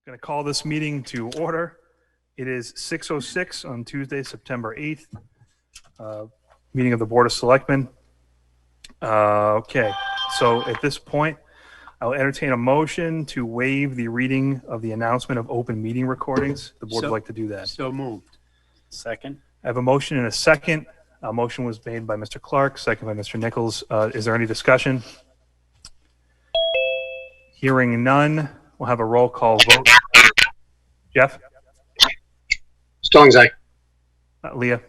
Going to call this meeting to order. It is 6:06 on Tuesday, September 8th. Meeting of the Board of Selectmen. Okay, so at this point, I'll entertain a motion to waive the reading of the announcement of open meeting recordings. The board would like to do that. So moved. Second. I have a motion and a second. A motion was made by Mr. Clark, second by Mr. Nichols. Is there any discussion? Hearing none, we'll have a roll call vote. Jeff? Stillings, aye. Leah?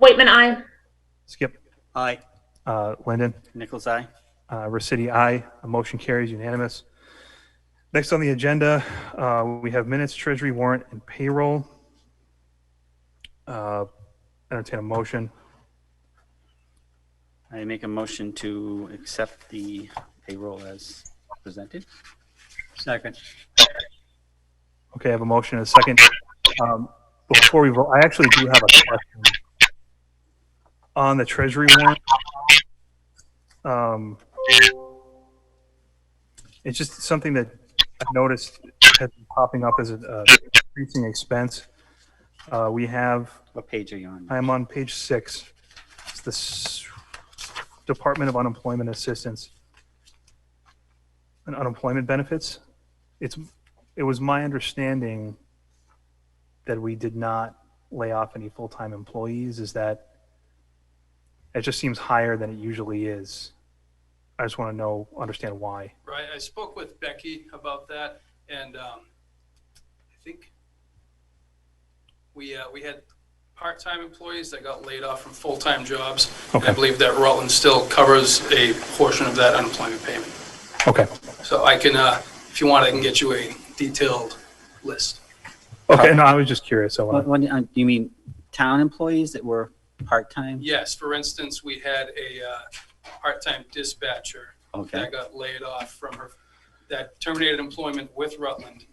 Waitman, aye. Skip? Aye. Lyndon? Nichols, aye. Rossetti, aye. A motion carries unanimous. Next on the agenda, we have minutes, treasury warrant, and payroll. Entertain a motion. I make a motion to accept the payroll as presented. Second. Okay, I have a motion and a second. Before we vote, I actually do have a question on the treasury warrant. It's just something that I've noticed has been popping up as an increasing expense. We have. What page are you on? I'm on page 6. It's the Department of Unemployment Assistance and Unemployment Benefits. It was my understanding that we did not lay off any full-time employees. Is that it just seems higher than it usually is. I just want to understand why. Right, I spoke with Becky about that, and I think we had part-time employees that got laid off from full-time jobs. Okay. And I believe that Rutland still covers a portion of that unemployment payment. Okay. So I can, if you want, I can get you a detailed list. Okay, no, I was just curious. So, What, you mean town employees that were part-time? Yes, for instance, we had a part-time dispatcher Okay. that got laid off from her, that terminated employment with Rutland,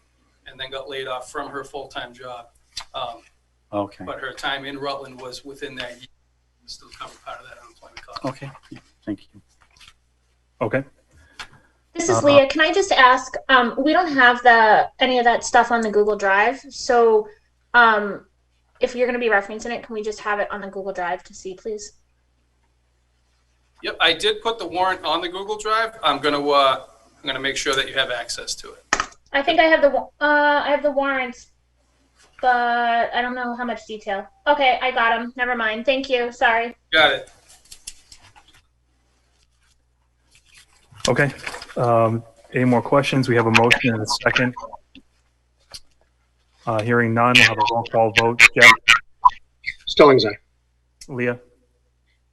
and then got laid off from her full-time job. Okay. But her time in Rutland was within that year, still covered part of that unemployment cost. Okay. Yeah, thank you. okay. This is Leah. Can I just ask, we don't have any of that stuff on the Google Drive. So if you're going to be referencing it, can we just have it on the Google Drive to see, please? Yep, I did put the warrant on the Google Drive. I'm gonna make sure that you have access to it. I think I have the warrants, but I don't know how much detail. Okay, I got them. Never mind. Thank you. Sorry. Got it. Okay. Any more questions? We have a motion and a second. Hearing none, we'll have a roll call vote. Jeff? Stillings, aye. Leah?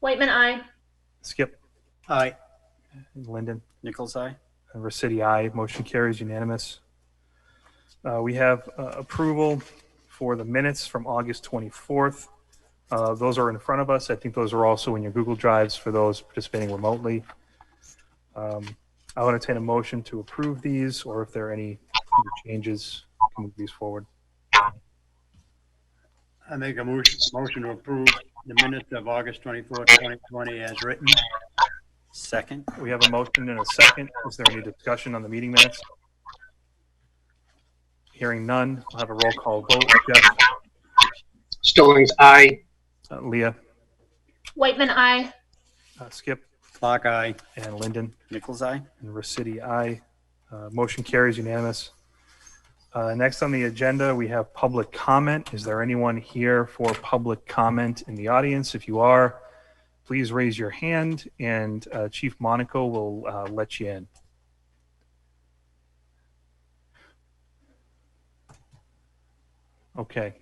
Waitman, aye. Skip? Aye. Lyndon? Nichols, aye. And Rossetti, aye. Motion carries unanimous. We have approval for the minutes from August 24th. Those are in front of us. I think those are also in your Google Drives for those participating remotely. I'll entertain a motion to approve these, or if there are any changes, we can move these forward. I make a motion to approve the minutes of August 24th, 2020 as written. Second. We have a motion and a second. Is there any discussion on the meeting minutes? Hearing none, we'll have a roll call vote. Jeff? Stillings, aye. Leah? Waitman, aye. Skip? Clark, aye. And Lyndon? Nichols, aye. And Rossetti, aye. Motion carries unanimous. Next on the agenda, we have public comment. Is there anyone here for public comment in the audience? If you are, please raise your hand, and Chief Monaco will let you in. Okay.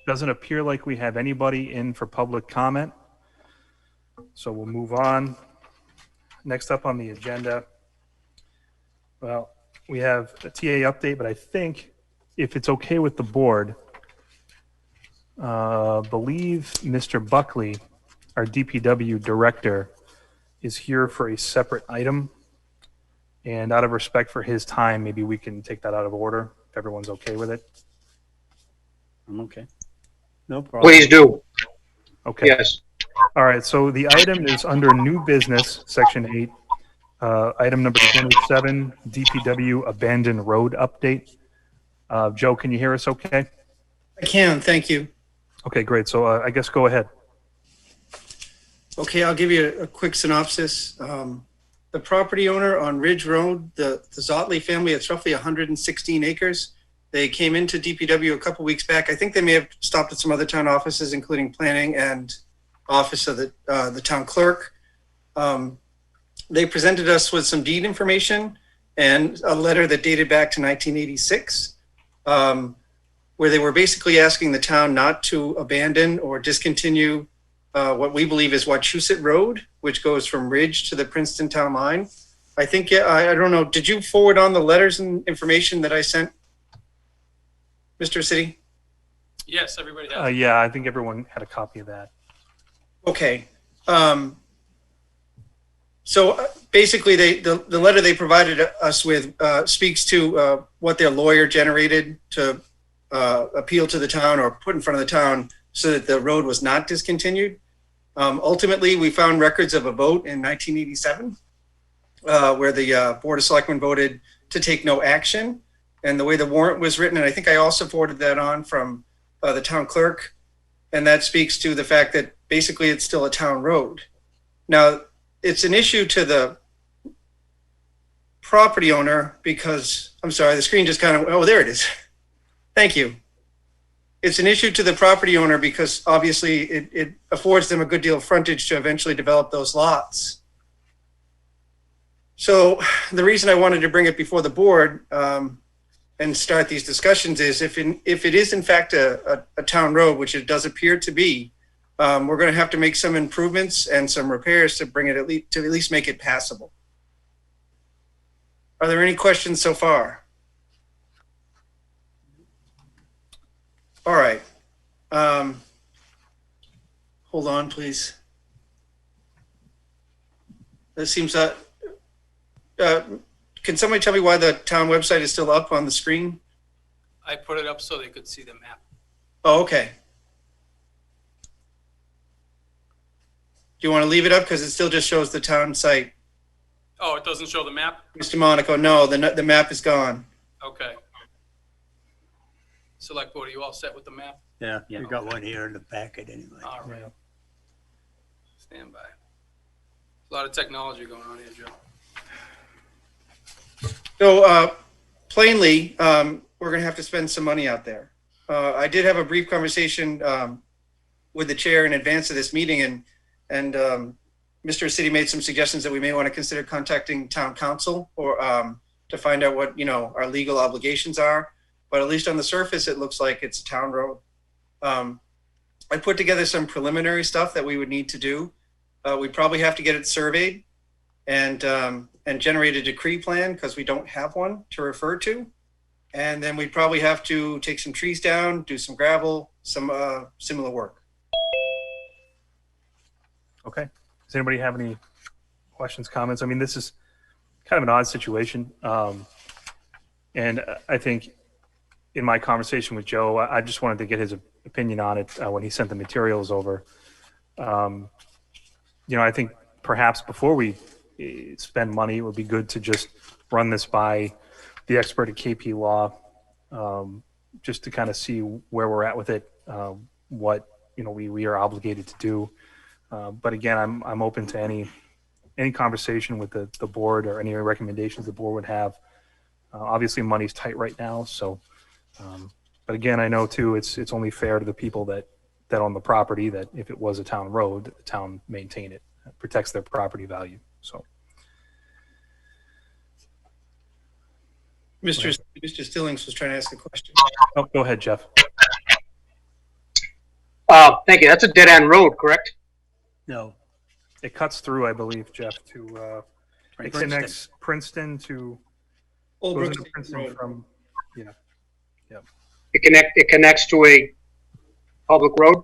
Doesn't appear like we have anybody in for public comment, so we'll move on. Next up on the agenda, well, we have a TA update, but I think if it's okay with the board, believe Mr. Buckley, our DPW director, is here for a separate item. And out of respect for his time, maybe we can take that out of order, if everyone's okay with it. I'm okay. No problem. Please do. Okay. Yes. All right, so the item is under new business, section 8, Item number 27, DPW abandoned road update. Joe, can you hear us okay? I can, thank you. Okay, great. So I guess go ahead. Okay, I'll give you a quick synopsis. The property owner on Ridge Road, the Zotley family, it's roughly 116 acres. They came into DPW a couple weeks back. I think they may have stopped at some other town offices, including planning and office of the town clerk. They presented us with some deed information and a letter that dated back to 1986, where they were basically asking the town not to abandon or discontinue what we believe is Wachusett Road, which goes from Ridge to the Princeton town line. I think, I don't know, did you forward on the letters and information that I sent, Mr. City? Yes, everybody has. Yeah, I think everyone had a copy of that. Okay. So basically, the letter they provided us with speaks to what their lawyer generated to appeal to the town or put in front of the town so that the road was not discontinued. Ultimately, we found records of a vote in 1987 where the Board of Selectmen voted to take no action. And the way the warrant was written, and I think I also forwarded that on from the town clerk, and that speaks to the fact that basically it's still a town road. Now, it's an issue to the property owner because, I'm sorry, the screen just kind of, oh, there it is. Thank you. It's an issue to the property owner because obviously it affords them a good deal of frontage to eventually develop those lots. So the reason I wanted to bring it before the board and start these discussions is if it is in fact a town road, which it does appear to be, we're going to have to make some improvements and some repairs to bring it at least make it passable. Are there any questions so far? All right. Hold on, please. That seems can somebody tell me why the town website is still up on the screen? I put it up so they could see the map. Oh, okay. Do you want to leave it up because it still just shows the town site? Oh, it doesn't show the map? Mr. Monaco, no, the map is gone. Okay. Select Board, are you all set with the map? Yeah, Yeah. we got one here in the packet anyway. All right. Stand by. A lot of technology going on here, Joe. So plainly, we're going to have to spend some money out there. I did have a brief conversation with the chair in advance of this meeting, and Mr. City made some suggestions that we may want to consider contacting town council or to find out what our legal obligations are. But at least on the surface, it looks like it's a town road. I put together some preliminary stuff that we would need to do. We probably have to get it surveyed and generate a decree plan because we don't have one to refer to. And then we'd probably have to take some trees down, do some gravel, some similar work. Okay. Does anybody have any questions, comments? I mean, this is kind of an odd situation. And I think in my conversation with Joe, I just wanted to get his opinion on it when he sent the materials over. I think perhaps before we spend money, it would be good to just run this by the expert at KP Law, just to kind of see where we're at with it, what we are obligated to do. But again, I'm open to any conversation with the board or any recommendations the board would have. Obviously, money's tight right now, so. But again, I know too, it's only fair to the people that own the property that if it was a town road, that the town maintain it. It protects their property value. So. Mr. Stillings was trying to ask a question. Oh, go ahead, Jeff. Thank you. That's a dead end road, correct? No, It cuts through, I believe, Jeff, to it connects Princeton to Old goes Brook into State Princeton Road. from It connects to a public road?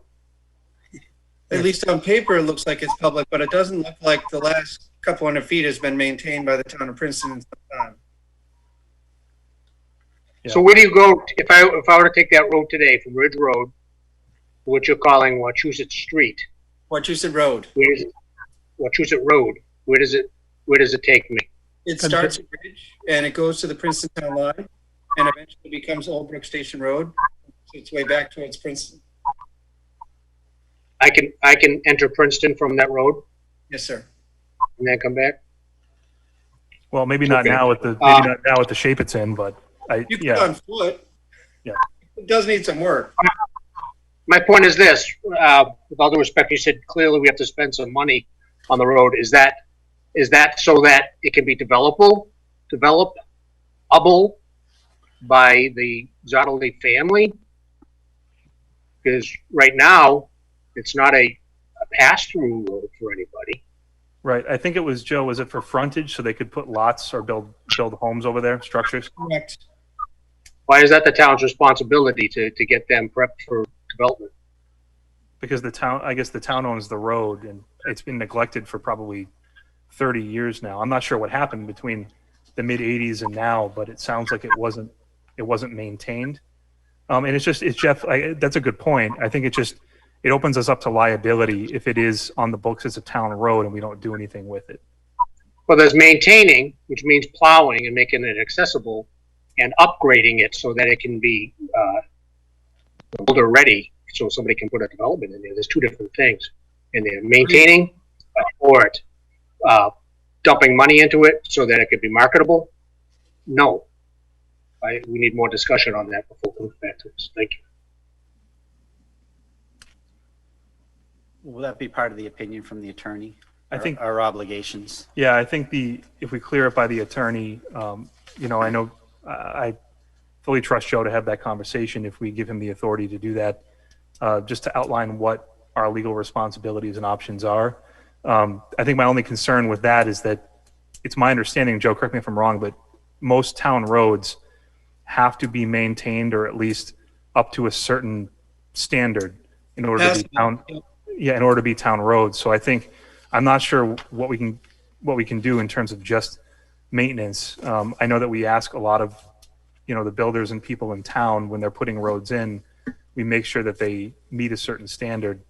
At least on paper, it looks like it's public, but it doesn't look like the last couple hundred feet has been maintained by the town of Princeton in some time. Yeah. So where do you go if I were to take that road today from Ridge Road, what you're calling Wachusett Street? Wachusett Road. Where is it? Wachusett Road. Where does it Where does it take me? It starts at Ridge and it goes to the Princeton Town line and eventually becomes Old Brook Station Road. So its way back towards Princeton. I can enter Princeton from that road Yes, sir. and then come back? Well, maybe not Okay. now with the maybe not now with the shape it's in, but You can yeah. go on foot. Yeah. It does need some work. My point is this, with all due respect, you said clearly we have to spend some money on the road. Is that so that it can be developable by the Zottley family? Because right now, it's not a pass-through road for anybody. Right. I think it was Joe. Was it for frontage so they could put lots or build homes over there, structures? Correct. Why is that the town's responsibility to get them prepped for development? Because I guess the town owns the road and it's been neglected for probably 30 years now. I'm not sure what happened between the mid 80s and now, but it sounds like it wasn't maintained. And it's Jeff, that's a good point. I think it opens us up to liability if it is on the books as a town road and we don't do anything with it. Well, there's maintaining, which means plowing and making it accessible, and upgrading it so that it can be builder ready, so somebody can put a development in there. There's two different things in there: maintaining or dumping money into it so that it could be marketable. No, we need more discussion on that before we come back to this. Thank you. Will that be part of the opinion from the attorney? I think our obligations. Yeah, I think if we clear it by the attorney, I know I fully trust Joe to have that conversation if we give him the authority to do that, just to outline what our legal responsibilities and options are. I think my only concern with that is that it's my understanding, Joe, correct me if I'm wrong, but most town roads have to be maintained or at least up to a certain standard in order to be town. Yeah, in order to be town roads. So I think I'm not sure what we can do in terms of just maintenance. I know that we ask a lot of the builders and people in town when they're putting roads in, we make sure that they meet a certain standard.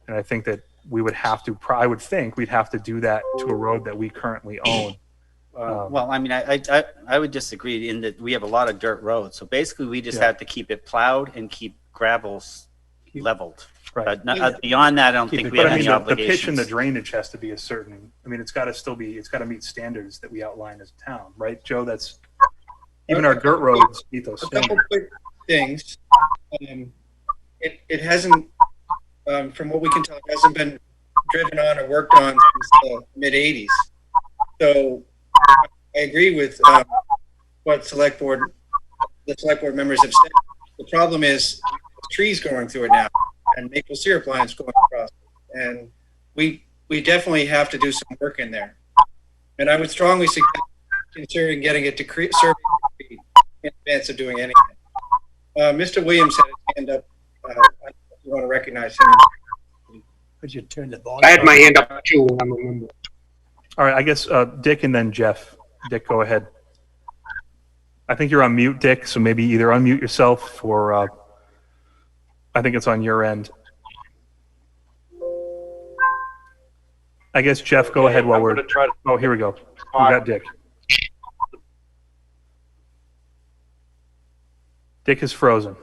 And I think that I would think we'd have to do that to a road that we currently own. Well, I mean, I would disagree in that we have a lot of dirt roads. So basically we just have to keep it plowed and keep gravels leveled. Right. Beyond that, I don't think we have any the obligations. pitch and the drainage has to be a certain. I mean, it's got to meet standards that we outline as a town, right, Joe? That's even our dirt roads meet those A couple standards. quick things. It hasn't, from what we can tell, it hasn't been driven on or worked on since the mid '80s. So I agree with what the select board members have said. The problem is trees growing through it now, and maple syrup lines going across it. And we definitely have to do some work in there. And I would strongly suggest considering getting it to survey in advance of doing anything. Mr. Williams had his hand up. I don't know if you want to recognize him. Could you turn the volume? I had my hand up too. I remember. All right, I guess Dick and then Jeff. Dick, go ahead. I think you're on mute, Dick. So maybe either unmute yourself or I think it's on your end. I guess Jeff, go ahead while we're. Oh, here we go. We got Dick. Dick is frozen.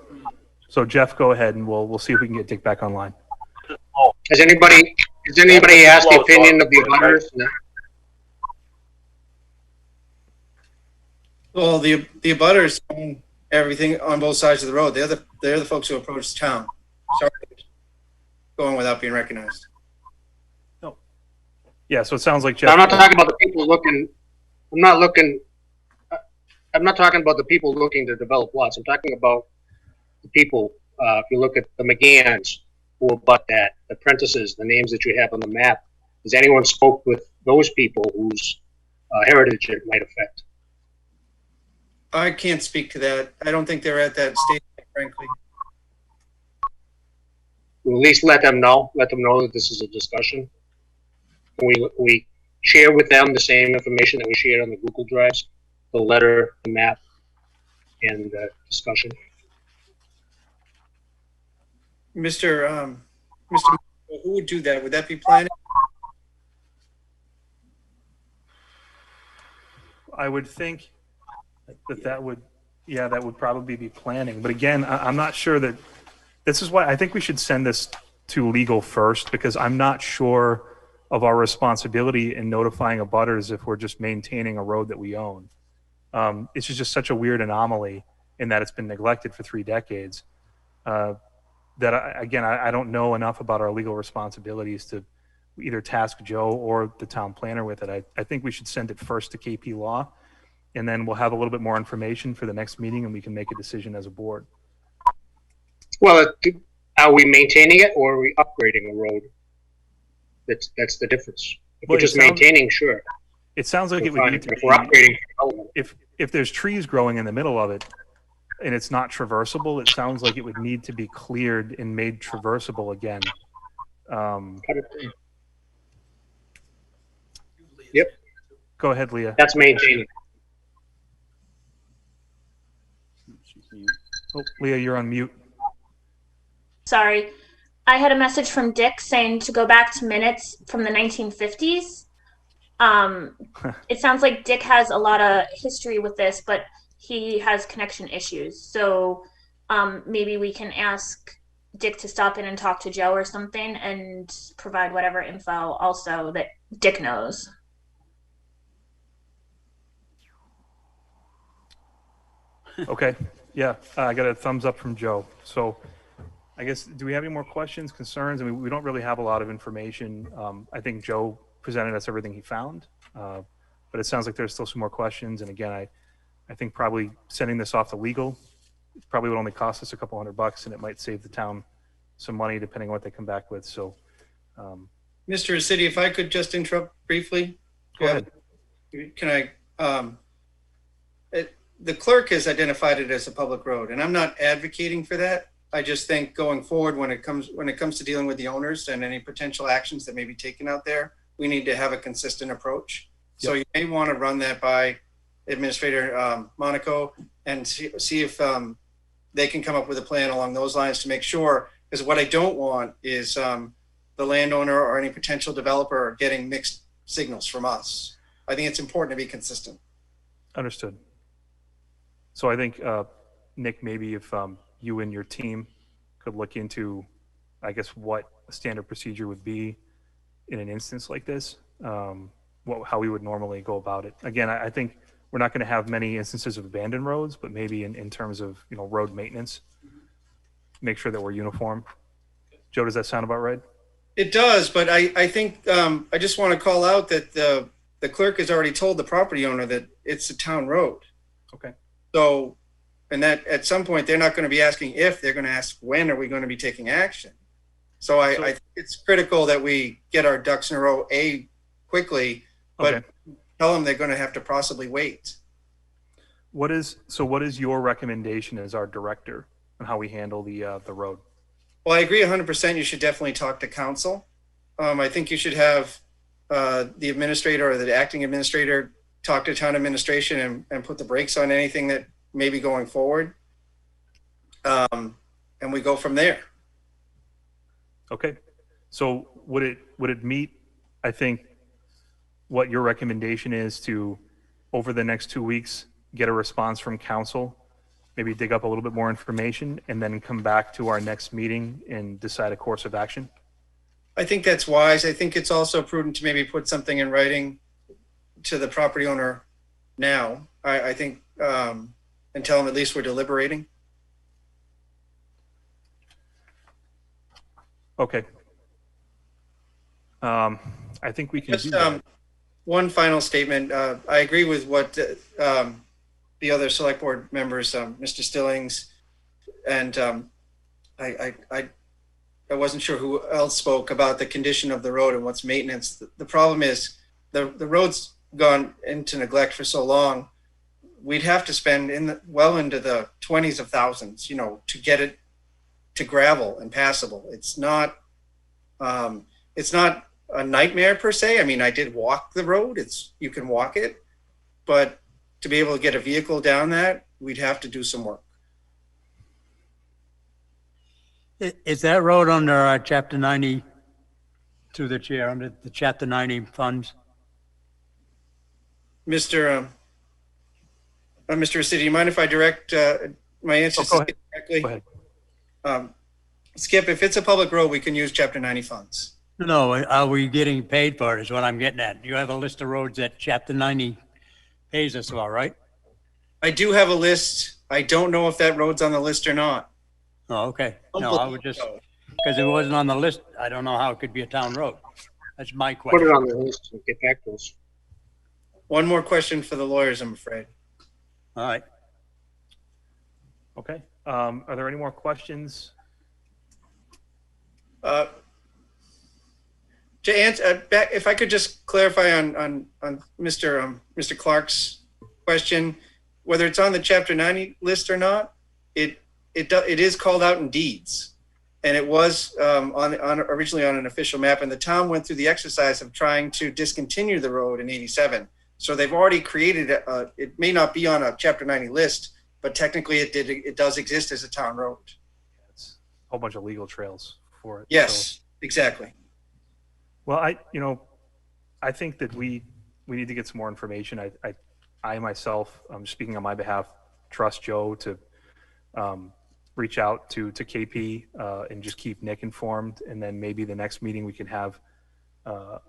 So Jeff, go ahead, and we'll see if we can get Dick back online. Has anybody asked the opinion of the abutters? Well, the abutters own everything on both sides of the road. They're the folks who approach town. Sorry, going without being recognized. No. Yeah, so it sounds like Jeff. I'm not talking about the people looking. I'm not talking about the people looking to develop lots. I'm talking about the people. If you look at the McGanns who abut that, the Prentices, the names that you have on the map. Has anyone spoke with those people whose heritage it might affect? I can't speak to that. I don't think they're at that stage, frankly. We'll at least let them know that this is a discussion. We share with them the same information that we shared on the Google Drives, the letter, the map, and the discussion. Mr. Who would do that? Would that be planning? I would think that would, yeah, that would probably be planning. But again, I'm not sure that, this is why I think we should send this to legal first, because I'm not sure of our responsibility in notifying abutters if we're just maintaining a road that we own. It's just such a weird anomaly in that it's been neglected for 3 decades. That I don't know enough about our legal responsibilities to either task Joe or the town planner with it. I think we should send it first to KP Law, and then we'll have a little bit more information for the next meeting, and we can make a decision as a board. Well, are we maintaining it or are we upgrading a road? That's the difference. If Well, we're just it sounds- maintaining, sure. It sounds like we're it would fine. need to If be, we're upgrading for development, if there's trees growing in the middle of it and it's not traversable, it sounds like it would need to be cleared and made traversable again. cut it. Yep. Go ahead, Leah. That's maintaining. Oh, Leah, you're on mute. Sorry. I had a message from Dick saying to go back to minutes from the 1950s. It sounds like Dick has a lot of history with this, but he has connection issues. So maybe we can ask Dick to stop in and talk to Joe or something and provide whatever info also that Dick knows. Okay. Yeah, I got a thumbs up from Joe. So I guess, do we have any more questions, concerns? I mean, we don't really have a lot of information. I think Joe presented us everything he found, but it sounds like there's still some more questions. And again, I think probably sending this off to legal probably would only cost us a couple $100, and it might save the town some money depending on what they come back with. So, Mr. City, if I could just interrupt briefly. go ahead. Can I, the clerk has identified it as a public road, and I'm not advocating for that. I just think going forward, when it comes to dealing with the owners and any potential actions that may be taken out there, we need to have a consistent approach. Yep. So you may want to run that by Administrator Monaco and see if they can come up with a plan along those lines to make sure, because what I don't want is the landowner or any potential developer getting mixed signals from us. I think it's important to be consistent. Understood. So I think, Nick, maybe if you and your team could look into, I guess, what a standard procedure would be in an instance like this, how we would normally go about it. Again, I think we're not going to have many instances of abandoned roads, but maybe in terms of, road maintenance, make sure that we're uniform. Joe, does that sound about right? It does, but I think I just want to call out that the clerk has already told the property owner that it's a town road. Okay. So, and that at some point they're not going to be asking if, they're going to ask when are we going to be taking action. So I think it's critical that we get our ducks in a row quickly, but Okay. tell them they're going to have to possibly wait. What is your recommendation as our director on how we handle the road? Well, I agree 100%. You should definitely talk to council. I think you should have the administrator or the acting administrator talk to town administration and put the brakes on anything that may be going forward. And we go from there. Okay. So would it meet, I think, what your recommendation is to, over the next 2 weeks, get a response from council, maybe dig up a little bit more information, and then come back to our next meeting and decide a course of action? I think that's wise. I think it's also prudent to maybe put something in writing to the property owner now. I think, and tell them at least we're deliberating. Okay. I think we can do Just that. one final statement. I agree with what the other select board members, Mr. Stillings, and I wasn't sure who else spoke about the condition of the road and what's maintenance. The problem is the road's gone into neglect for so long. We'd have to spend well into the 20s of thousands, to get it to gravel and passable. It's not a nightmare per se. I mean, I did walk the road. You can walk it, but to be able to get a vehicle down that, we'd have to do some work. Is that road under Chapter 90, through the chair, under the Chapter 90 funds? Mr. Mr. Rossetti, do you mind if I direct my answers go to ahead. Skip directly? Go ahead. Skip, if it's a public road, we can use Chapter 90 funds. No, are we getting paid for it is what I'm getting at. You have a list of roads that Chapter 90 pays us for, right? I do have a list. I don't know if that road's on the list or not. Oh, okay. Don't No, I believe would just, so. because it wasn't on the list, I don't know how it could be a town road. That's my Put question. it on the list and get back to us. One more question for the lawyers, I'm afraid. All right. Okay. Are there any more questions? To answer, if I could just clarify on Mr. Clark's question, whether it's on the Chapter 90 list or not, it is called out in deeds, and it was originally on an official map, and the town went through the exercise of trying to discontinue the road in '87. So they've already created it may not be on a Chapter 90 list, but technically it does exist as a town road. It's a whole bunch of legal trails for it. Yes, So, exactly. well, I think that we need to get some more information. I myself, speaking on my behalf, trust Joe to reach out to KP and just keep Nick informed. And then maybe the next meeting we can have a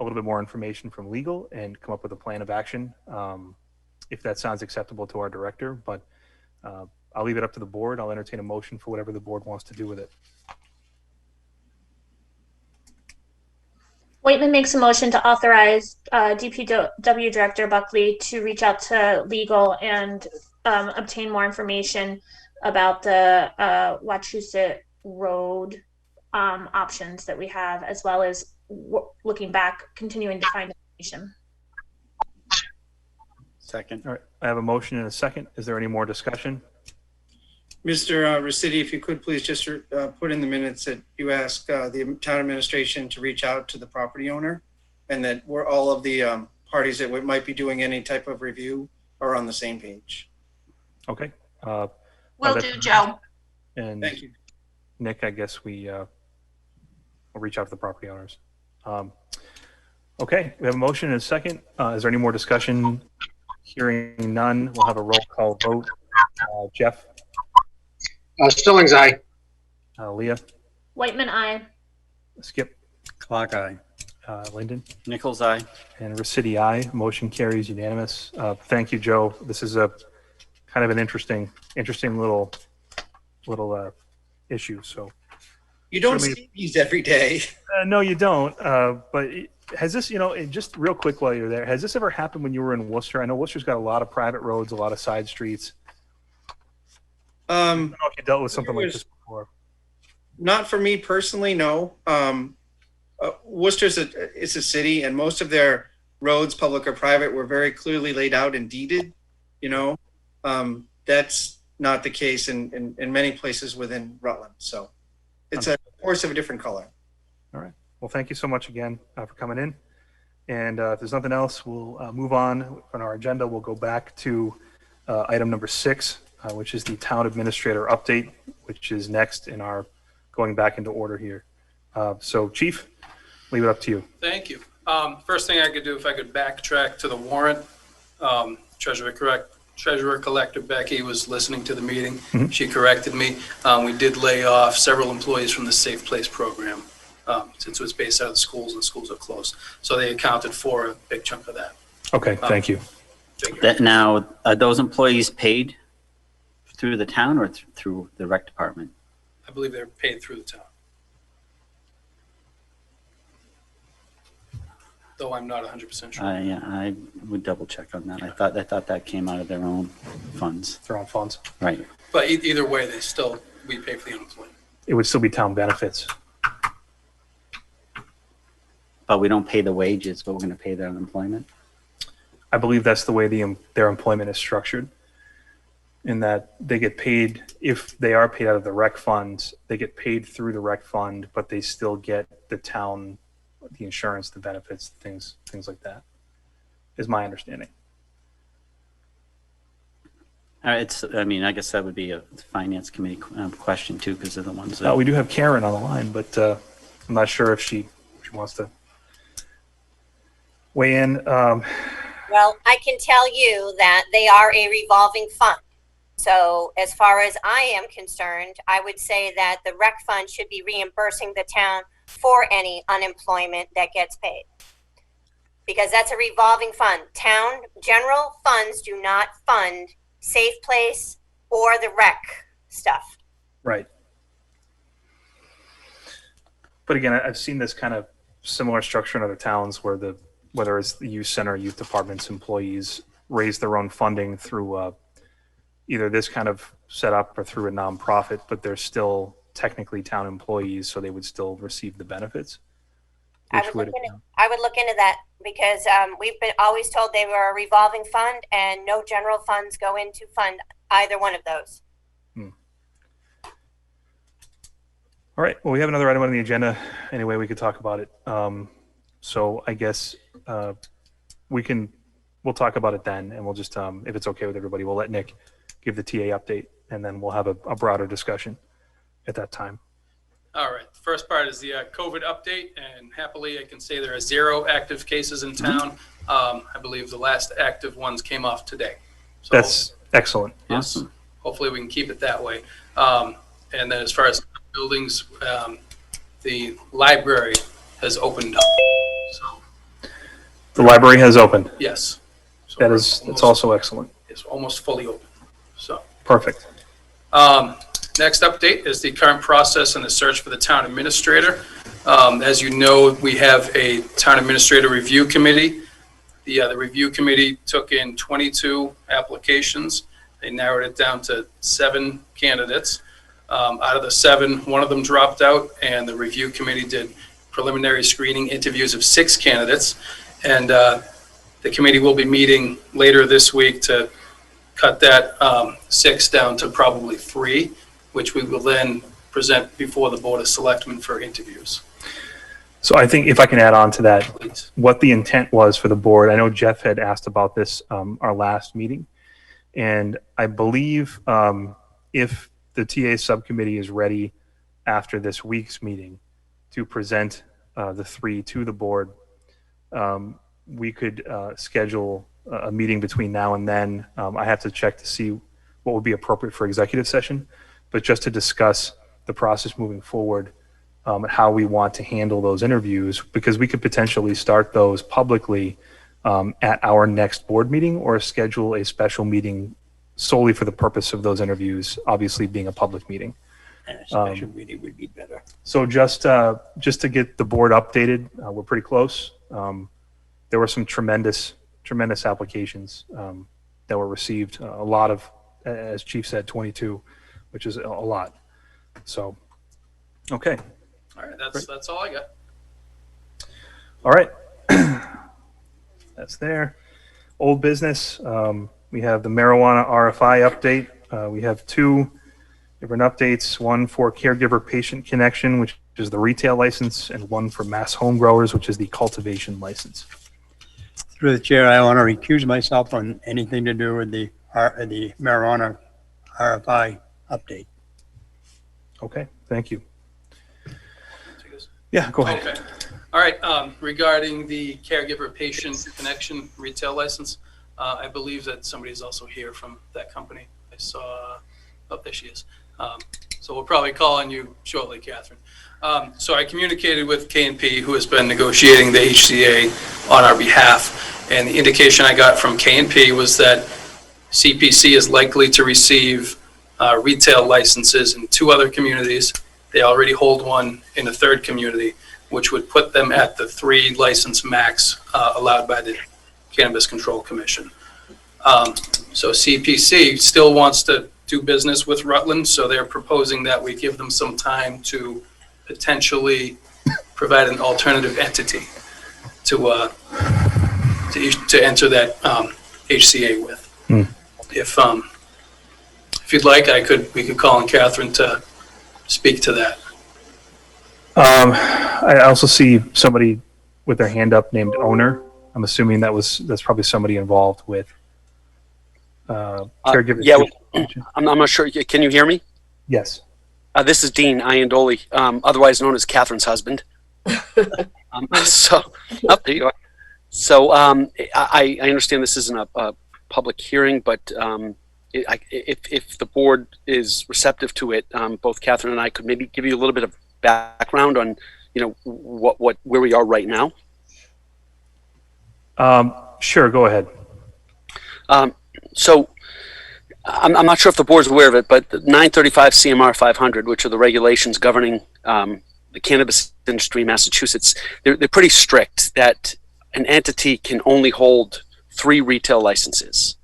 little bit more information from legal and come up with a plan of action, if that sounds acceptable to our director. But I'll leave it up to the board. I'll entertain a motion for whatever the board wants to do with it. Whitman makes a motion to authorize DPW Director Buckley to reach out to legal and obtain more information about the Wachusett Road options that we have, as well as looking back, continuing to find information. Second. All right. I have a motion and a second. Is there any more discussion? Mr. Rossetti, if you could please just put in the minutes that you asked the town administration to reach out to the property owner, and that we're all of the parties that might be doing any type of review are on the same page. Okay. Will do, Joe. And Thank you. Nick, I guess we'll reach out to the property owners. Okay, we have a motion and a second. Is there any more discussion? Hearing none, we'll have a roll call vote. Jeff? Stillings, aye. Leah? Whitman, aye. Skip? Clock eye. Lyndon? Nichols, eye. And Rossetti, aye. Motion carries unanimous. Thank you, Joe. This is a kind of an interesting little issue. So You don't Really- see these every day. no, you don't. But has this, just real quick while you're there, has this ever happened when you were in Worcester? I know Worcester's got a lot of private roads, a lot of side streets. I don't know if you dealt with something like this before. Not for me personally, no. Worcester's it's a city, and most of their roads, public or private, were very clearly laid out and deeded. That's not the case in many places within Rutland. So it's a horse of a different color. All right. Well, thank you so much again for coming in. And if there's nothing else, we'll move on our agenda. We'll go back to item number 6, which is the town administrator update, which is next in our going back into order here. So, Chief, leave it up to you. Thank you. First thing I could do, if I could backtrack to the warrant, Treasurer Collector Becky was listening to the meeting. Mhm. She corrected me. We did lay off several employees from the Safe Place program, since it was based out of the schools and schools are closed. So they accounted for a big chunk of that Okay, thank you. figure. That now, are those employees paid through the town or through the rec department? I believe they're paid through the town. Though I'm not 100% sure. Yeah, I would double check on that. I thought that came out of their own funds. Their own funds. But Right. either way, we pay for the unemployment. It would still be town benefits. But we don't pay the wages, but we're going to pay their unemployment. I believe that's the way their employment is structured, in that they get paid, if they are paid out of the rec funds, they get paid through the rec fund, but they still get the town, the insurance, the benefits, things like that, is my understanding. I guess that would be a finance committee question too, because they're the ones that. We do have Karen on the line, but I'm not sure if she wants to weigh in. Well, I can tell you that they are a revolving fund. So as far as I am concerned, I would say that the rec fund should be reimbursing the town for any unemployment that gets paid. Because that's a revolving fund. Town general funds do not fund Safe Place or the rec stuff. Right. But again, I've seen this kind of similar structure in other towns where whether it's the youth center, youth department's employees raise their own funding through either this kind of setup or through a nonprofit, but they're still technically town employees, so they would still receive the benefits. I would look into that because we've been always told they were a revolving fund and no general funds go in to fund either one of those. All right. Well, we have another item on the agenda. Anyway, we could talk about it. So I guess we'll talk about it then, and we'll just, if it's okay with everybody, we'll let Nick give the TA update, and then we'll have a broader discussion at that time. All right. The first part is the COVID update, and happily I can say there are 0 active cases in town. I believe the last active ones came off today. So that's excellent. Yes. Awesome. Hopefully we can keep it that way. And then as far as buildings, the library has opened up. So the library has opened. Yes. So that's also excellent. It's almost fully open. So perfect. Next update is the current process and the search for the town administrator. As you know, we have a town administrator review committee. The review committee took in 22 applications. They narrowed it down to 7 candidates. Out of the 7, one of them dropped out, and the review committee did preliminary screening interviews of 6 candidates. And the committee will be meeting later this week to cut that 6 down to probably 3, which we will then present before the Board of Selectmen for interviews. So I think if I can add on to that, Please. What the intent was for the board, I know Jeff had asked about this our last meeting, and I believe if the TA subcommittee is ready after this week's meeting to present the 3 to the board, we could schedule a meeting between now and then. I have to check to see what would be appropriate for executive session, but just to discuss the process moving forward, how we want to handle those interviews, because we could potentially start those publicly at our next board meeting or schedule a special meeting solely for the purpose of those interviews, obviously being a public meeting. And a special meeting would be better. So just to get the board updated, we're pretty close. There were some tremendous applications that were received. A lot of, as Chief said, 22, which is a lot. So, okay. All right, that's all I got. All right. That's there. Old business. We have the marijuana RFI update. We have 2 different updates, one for caregiver patient connection, which is the retail license, and one for mass home growers, which is the cultivation license. Through the chair, I want to recuse myself on anything to do with the marijuana RFI update. Okay, thank you. Yeah, go ahead. Okay. All right. Regarding the caregiver patient connection retail license, I believe that somebody is also here from that company. I saw, oh, there she is. So we'll probably call on you shortly, Catherine. So I communicated with K&P, who has been negotiating the HCA on our behalf, and the indication I got from K&P was that CPC is likely to receive retail licenses in 2 other communities. They already hold one in a 3rd community, which would put them at the 3 license max allowed by the Cannabis Control Commission. So CPC still wants to do business with Rutland, so they're proposing that we give them some time to potentially provide an alternative entity to enter that HCA with. If you'd like, we could call on Catherine to speak to that. I also see somebody with their hand up named Owner. I'm assuming that's probably somebody involved with caregivers. Yeah, I'm not sure. Can you hear me? Yes. This is Dean Iandoli, otherwise known as Catherine's husband. So, there you So I understand this isn't a public hearing, but if the board is receptive to it, both Catherine and I could maybe give you a little bit of background on, where we are right now. Sure, go ahead. So I'm not sure if the board's aware of it, but the 935 CMR 500, which are the regulations governing the cannabis industry in Massachusetts, they're pretty strict that an entity can only hold 3 retail licenses.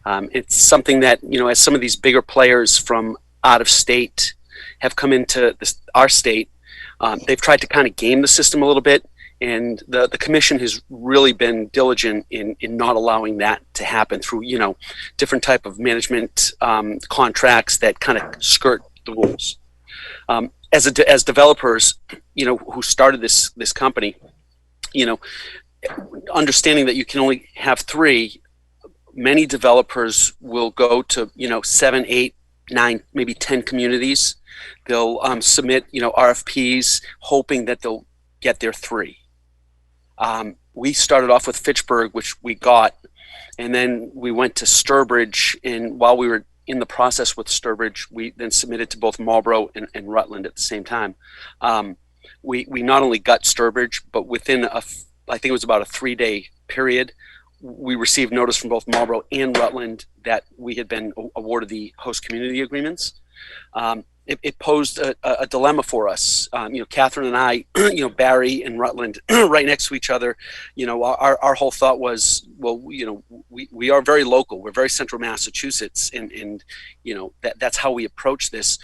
It's something that, as some of these bigger players from out of state have come into our state, they've tried to kind of game the system a little bit. And the commission has really been diligent in not allowing that to happen through, different type of management contracts that kind of skirt the rules. As developers, who started this company, understanding that you can only have 3, many developers will go to 7, 8, 9, maybe 10 communities. They'll submit RFPs hoping that they'll get their 3. We started off with Fitchburg, which we got, and then we went to Sturbridge, and while we were in the process with Sturbridge, we then submitted to both Marlborough and Rutland at the same time. We not only got Sturbridge, but within I think it was about a 3-day period, we received notice from both Marlborough and Rutland that we had been awarded the host community agreements. It posed a dilemma for us. Catherine and I, Barry and Rutland right next to each other, our whole thought was, well, we are very local. We're very central Massachusetts, and that's how we approach this.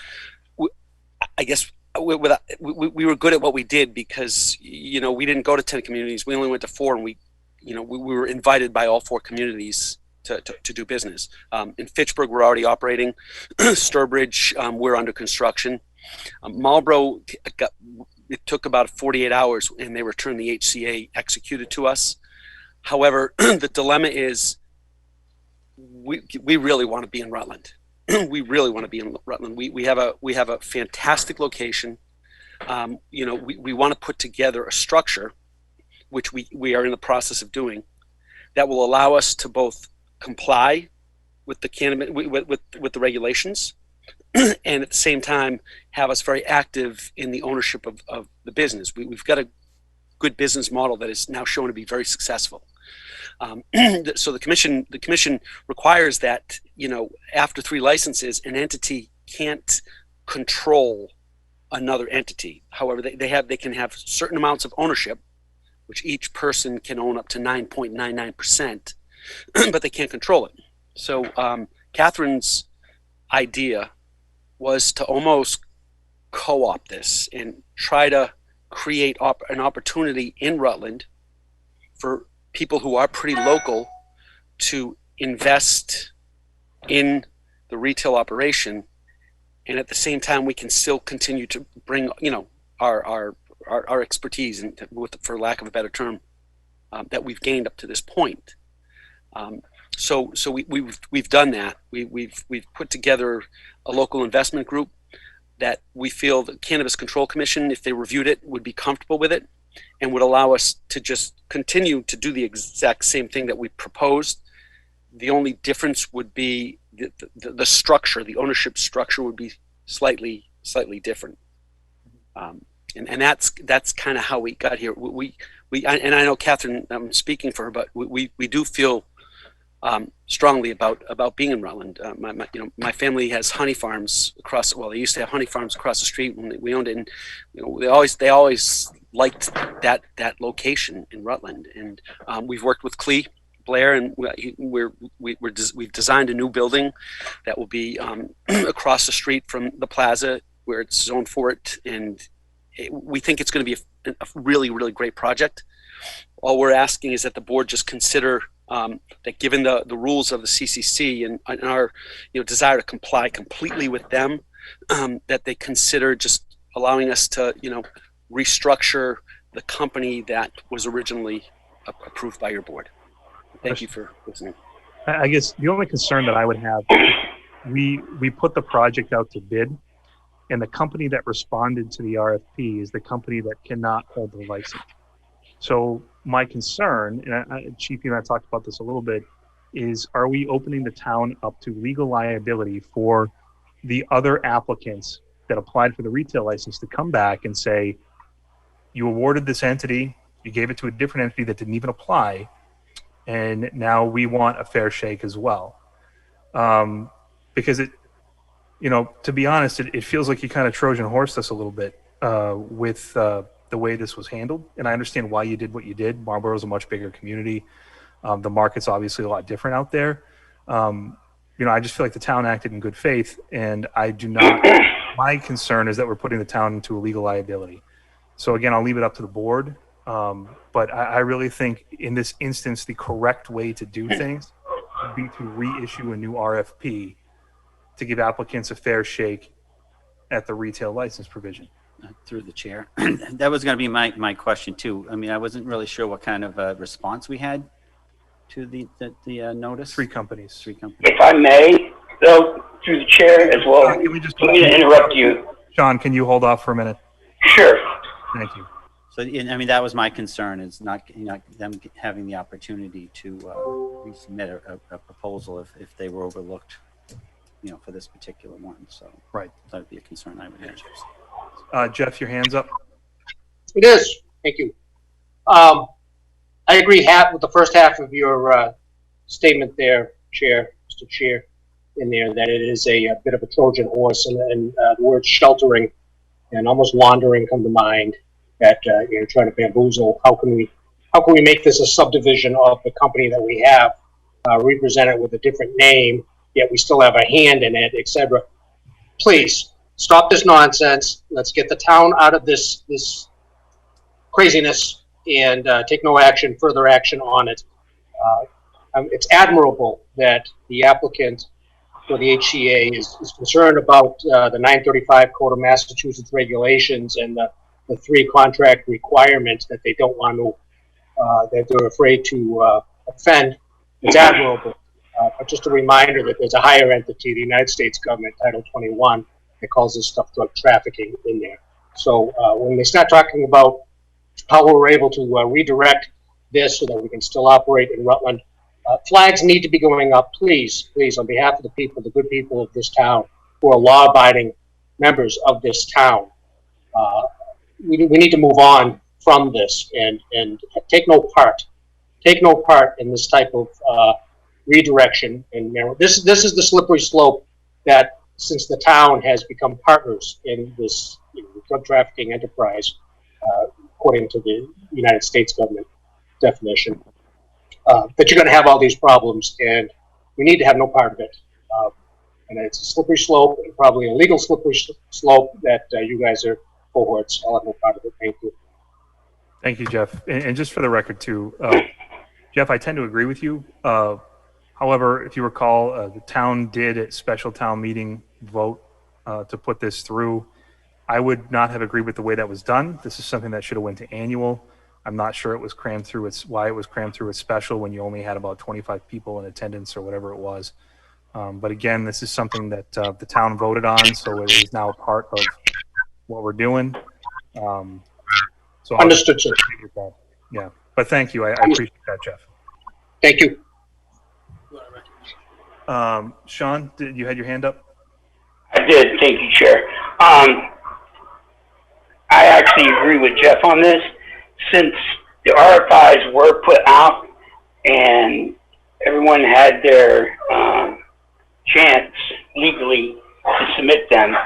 I guess we were good at what we did because, we didn't go to 10 communities. We only went to 4, and we were invited by all 4 communities to do business. In Fitchburg, we're already operating. Sturbridge, we're under construction. Marlborough, it took about 48 hours, and they returned the HCA executed to us. However, the dilemma is we really want to be in Rutland. We really want to be in Rutland. We have a fantastic location. We want to put together a structure, which we are in the process of doing, that will allow us to both comply with the cannabis with the regulations, and at the same time have us very active in the ownership of the business. We've got a good business model that is now shown to be very successful. So the commission requires that after 3 licenses, an entity can't control another entity. However, they can have certain amounts of ownership, which each person can own up to 9.99%. But they can't control it. So Catherine's idea was to almost co-opt this and try to create an opportunity in Rutland for people who are pretty local to invest in the retail operation, and at the same time we can still continue to bring our expertise, and for lack of a better term, that we've gained up to this point. So we've done that. We've put together a local investment group that we feel the Cannabis Control Commission, if they reviewed it, would be comfortable with it and would allow us to just continue to do the exact same thing that we proposed. The only difference would be the structure, the ownership structure would be slightly different. And that's kind of how we got here. And I know Catherine, I'm speaking for her, but we do feel strongly about being in Rutland. My family has honey farms across. Well, they used to have honey farms across the street when we owned it, and they always liked that location in Rutland. And we've worked with Blair, and we've designed a new building that will be across the street from the plaza where it's zoned for it, and we think it's going to be a really, really great project. All we're asking is that the board just consider that, given the rules of the CCC and our desire to comply completely with them, that they consider just allowing us to restructure the company that was originally approved by your board. Thank you for listening. I guess the only concern that I would have, we put the project out to bid, and the company that responded to the RFP is the company that cannot hold the license. So my concern, and Chief, you and I talked about this a little bit, is are we opening the town up to legal liability for the other applicants that applied for the retail license to come back and say, you awarded this entity, you gave it to a different entity that didn't even apply, and now we want a fair shake as well. Because it, to be honest, it feels like you kind of Trojan horsed us a little bit with the way this was handled. And I understand why you did what you did. Marlboro's a much bigger community. The market's obviously a lot different out there. I just feel like the town acted in good faith, and I do not. My concern is that we're putting the town into a legal liability. So again, I'll leave it up to the board. But I really think in this instance, the correct way to do things would be to reissue a new RFP to give applicants a fair shake at the retail license provision. Through the chair. That was going to be my question too. I mean, I wasn't really sure what kind of response we had to the notice. Three companies. If I may, though, through the chair as well, Can we just let me interrupt you. Sean, can you hold off for a minute? Sure. Thank you. So, I mean, that was my concern, is not them having the opportunity to resubmit a proposal if they were overlooked, for this particular one. So right, that would be a concern I would have. Jeff, your hand's up. It is. Thank you. I agree with the first half of your statement there, Mr. Chair, in there, that it is a bit of a Trojan horse, and the words sheltering and almost laundering come to mind, that you're trying to bamboozle. How can we make this a subdivision of the company that we have, represent it with a different name, yet we still have a hand in it, etc. Please stop this nonsense. Let's get the town out of this craziness and take no further action on it. It's admirable that the applicant for the HCA is concerned about the 935 Code of Massachusetts regulations and the 3 contract requirements that they don't want to, that they're afraid to offend. It's admirable. But just a reminder that there's a higher entity, the United States government, Title 21, that calls this stuff drug trafficking in there. So when they start talking about how we're able to redirect this so that we can still operate in Rutland, flags need to be going up, please, on behalf of the people, the good people of this town, who are law-abiding members of this town. We need to move on from this and take no part in this type of redirection. And this is the slippery slope that, since the town has become partners in this drug trafficking enterprise, according to the United States government definition, that you're going to have all these problems, and we need to have no part of it. And it's a slippery slope, and probably a legal slippery slope that you guys are cohorts. I'll have no part of it. Thank you. Thank you, Jeff. And just for the record, too, Jeff, I tend to agree with you. However, if you recall, the town did at special town meeting vote to put this through. I would not have agreed with the way that was done. This is something that should have went to annual. I'm not sure it was crammed through. Why it was crammed through as special when you only had about 25 people in attendance or whatever it was. But again, this is something that the town voted on, so it is now a part of what we're doing. So understood, sir. Yeah, but thank you. I appreciate that, Jeff. Thank you. Sean, you had your hand up? I did. Thank you, Chair. I actually agree with Jeff on this. Since the RFIs were put out and everyone had their chance legally to submit them,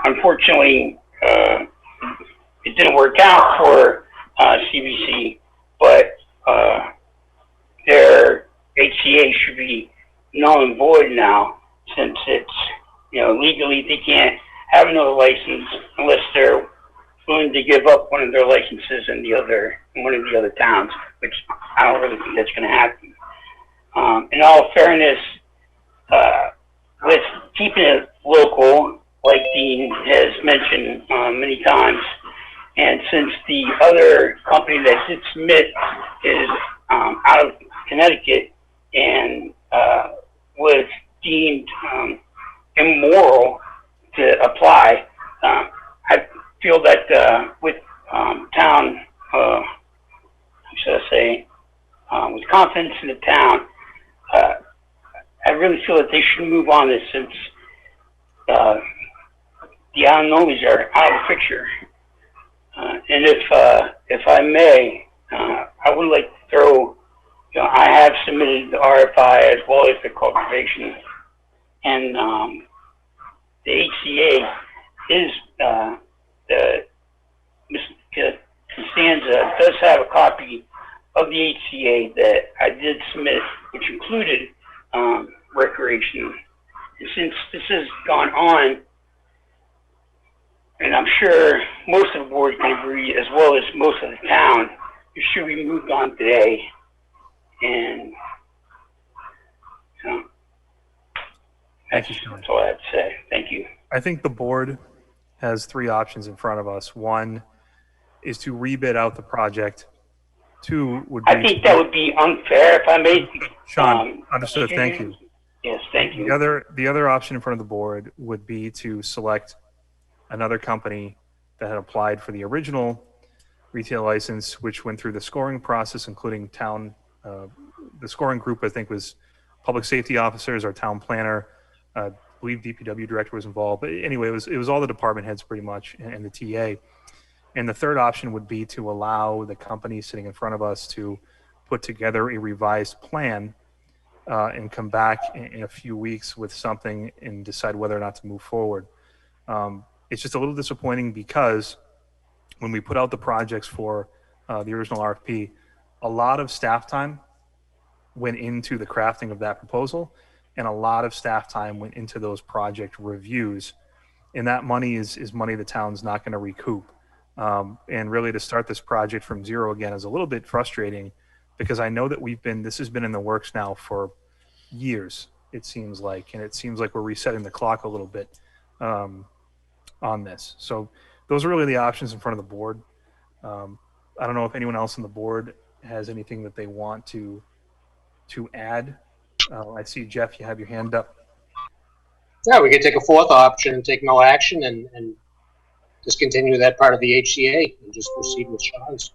unfortunately, it didn't work out for CBC, but their HCA should be null and void now, since it's, legally they can't have another license unless they're willing to give up one of their licenses in one of the other towns, which I don't really think that's going to happen. In all fairness, with keeping it local, like Dean has mentioned many times, and since the other company that did submit is out of Connecticut and was deemed immoral to apply, I feel that with town how should I say, with confidence in the town. I really feel that they should move on this since the unknowns are out of the picture. And if I may, I would like to throw, I have submitted the RFI as well as the cultivation, and the HCA is Mr. Costanza does have a copy of the HCA that I did submit, which included recreation. And since this has gone on, and I'm sure most of the board can agree, as well as most of the town, it should be moved on today. And Thank you, Sean. that's all I have to say. Thank you. I think the board has three options in front of us. One is to rebid out the project. Two would be. I think that would be unfair if I may. Sean, understood. Thank you. Yes, thank you. The other option in front of the board would be to select another company that had applied for the original retail license, which went through the scoring process, including town. The scoring group, I think, was public safety officers, our town planner. I believe DPW director was involved. But anyway, it was all the department heads pretty much, and the TA. And the third option would be to allow the company sitting in front of us to put together a revised plan and come back in a few weeks with something and decide whether or not to move forward. It's just a little disappointing because when we put out the projects for the original RFP, a lot of staff time went into the crafting of that proposal, and a lot of staff time went into those project reviews. And that money is money the town's not going to recoup. And really to start this project from zero again is a little bit frustrating because I know that this has been in the works now for years, it seems like, and it seems like we're resetting the clock a little bit on this. So those are really the options in front of the board. I don't know if anyone else on the board has anything that they want to add. I see, Jeff, you have your hand up. Yeah, we could take a fourth option and take no action and discontinue that part of the HCA and just proceed with Sean's.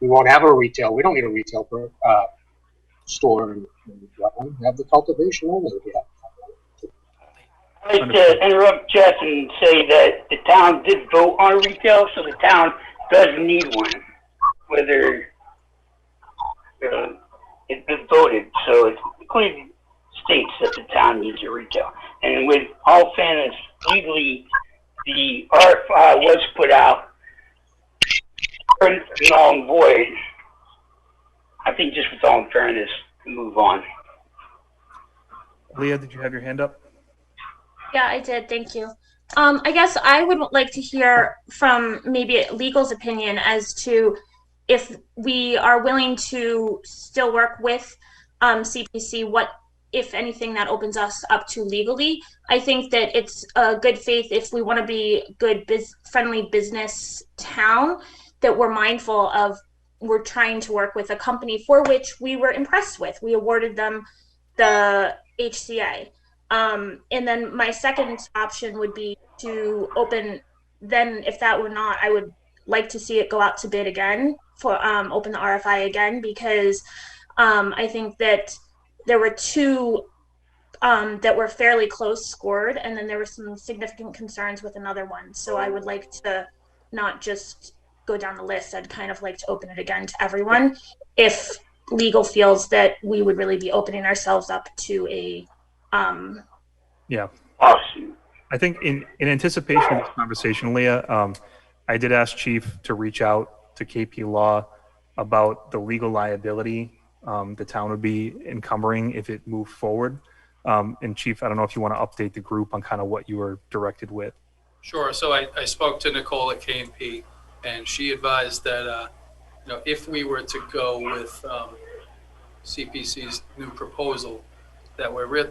We won't have a retail. We don't need a retail store in Rutland. We have the cultivation only. I'd like to interrupt Jeff and say that the town did vote on retail, so the town does need one, whether it's been voted. So it clearly states that the town needs a retail. And with all fairness, legally, the RFI was put out null and void. I think just with all fairness, to move on. Leah, did you have your hand up? Yeah, I did. Thank you. I guess I would like to hear from maybe legal's opinion as to if we are willing to still work with CPC, what, if anything, that opens us up to legally. I think that it's a good faith if we want to be good, friendly business town, that we're mindful of, we're trying to work with a company for which we were impressed with. We awarded them the HCA. And then my second option would be to open, then if that were not, I would like to see it go out to bid again for open the RFI again, because I think that there were two that were fairly close scored, and then there were some significant concerns with another one. So I would like to not just go down the list. I'd kind of like to open it again to everyone if legal feels that we would really be opening ourselves up to a yeah. Awesome. I think in anticipation of this conversation, Leah, I did ask Chief to reach out to KP Law about the legal liability the town would be encumbering if it moved forward. And Chief, I don't know if you want to update the group on kind of what you were directed with. Sure. So I spoke to Nicole at KP, and she advised that if we were to go with CPC's new proposal, that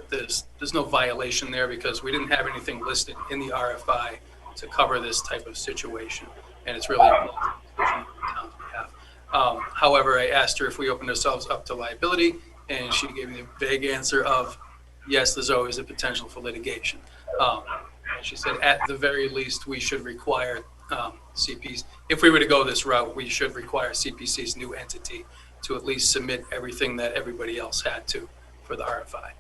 there's no violation there because we didn't have anything listed in the RFI to cover this type of situation, and it's really on the town's behalf. However, I asked her if we opened ourselves up to liability, and she gave me the vague answer of yes, there's always a potential for litigation. And she said at the very least we should require CPs. If we were to go this route, we should require CPC's new entity to at least submit everything that everybody else had to for the RFI.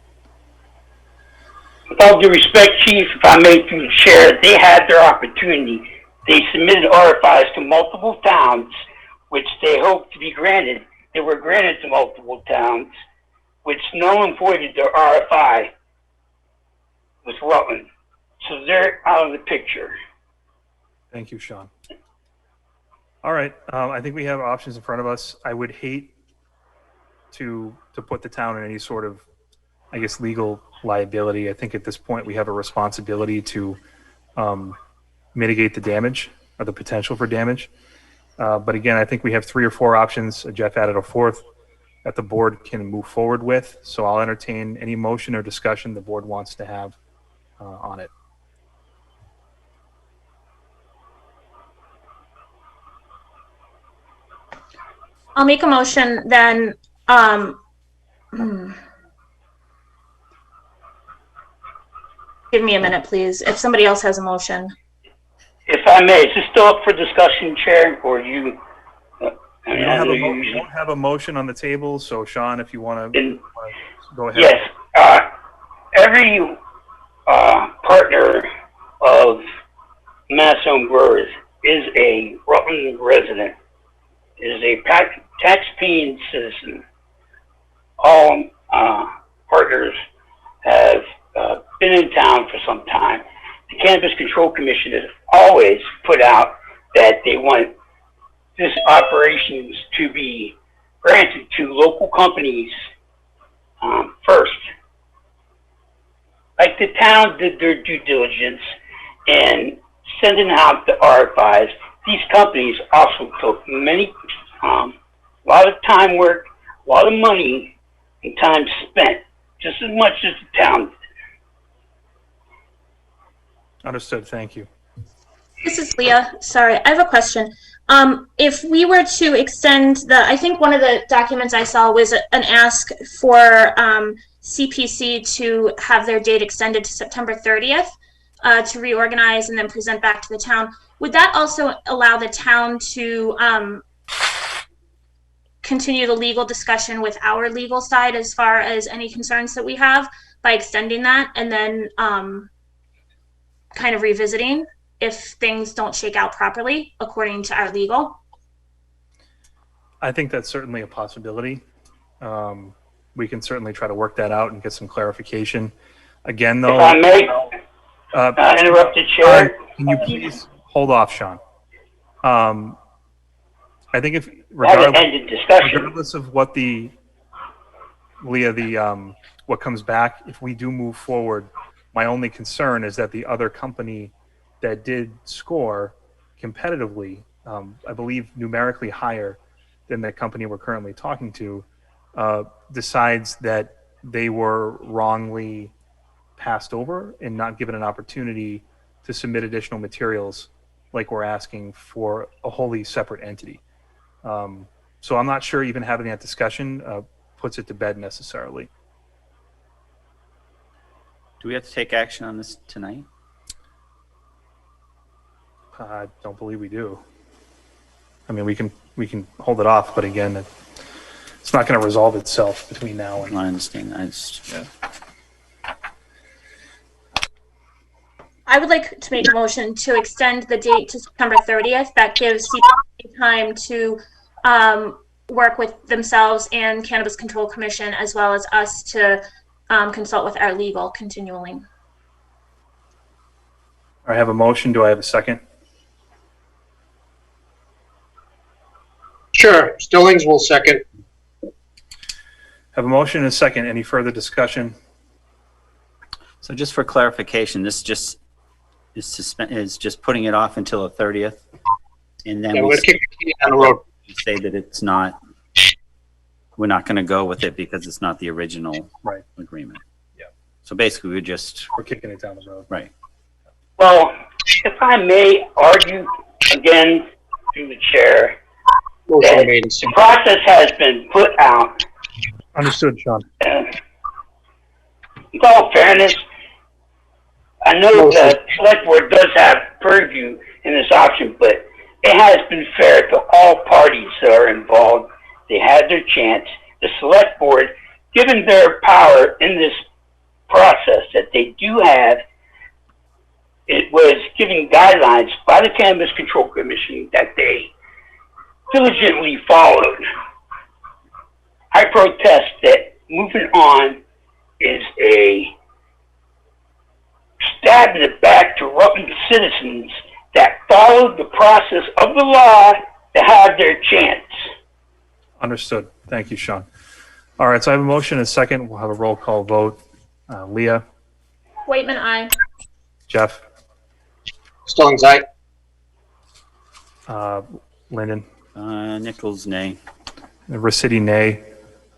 With all due respect, Chief, if I may through the chair, they had their opportunity. They submitted RFIs to multiple towns, which they hoped to be granted. They were granted to multiple towns, which null and voided their RFI with Rutland. So they're out of the picture. Thank you, Sean. All right, I think we have options in front of us. I would hate to put the town in any sort of, I guess, legal liability. I think at this point we have a responsibility to mitigate the damage or the potential for damage. But again, I think we have 3 or 4 options. Jeff added a 4th that the board can move forward with. So I'll entertain any motion or discussion the board wants to have on it. I'll make a motion then. Give me a minute, please. If somebody else has a motion. If I may, is this still up for discussion, Chair, or you? We don't have a motion on the table, so Sean, if you want to go ahead. Yes. Every partner of Mass-Owned Growers is a Rutland resident, is a tax-paying citizen. All partners have been in town for some time. The Cannabis Control Commission has always put out that they want this operations to be granted to local companies first. Like the town did their due diligence in sending out the RFIs, these companies also took a lot of time work, a lot of money and time spent, just as much as the town did. Understood. Thank you. This is Leah. Sorry, I have a question. If we were to extend I think one of the documents I saw was an ask for CPC to have their date extended to September 30th to reorganize and then present back to the town. Would that also allow the town to continue the legal discussion with our legal side as far as any concerns that we have by extending that and then kind of revisiting if things don't shake out properly according to our legal? I think that's certainly a possibility. We can certainly try to work that out and get some clarification. Again, though, if I may interrupt the chair. Can you please hold off, Sean? I think if regardless of what what comes back, if we do move forward, my only concern is that the other company that did score competitively, I believe numerically higher than the company we're currently talking to, decides that they were wrongly passed over and not given an opportunity to submit additional materials like we're asking for a wholly separate entity. So I'm not sure even having that discussion puts it to bed necessarily. Do we have to take action on this tonight? I don't believe we do. I mean, we can hold it off, but again, it's not going to resolve itself between now and. I understand. I would like to make a motion to extend the date to September 30th. That gives CPC time to work with themselves and Cannabis Control Commission, as well as us to consult with our legal continually. I have a motion. Do I have a second? Sure. Stillings will second. Have a motion and a second. Any further discussion? So just for clarification, this just is just putting it off until the 30th, and then we're going to kick the can down the road. Say that it's not. We're not going to go with it because it's not the original agreement. Yeah. So basically, we're kicking it down the road. Right. Well, if I may argue again through the chair, the process has been put out. Understood, Sean. With all fairness, I know the select board does have purview in this option, but it has been fair to all parties that are involved. They had their chance. The select board, given their power in this process that they do have, it was giving guidelines by the Cannabis Control Commission that they diligently followed. I protest that moving on is a stab in the back to Rutland citizens that followed the process of the law to have their chance. Understood. Thank you, Sean. All right, so I have a motion and a second. We'll have a roll call vote. Leah, Waitman, aye. Jeff, Stillings, aye. Lyndon, Nichols, nay. Ricity, nay.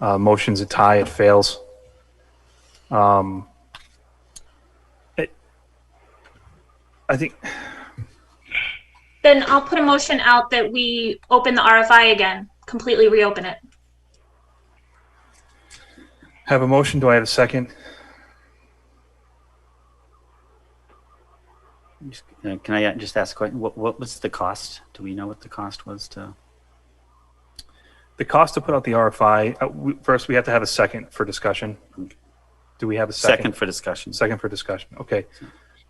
Motion's a tie. It fails. I think Then I'll put a motion out that we open the RFI again, completely reopen it. have a motion. Do I have a second? Can I just ask a question? What was the cost? Do we know what the cost was to? The cost to put out the RFI, first we have to have a second for discussion. Do we have a second? Second for discussion. Second for discussion. Okay.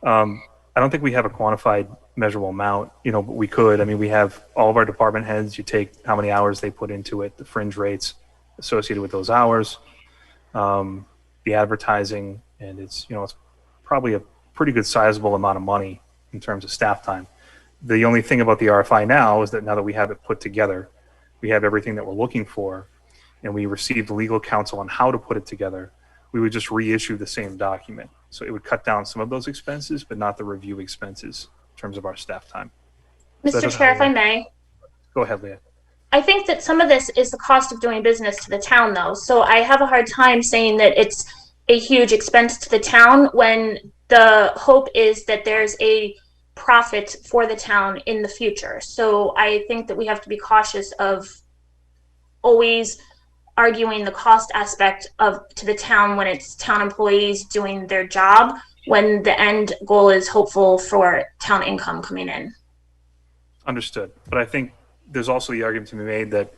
I don't think we have a quantified measurable amount, but we could. I mean, we have all of our department heads. You take how many hours they put into it, the fringe rates associated with those hours, the advertising, and it's probably a pretty good sizable amount of money in terms of staff time. The only thing about the RFI now is that now that we have it put together, we have everything that we're looking for, and we received legal counsel on how to put it together. We would just reissue the same document. So it would cut down some of those expenses, but not the review expenses in terms of our staff time. So Mr. Chair, if I may. Go ahead, Leah. I think that some of this is the cost of doing business to the town, though. So I have a hard time saying that it's a huge expense to the town when the hope is that there's a profit for the town in the future. So I think that we have to be cautious of always arguing the cost aspect to the town when it's town employees doing their job, when the end goal is hopeful for town income coming in. Understood. But I think there's also the argument to be made that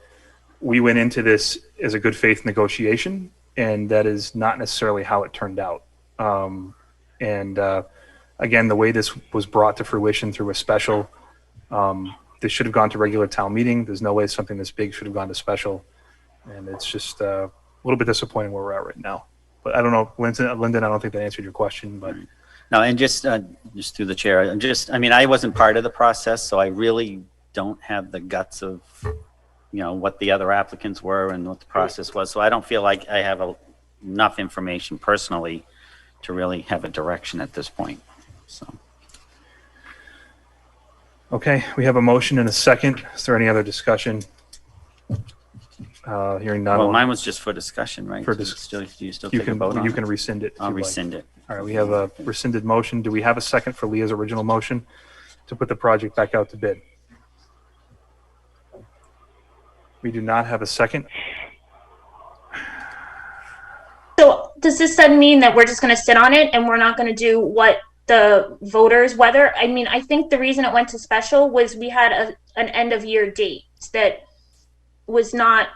we went into this as a good faith negotiation, and that is not necessarily how it turned out. Again, the way this was brought to fruition through a special, this should have gone to regular town meeting. There's no way something this big should have gone to special. And it's just a little bit disappointing where we're at right now. But I don't know, Lyndon, I don't think that answered your question. But No, and just through the chair, I wasn't part of the process, so I really don't have the guts of, what the other applicants were and what the process was. So I don't feel like I have enough information personally to really have a direction at this point. So. Okay, we have a motion and a second. Is there any other discussion? Hearing none. Well, mine was just for discussion, right? For Do you still take a vote on you it? can rescind it. I'll rescind it. All right, we have a rescinded motion. Do we have a second for Leah's original motion to put the project back out to bid? We do not have a second. So does this then mean that we're just going to sit on it and we're not going to do what the voters, I think the reason it went to special was we had an end of year date that was not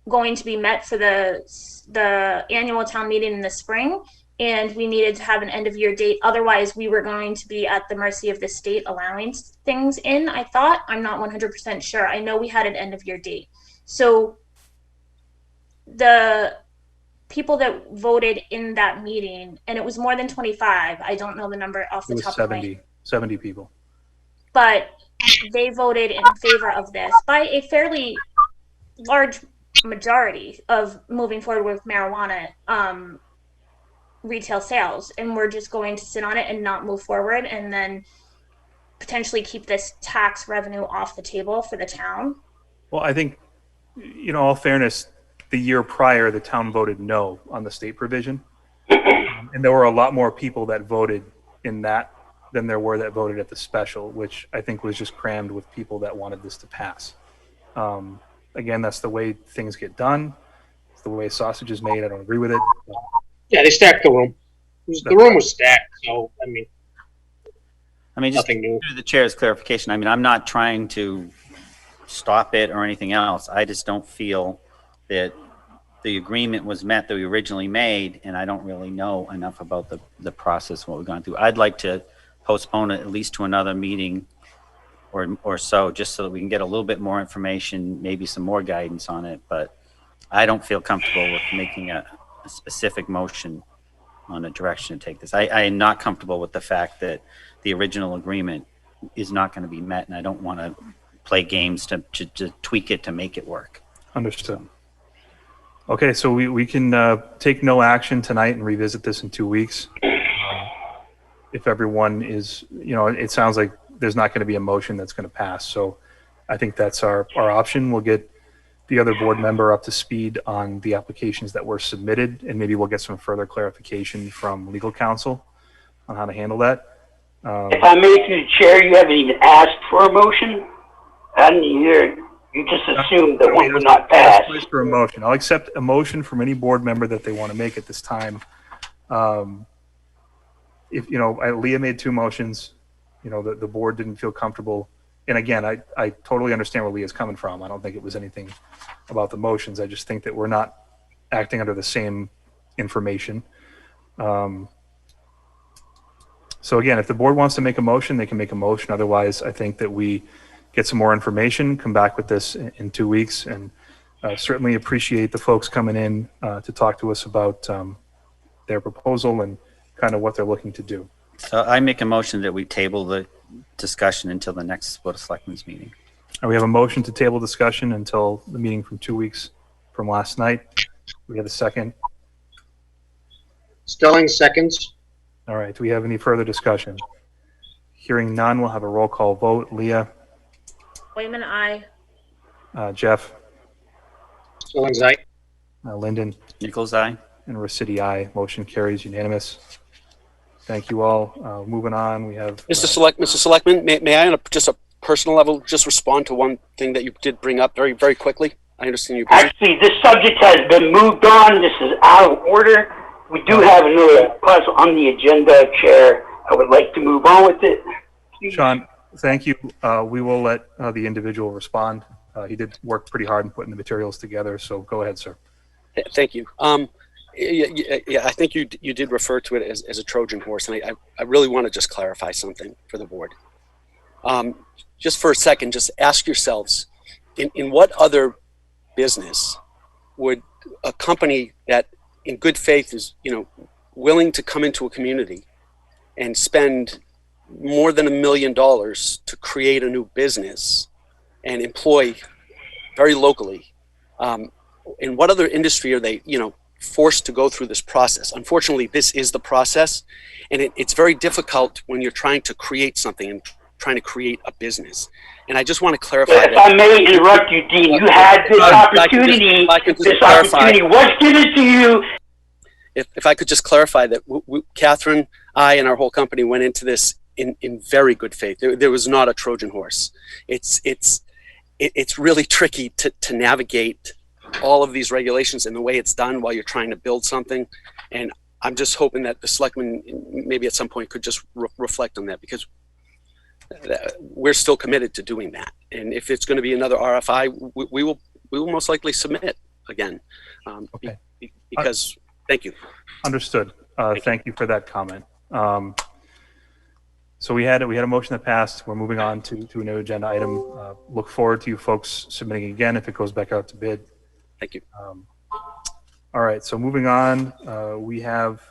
going to be met for the annual town meeting in the spring, and we needed to have an end of year date. Otherwise, we were going to be at the mercy of the state allowing things in, I thought. I'm not 100% sure. I know we had an end of year date. So the people that voted in that meeting, and it was more than 25. I don't know the number off the top of my head. 70 people. But they voted in favor of this by a fairly large majority of moving forward with marijuana retail sales, and we're just going to sit on it and not move forward and then potentially keep this tax revenue off the table for the town. Well, I think, in all fairness, the year prior, the town voted no on the state provision. And there were a lot more people that voted in that than there were that voted at the special, which I think was just crammed with people that wanted this to pass. Again, that's the way things get done. It's the way sausage is made. I don't agree with it. Yeah, they stacked the room. The room was stacked, so, I mean, just Nothing new. through the chair's clarification, I mean, I'm not trying to stop it or anything else. I just don't feel that the agreement was met that we originally made, and I don't really know enough about the process, what we've gone through. I'd like to postpone it at least to another meeting or so, just so that we can get a little bit more information, maybe some more guidance on it, but I don't feel comfortable with making a specific motion on a direction to take this. I am not comfortable with the fact that the original agreement is not going to be met, and I don't want to play games to tweak it to make it work. Understood. Okay, so we can take no action tonight and revisit this in 2 weeks. If everyone is, it sounds like there's not going to be a motion that's going to pass. So I think that's our option. We'll get the other board member up to speed on the applications that were submitted, and maybe we'll get some further clarification from legal counsel on how to handle that. If I may, through the chair, you haven't even asked for a motion. I didn't hear. You just assumed that one would not pass. For a motion, I'll accept a motion from any board member that they want to make at this time. If Leah made 2 motions, the board didn't feel comfortable. And again, I totally understand where Leah's coming from. I don't think it was anything about the motions. I just think that we're not acting under the same information. So again, if the board wants to make a motion, they can make a motion. Otherwise, I think that we get some more information, come back with this in 2 weeks, and certainly appreciate the folks coming in to talk to us about their proposal and kind of what they're looking to do. So I make a motion that we table the discussion until the next Board of Selectmen's meeting. And we have a motion to table discussion until the meeting from 2 weeks from last night. We have a second. Stelling seconds. All right. Do we have any further discussion? Hearing none, we'll have a roll call vote. Leah? Wayman, aye. Jeff? Stillings, aye. Lyndon? Nichols, aye. And Rossetti, aye. Motion carries unanimous. Thank you all. Moving on, we have... Mr. Selectman, may I on just a personal level just respond to one thing that you did bring up very, very quickly? I understand you're busy. Actually, this subject has been moved on. This is out of order. We do have another puzzle on the agenda, Chair. I would like to move on with it. Sean, thank you. We will let the individual respond. He did work pretty hard in putting the materials together, so go ahead, sir. Thank you. Yeah, I think you did refer to it as a Trojan horse, and I really want to just clarify something for the board. Just for a second, just ask yourselves, in what other business would a company that in good faith is willing to come into a community and spend more than $1 million to create a new business and employ very locally, in what other industry are they forced to go through this process? Unfortunately, this is the process, and it's very difficult when you're trying to create something and trying to create a business. And I just want to clarify that. If I may interrupt you, Dean, you had this opportunity. This opportunity was given to you. If I could just clarify that Catherine, I, and our whole company went into this in very good faith. There was not a Trojan horse. It's really tricky to navigate all of these regulations and the way it's done while you're trying to build something. And I'm just hoping that the selectmen maybe at some point could just reflect on that, because we're still committed to doing that. And if it's going to be another RFI, we will most likely submit again. Okay. Because thank you. Understood. Thank you for that comment. So we had a motion that passed. We're moving on to a new agenda item. Look forward to you folks submitting again if it goes back out to bid. Thank you. All right, so moving on, we have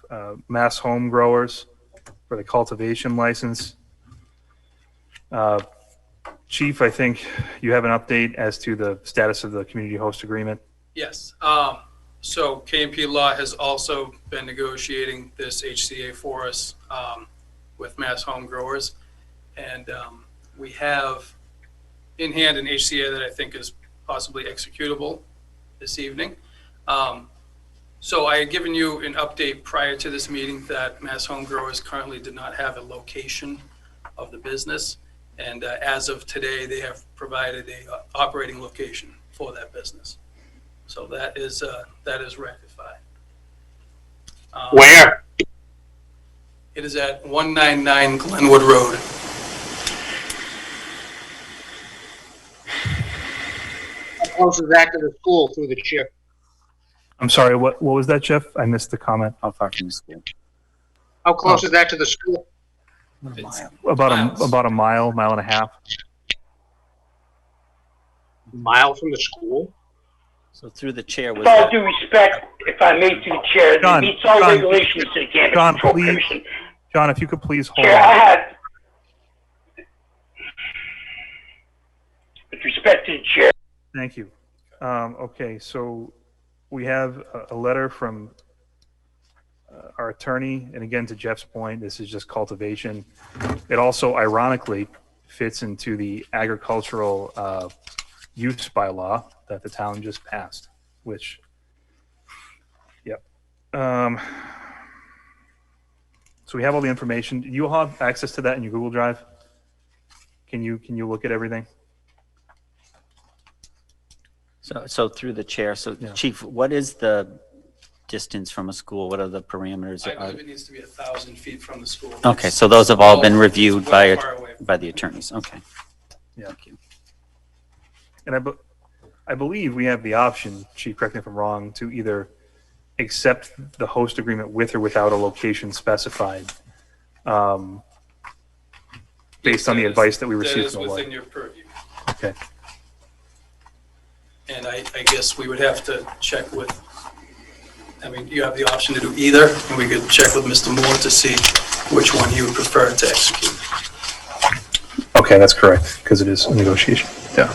Mass Home Growers for the cultivation license. Chief, I think you have an update as to the status of the community host agreement. Yes. So KMP Law has also been negotiating this HCA for us with Mass Home Growers. And we have in hand an HCA that I think is possibly executable this evening. So I had given you an update prior to this meeting that Mass Home Growers currently did not have a location of the business. And as of today, they have provided a operating location for that business. So that is rectified. Where? It is at 199 Glenwood Road. close is that to the school through the chair? I'm sorry, what was that, Jeff? I missed the comment. How far from the school? How close is that to the school? About a mile and a half. A mile from the school? So through the chair, was With all that, due respect, if I may, to the chair, John, it meets all John, regulations to the Cannabis John, Control please. Commission. John, if you could please hold Chair, I on. have, with respect to the chair, Thank you. Okay, so we have a letter from our attorney, and again, to Jeff's point, this is just cultivation. It also ironically fits into the agricultural use bylaw that the town just passed, which, yep. So we have all the information. Do you all have access to that in your Google Drive? Can you look at everything? so through the chair, so Yeah. Chief, what is the distance from a school? What are the parameters? I believe it needs to be 1,000 feet from the school. Okay, so those have all been reviewed It's by well far away. by the attorneys. Okay. Yeah. Thank you. And I believe we have the option, Chief, correct me if I'm wrong, to either accept the host agreement with or without a location specified, based on the advice that we received from the That is lawyer. within your purview. Okay. And I guess we would have to check with, I mean, you have the option to do either, and we could check with Mr. Moore to see which one he would prefer to execute. Okay, that's correct, because it is a negotiation. Yeah.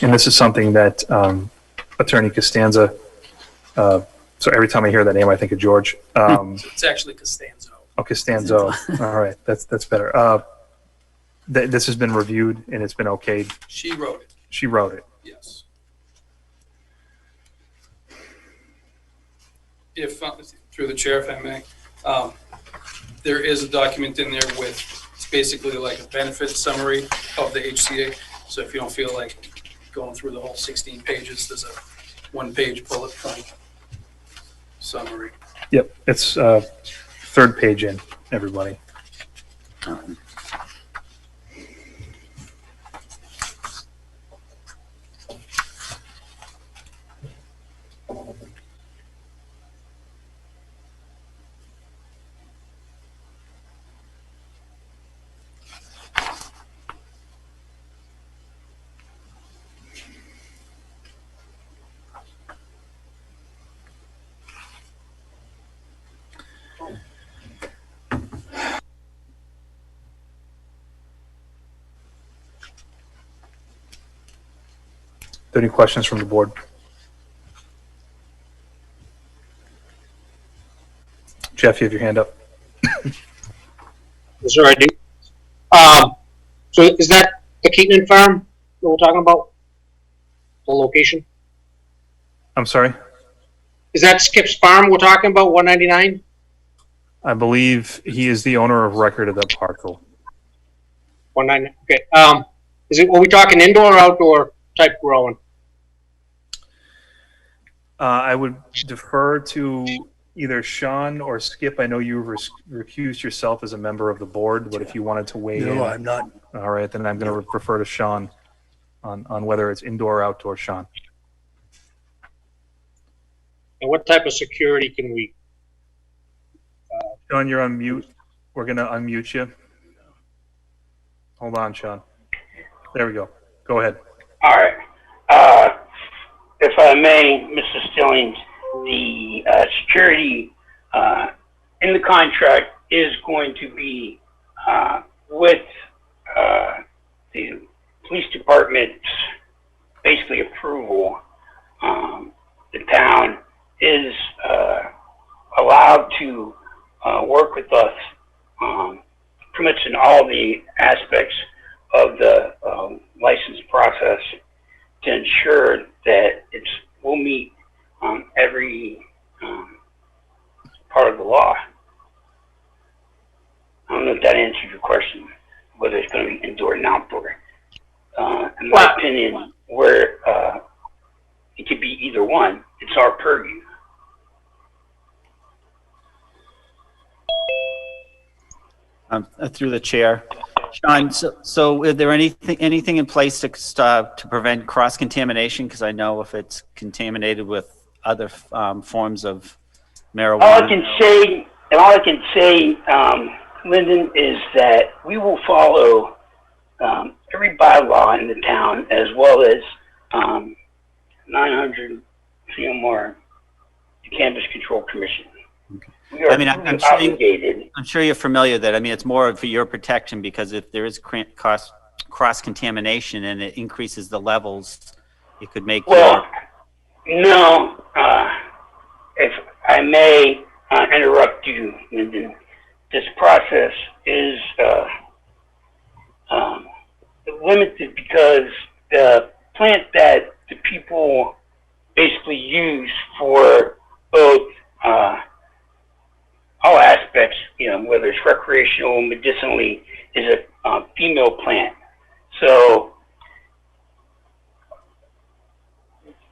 And this is something that Attorney Costanza, so every time I hear that name, I think of George. It's actually Costanzo. Oh, Costanzo. All right, that's better. This has been reviewed and it's been okayed. She wrote it, She wrote it. yes. If, through the chair, if I may, there is a document in there with, it's basically like a benefit summary of the HCA. So if you don't feel like going through the whole 16 pages, there's a one-page bullet point summary. Yep, it's third page in, everybody. Are there any questions from the board? Jeff, you have your hand up. Yes, sir, I do. So is that the Keaton farm that we're talking about? The location? I'm sorry? Is that Skip's farm we're talking about, 199? I believe he is the owner of record of that parcel. 199, okay. Are we talking indoor or outdoor type growing? I would defer to either Sean or Skip. I know you recused yourself as a member of the board, but if you wanted to weigh in. No, I'm not. All right, then I'm going to refer to Sean on whether it's indoor or outdoor, Sean. And what type of security can we? Sean, you're on mute. We're going to unmute you. Hold on, Sean. There we go. Go ahead. all right. If I may, Mr. Stillings, the security in the contract is going to be with the police department's basically approval. The town is allowed to work with us pretty much in all the aspects of the license process to ensure that will meet every part of the law. I don't know if that answers your question, whether it's going to be indoor and outdoor. In my opinion, where it could be either one, it's our purview. Through the chair. Sean, so is there anything in place to prevent cross-contamination? Because I know if it's contaminated with other forms of marijuana. All I can say, Lyndon, is that we will follow every bylaw in the town, as well as 900 CMR, the Cannabis Control Commission. We are I'm obligated. I'm sure you're familiar that, it's more for your protection, because if there is cross-contamination and it increases the levels, it could make no, if I may interrupt you, Lyndon, this process is limited because the plant that the people basically use for both all aspects, whether it's recreational, medicinally, is a female plant. So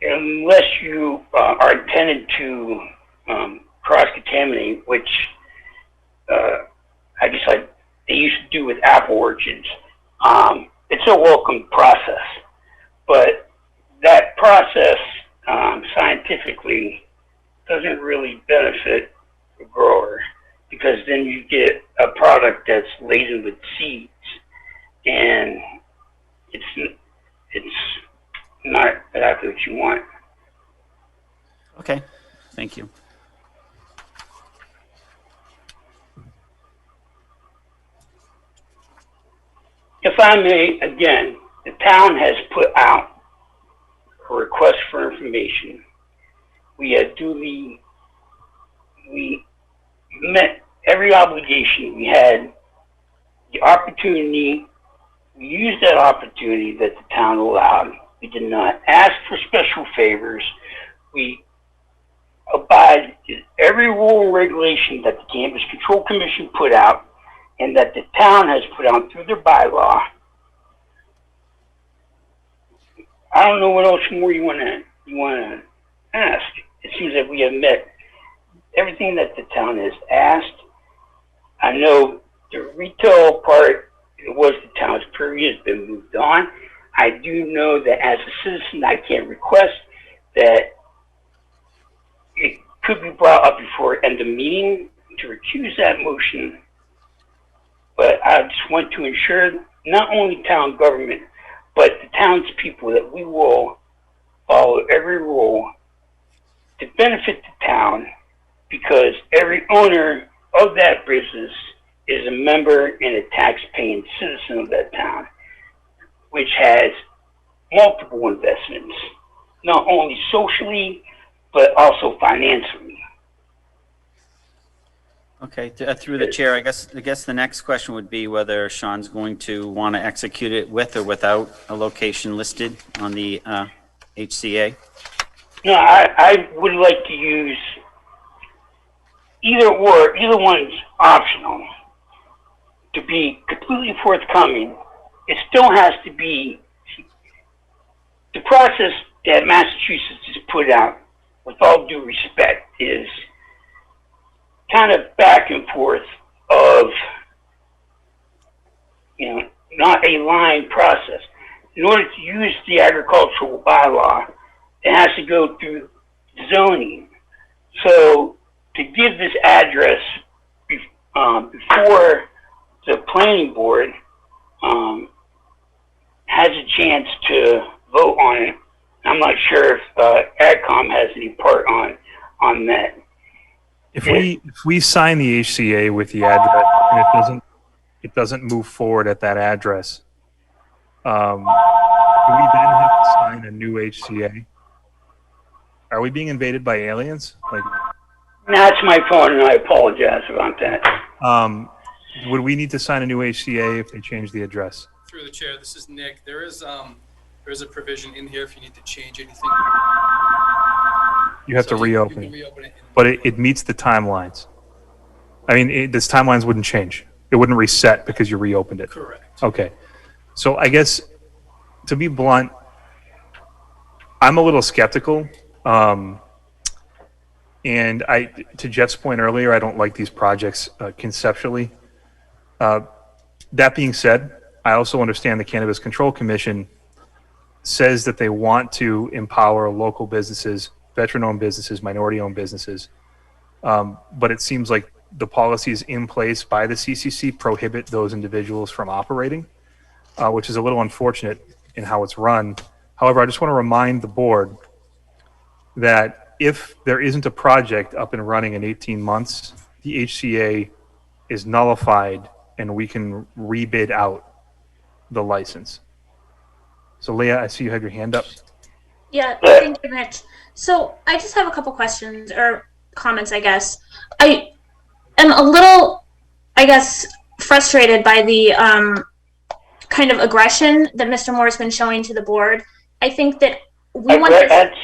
unless you are intended to cross-contaminate, which I guess they used to do with apple orchards, it's a welcome process. But that process scientifically doesn't really benefit the grower, because then you get a product that's laden with seeds, and it's not exactly what you want. Okay, thank you. If I may, again, the town has put out a request for information. We met every obligation. We had the opportunity. We used that opportunity that the town allowed. We did not ask for special favors. We abide every rule and regulation that the Cannabis Control Commission put out and that the town has put out through their bylaw. I don't know what else more you want to ask. It seems that we have met everything that the town has asked. I know the retail part, it was the town's purview, has been moved on. I do know that as a citizen, I can request that it could be brought up before end of meeting to recuse that motion. But I just want to ensure not only town government, but the townspeople that we will follow every rule to benefit the town, because every owner of that business is a member and a tax-paying citizen of that town, which has multiple investments, not only socially, but also financially. Okay, through the chair, I guess the next question would be whether Sean's going to want to execute it with or without a location listed on the HCA. No, I would like to use either or. Either one's optional. To be completely forthcoming, it still has to be the process that Massachusetts has put out, with all due respect, is kind of back and forth of, not a line process. In order to use the agricultural bylaw, it has to go through zoning. So to give this address before the planning board has a chance to vote on it, I'm not sure if AdCom has any part on that. If we sign the HCA with the address and it doesn't move forward at that address, do we then have to sign a new HCA? Are we being invaded by aliens? That's my phone, and I apologize about that. Would we need to sign a new HCA if they change the address? Through the chair, this is Nick. There is a provision in here if you need to change anything. You have to reopen you can reopen it. But it meets the timelines. I mean, this timelines wouldn't change. It wouldn't reset because you reopened it. Correct. Okay. So I guess, to be blunt, I'm a little skeptical. And to Jeff's point earlier, I don't like these projects conceptually. That being said, I also understand the Cannabis Control Commission says that they want to empower local businesses, veteran-owned businesses, minority-owned businesses. But it seems like the policies in place by the CCC prohibit those individuals from operating, which is a little unfortunate in how it's run. However, I just want to remind the board that if there isn't a project up and running in 18 months, the HCA is nullified and we can rebid out the license. So Leah, I see you have your hand up. Yeah, thank you, Mitch. So I just have a couple questions or comments, I guess. I am a little, I guess, frustrated by the kind of aggression that Mr. Moore's been showing to the board. I think that we want this. That's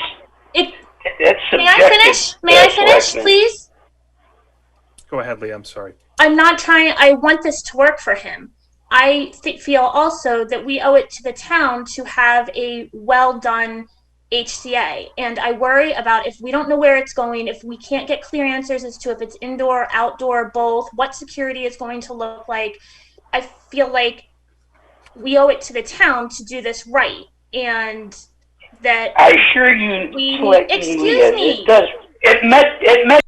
May I finish? May I finish, please? Go ahead, Leah. I'm sorry. I'm not trying. I want this to work for him. I feel also that we owe it to the town to have a well-done HCA. And I worry about if we don't know where it's going, if we can't get clear answers as to if it's indoor, outdoor, both, what security is going to look like. I feel like we owe it to the town to do this right. And that I assure you, excuse me. It met.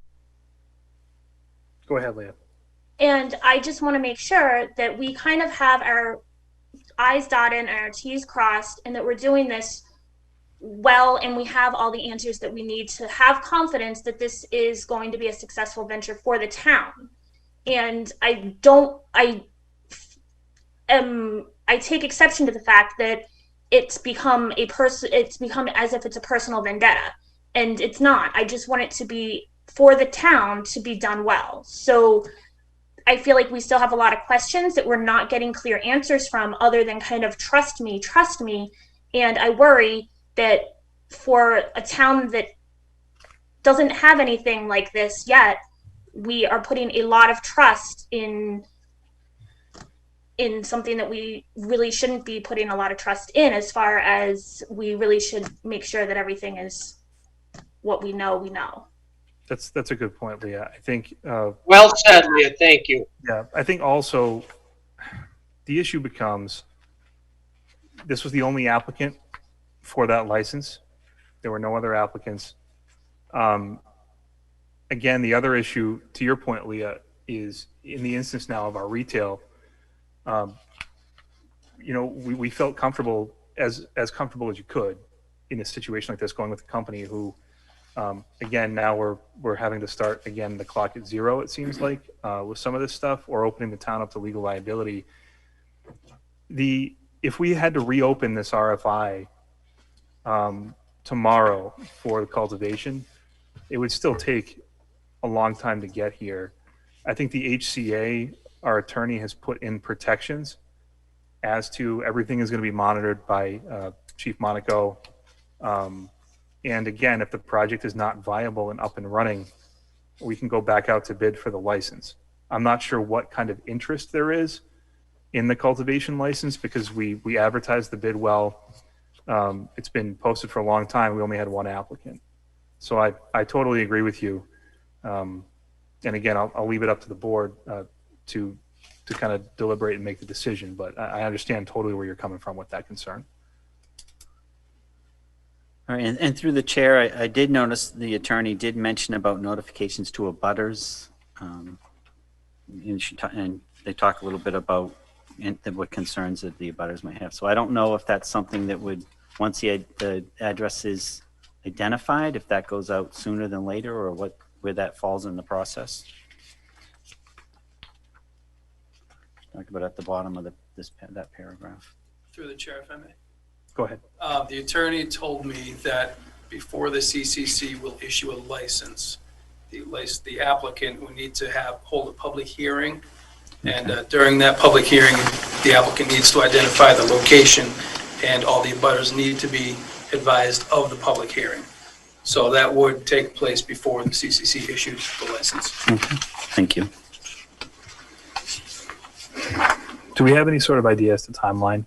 Go ahead, Leah. And I just want to make sure that we kind of have our I's dotted and our T's crossed, and that we're doing this well, and we have all the answers that we need to have confidence that this is going to be a successful venture for the town. And I take exception to the fact that it's become as if it's a personal vendetta, and it's not. I just want it to be for the town to be done well. So I feel like we still have a lot of questions that we're not getting clear answers from, other than kind of trust me. And I worry that for a town that doesn't have anything like this yet, we are putting a lot of trust in something that we really shouldn't be putting a lot of trust in, as far as we really should make sure that everything is what we know. That's a good point, Leah. I think. Well said, Leah. Thank you. Yeah, I think also the issue becomes this was the only applicant for that license. There were no other applicants. Again, the other issue, to your point, Leah, is in the instance now of our retail. We felt comfortable as comfortable as you could in a situation like this, going with a company who. Again, now we're having to start again the clock at zero. It seems like with some of this stuff, or opening the town up to legal liability. If we had to reopen this RFI tomorrow for the cultivation, it would still take a long time to get here. I think the HCA, our attorney, has put in protections as to everything is going to be monitored by Chief Monaco. And again, if the project is not viable and up and running, we can go back out to bid for the license. I'm not sure what kind of interest there is in the cultivation license, because we advertised the bid well. It's been posted for a long time. We only had one applicant. So I totally agree with you. And again, I'll leave it up to the board to kind of deliberate and make the decision. But I understand totally where you're coming from with that concern. All right, and through the chair, I did notice the attorney did mention about notifications to abutters. And they talk a little bit about what concerns that the abutters might have. So I don't know if that's something that would, once the address is identified, if that goes out sooner than later, or where that falls in the process. Talk about at the bottom of that paragraph. Through the chair, if I may. Go ahead. The attorney told me that before the CCC will issue a license, the applicant will need to hold a public hearing. And during that public hearing, the applicant needs to identify the location, and all the abutters need to be advised of the public hearing. So that would take place before the CCC issued the license. Okay. Thank you. Do we have any sort of idea as to timeline?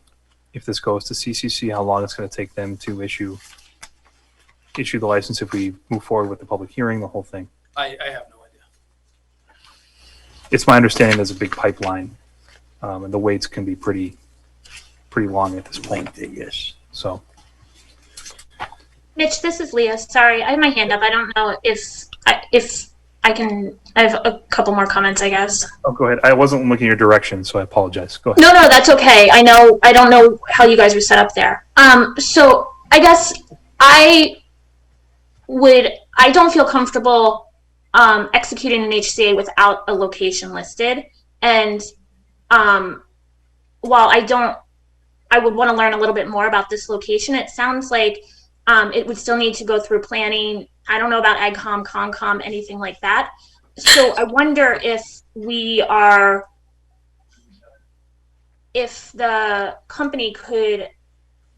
If this goes to CCC, how long it's going to take them to issue the license if we move forward with the public hearing, the whole thing? I have no idea. It's my understanding there's a big pipeline and the waits can be pretty long at this point. Yes. So, Mitch, this is Leah. Sorry, I have my hand up. I don't know if I can. I have a couple more comments, I guess. oh, go ahead. I wasn't looking your direction, so I apologize. Go ahead. No, that's okay. I don't know how you guys were set up there. So I guess I don't feel comfortable executing an HCA without a location listed. And while I would want to learn a little bit more about this location. It sounds like it would still need to go through planning. I don't know about AgCom, CONCOM, anything like that. So I wonder if if the company could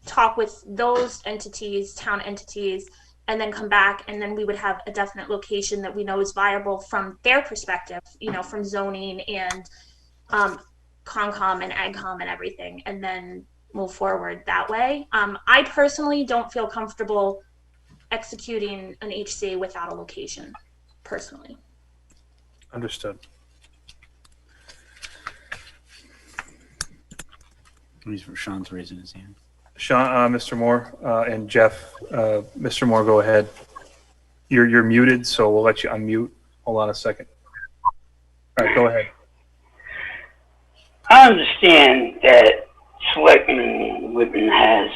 talk with those entities, town entities, and then come back, and then we would have a definite location that we know is viable from their perspective, from zoning and CONCOM and AgCom and everything, and then move forward that way. I personally don't feel comfortable executing an HCA without a location, personally. Understood. Sean's raising his hand. Sean, Mr. Moore, and Jeff, Mr. Moore, go ahead. You're muted, so we'll let you unmute. Hold on a second. All right, go ahead. I understand that Selectman Whitman has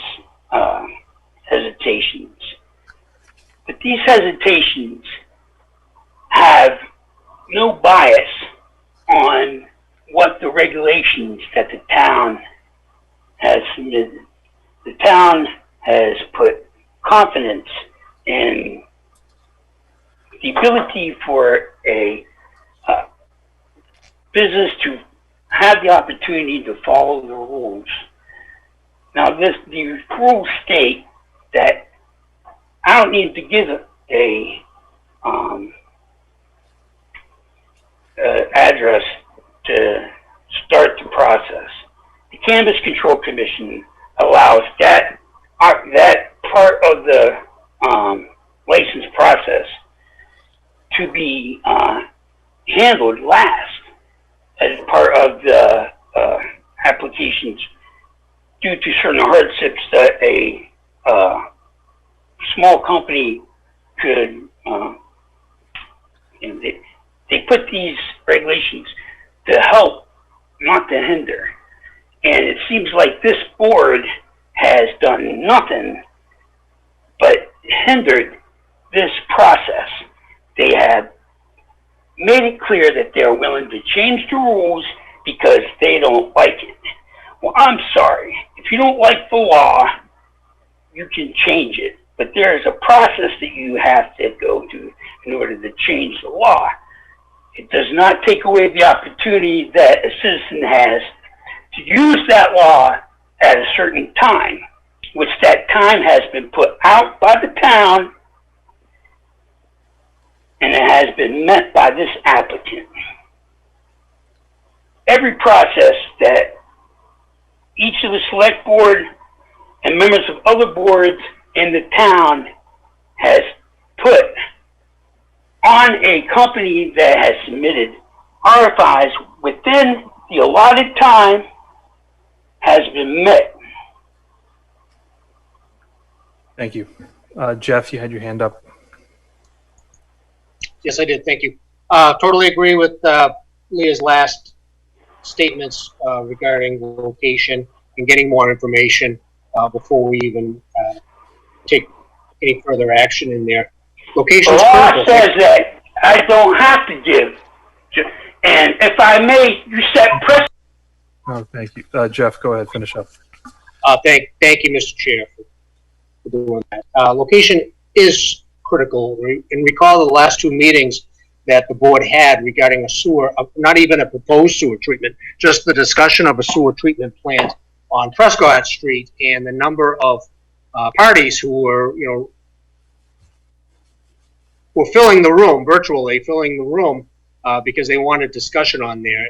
hesitations, but these hesitations have no bias on what the regulations that the town has submitted. The town has put confidence in the ability for a business to have the opportunity to follow the rules. Now, the rules state that I don't need to give a address to start the process. The Cannabis Control Commission allows that part of the license process to be handled last as part of the applications due to certain hardships that a small company could, they put these regulations to help, not to hinder. And it seems like this board has done nothing but hindered this process. They have made it clear that they're willing to change the rules because they don't like it. Well, I'm sorry. If you don't like the law, you can change it. But there is a process that you have to go to in order to change the law. It does not take away the opportunity that a citizen has to use that law at a certain time, which that time has been put out by the town and it has been met by this applicant. Every process that each of the select board and members of other boards in the town has put on a company that has submitted RFIs within the allotted time has been met. Thank you. Jeff, you had your hand up. Yes, I did. Thank you. Totally agree with Leah's last statements regarding the location and getting more information before we even take any further action in there. Location. The law says that I don't have to give. And if I may, you set precedent. Oh, thank you. Jeff, go ahead, finish up. Thank you, Mr. Chair, for doing that. Location is critical. And recall the last two meetings that the board had regarding a sewer, not even a proposed sewer treatment, just the discussion of a sewer treatment plant on Prescott Street and the number of parties who were, were filling the room, virtually filling the room, because they wanted discussion on there.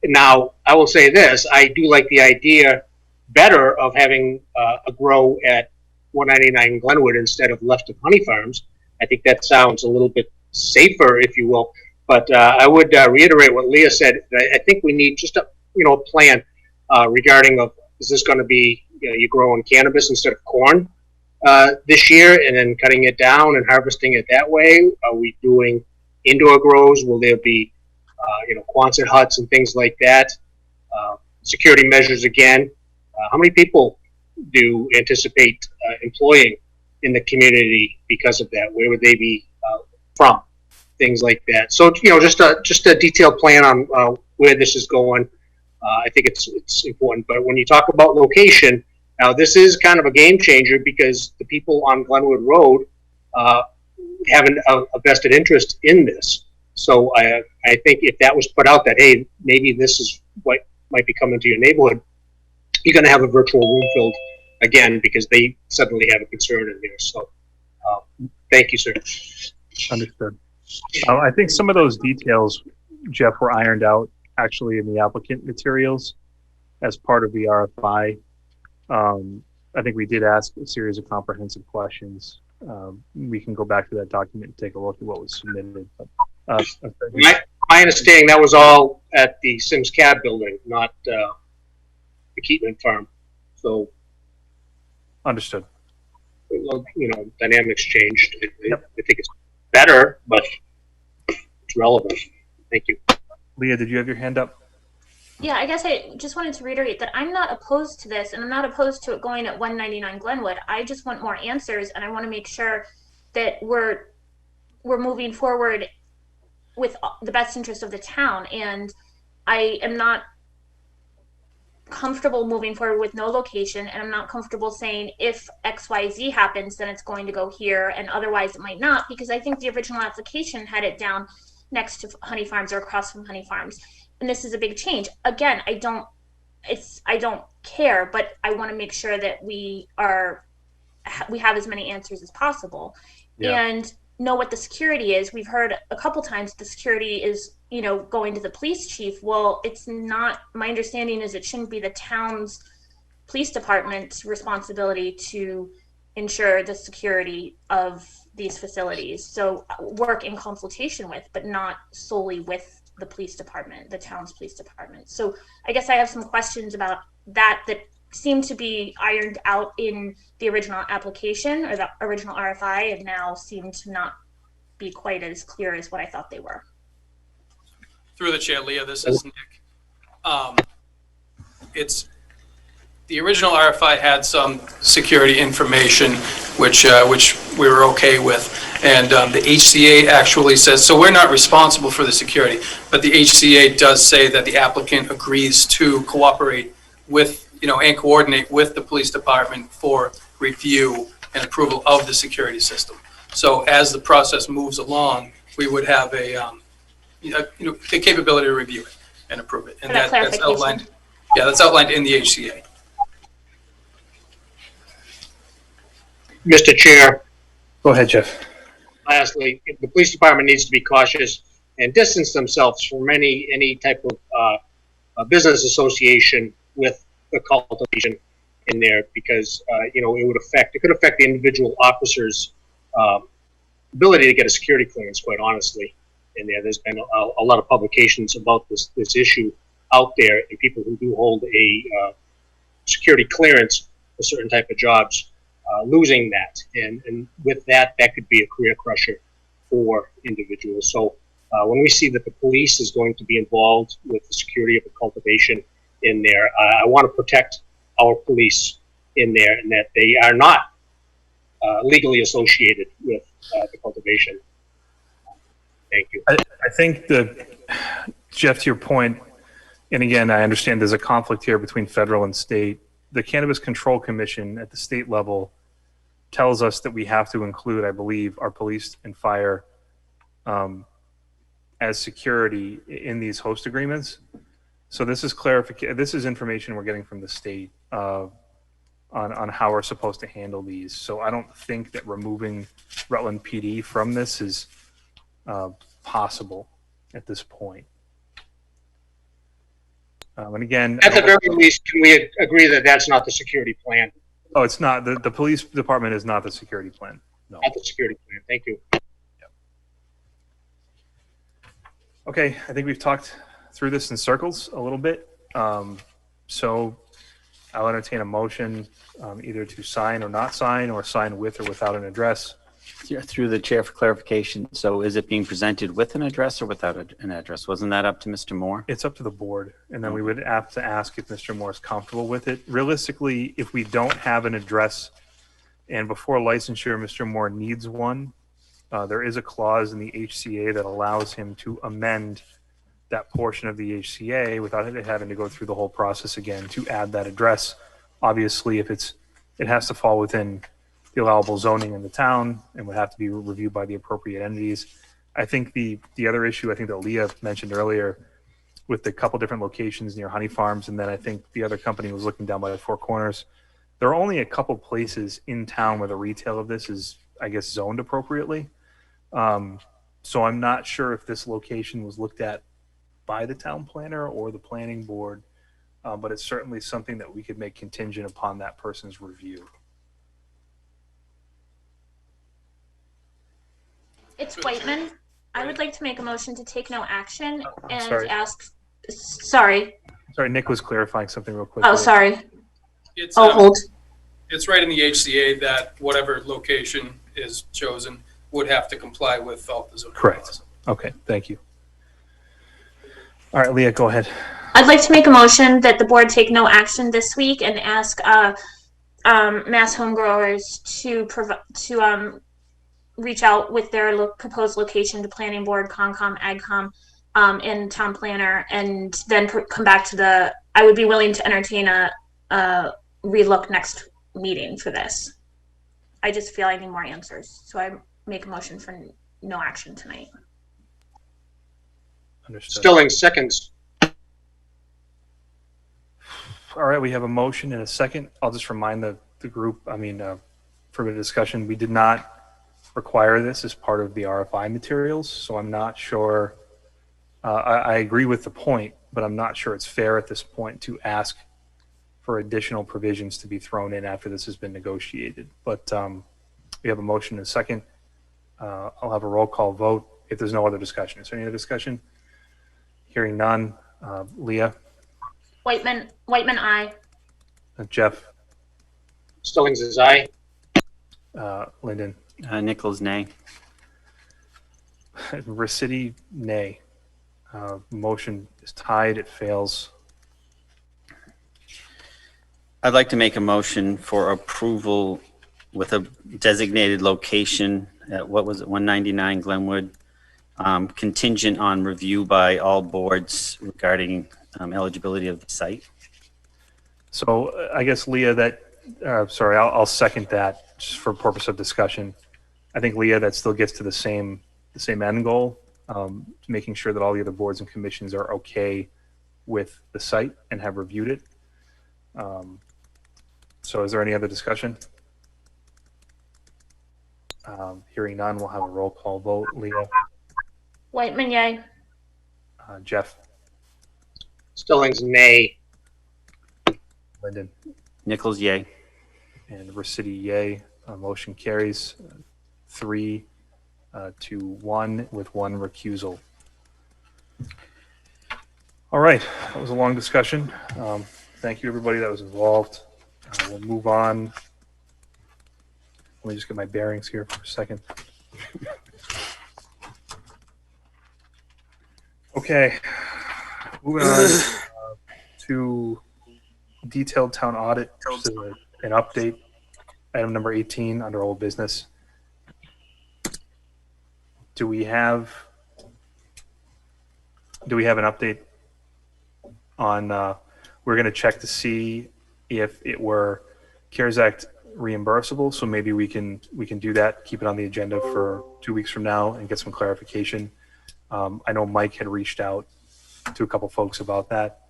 Now, I will say this, I do like the idea better of having a grow at 199 Glenwood instead of left of Honey Farms. I think that sounds a little bit safer, if you will. But I would reiterate what Leah said. I think we need just a plan regarding of, is this going to be, you growing cannabis instead of corn this year and then cutting it down and harvesting it that way? Are we doing indoor grows? Will there be Quonset huts and things like that? Security measures again. How many people do you anticipate employing in the community because of that? Where would they be from? Things like that. So just a detailed plan on where this is going. I think it's important. But when you talk about location, now this is kind of a game changer because the people on Glenwood Road have a vested interest in this. So I think if that was put out that, hey, maybe this is what might be coming to your neighborhood, you're going to have a virtual room filled again because they suddenly have a concern in there. So thank you, sir. Understood. I think some of those details, Jeff, were ironed out actually in the applicant materials as part of the RFI. I think we did ask a series of comprehensive questions. We can go back to that document and take a look at what was submitted. But, my understanding, that was all at the Sims Cab building, not the Keatman farm. So, understood. Dynamics changed. I think it's better, but it's relevant. Thank you. Leah, did you have your hand up? Yeah, I guess I just wanted to reiterate that I'm not opposed to this, and I'm not opposed to it going at 199 Glenwood. I just want more answers, and I want to make sure that we're moving forward with the best interest of the town. And I am not comfortable moving forward with no location, and I'm not comfortable saying if XYZ happens, then it's going to go here, and otherwise it might not, because I think the original application had it down next to Honey Farms or across from Honey Farms. And this is a big change. Again, I don't care, but I want to make sure that we have as many answers as possible. Yeah. And know what the security is. We've heard a couple times the security is, going to the police chief. Well, it's not. My understanding is it shouldn't be the town's police department's responsibility to ensure the security of these facilities. So work in consultation with, but not solely with the police department, the town's police department. So I guess I have some questions about that seem to be ironed out in the original application or the original RFI, and now seem to not be quite as clear as what I thought they were. Through the chair, Leah, this is Nick. It's the original RFI had some security information, which we were okay with, and the HCA actually says, so we're not responsible for the security, but the HCA does say that the applicant agrees to cooperate with, and coordinate with the police department for review and approval of the security system. So as the process moves along, we would have the capability to review it and approve it, and that's outlined. Yeah, that's outlined in the HCA. Mr. Chair. Go ahead, Jeff. Lastly, the police department needs to be cautious and distance themselves from any type of business association with the cultivation in there, because it could affect the individual officer's ability to get a security clearance. Quite honestly, in there, there's been a lot of publications about this issue out there, and people who do hold a security clearance for certain type of jobs. Losing that, and with that could be a career crusher for individuals. So when we see that the police is going to be involved with the security of the cultivation in there, I want to protect our police in there, and that they are not legally associated with the cultivation. Thank you. I think Jeff, to your point, and again, I understand there's a conflict here between federal and state. The Cannabis Control Commission at the state level tells us that we have to include, I believe, our police and fire as security in these host agreements. So this is clarification. This is information we're getting from the state on how we're supposed to handle these. So I don't think that removing Rutland PD from this is possible at this point. And again, at the very least, can we agree that that's not the security plan? Oh, it's not. The police department is not the security plan. No. Not the security plan. Thank you. Okay, I think we've talked through this in circles a little bit. So I'll entertain a motion either to sign or not sign, or sign with or without an address. Yeah, through the chair for clarification. So is it being presented with an address or without an address? Wasn't that up to Mr. Moore? It's up to the board, and then we would have to ask if Mr. Moore is comfortable with it. Realistically, if we don't have an address, and before licensure, Mr. Moore needs one, there is a clause in the HCA that allows him to amend that portion of the HCA without it having to go through the whole process again to add that address. Obviously, if it has to fall within the allowable zoning in the town and would have to be reviewed by the appropriate entities. I think the other issue I think that Leah mentioned earlier with the couple different locations near Honey Farms, and then I think the other company was looking down by the Four Corners. There are only a couple places in town where the retail of this is, I guess, zoned appropriately. So I'm not sure if this location was looked at by the town planner or the planning board, but it's certainly something that we could make contingent upon that person's review. It's Whiteman. I would like to make a motion to take no action and sorry. ask. Sorry. Sorry, Nick was clarifying something real quick. Oh, sorry. It's, Hold. It's right in the HCA that whatever location is chosen would have to comply with all the zoning Correct. laws. Okay, thank you. All right, Leah, go ahead. I'd like to make a motion that the board take no action this week and ask Mass Home Growers to reach out with their proposed location to Planning Board, Concom, AgCom, and Town Planner, and then come back to I would be willing to entertain a relook next meeting for this. I just feel I need more answers, so I make a motion for no action tonight. Understood. Stillings seconds. All right, we have a motion and a second. I'll just remind the group, for the discussion, we did not require this as part of the RFI materials, so I'm not sure. I agree with the point, but I'm not sure it's fair at this point to ask for additional provisions to be thrown in after this has been negotiated. But we have a motion and a second. I'll have a roll call vote if there's no other discussion. Is there any other discussion? Hearing none. Leah? Whiteman, aye. Jeff? Stillings is aye. Lyndon? Nichols, nay. Recity, nay. Motion is tied. It fails. I'd like to make a motion for approval with a designated location at, 199 Glenwood, contingent on review by all boards regarding eligibility of the site. So I guess, Leah, I'll second that just for purpose of discussion. I think, Leah, that still gets to the same end goal, making sure that all the other boards and commissions are okay with the site and have reviewed it. So is there any other discussion? Hearing none, we'll have a roll call vote. Leah? Whiteman, yay. Jeff? Stillings, nay. Lyndon? Nichols, yay. And Recity, yay. Motion carries 3-1 with one recusal. All right, that was a long discussion. Thank you, everybody that was involved. We'll move on. Let me just get my bearings here for a second. Okay, moving on to detailed town audit. This is an update. Item number 18 under old business. Do we have an update on? We're going to check to see if it were CARES Act reimbursable. So maybe we can do that. Keep it on the agenda for 2 weeks from now and get some clarification. I know Mike had reached out to a couple folks about that.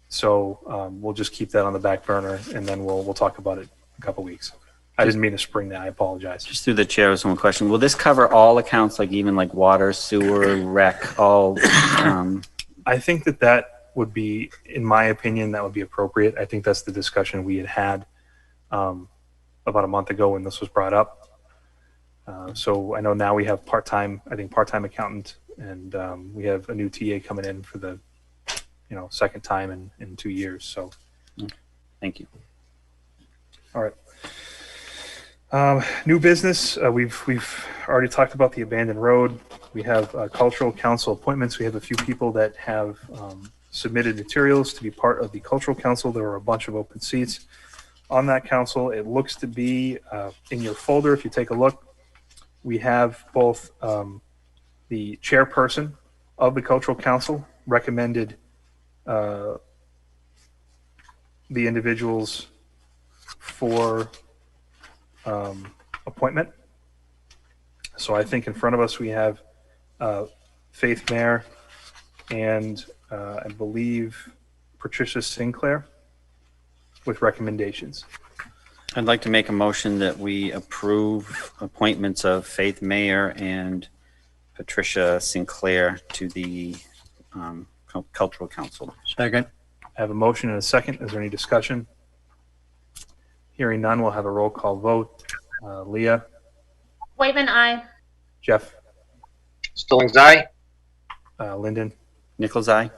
So we'll just keep that on the back burner, and then we'll talk about it in a couple weeks. I didn't mean to spring that. I apologize. Just through the chair, one question. Will this cover all accounts, like even like water, sewer, rec, all? I think that would be, in my opinion, that would be appropriate. I think that's the discussion we had about a month ago when this was brought up. So I know now we have part-time accountant and we have a new TA coming in for the, second time in 2 years. So, Thank you. all right. New business. We've already talked about the abandoned road. We have cultural council appointments. We have a few people that have submitted materials to be part of the cultural council. There are a bunch of open seats on that council. It looks to be in your folder. If you take a look, we have both the chairperson of the cultural council recommended the individuals for appointment. So I think in front of us we have Faith Mayer and I believe Patricia Sinclair with recommendations. I'd like to make a motion that we approve appointments of Faith Mayer and Patricia Sinclair to the Cultural Council. Second. I have a motion and a second. Is there any discussion? Hearing none, we'll have a roll call vote. Leah, Whitman, aye. Jeff, Stillings, aye. Lyndon, Nichols, eye.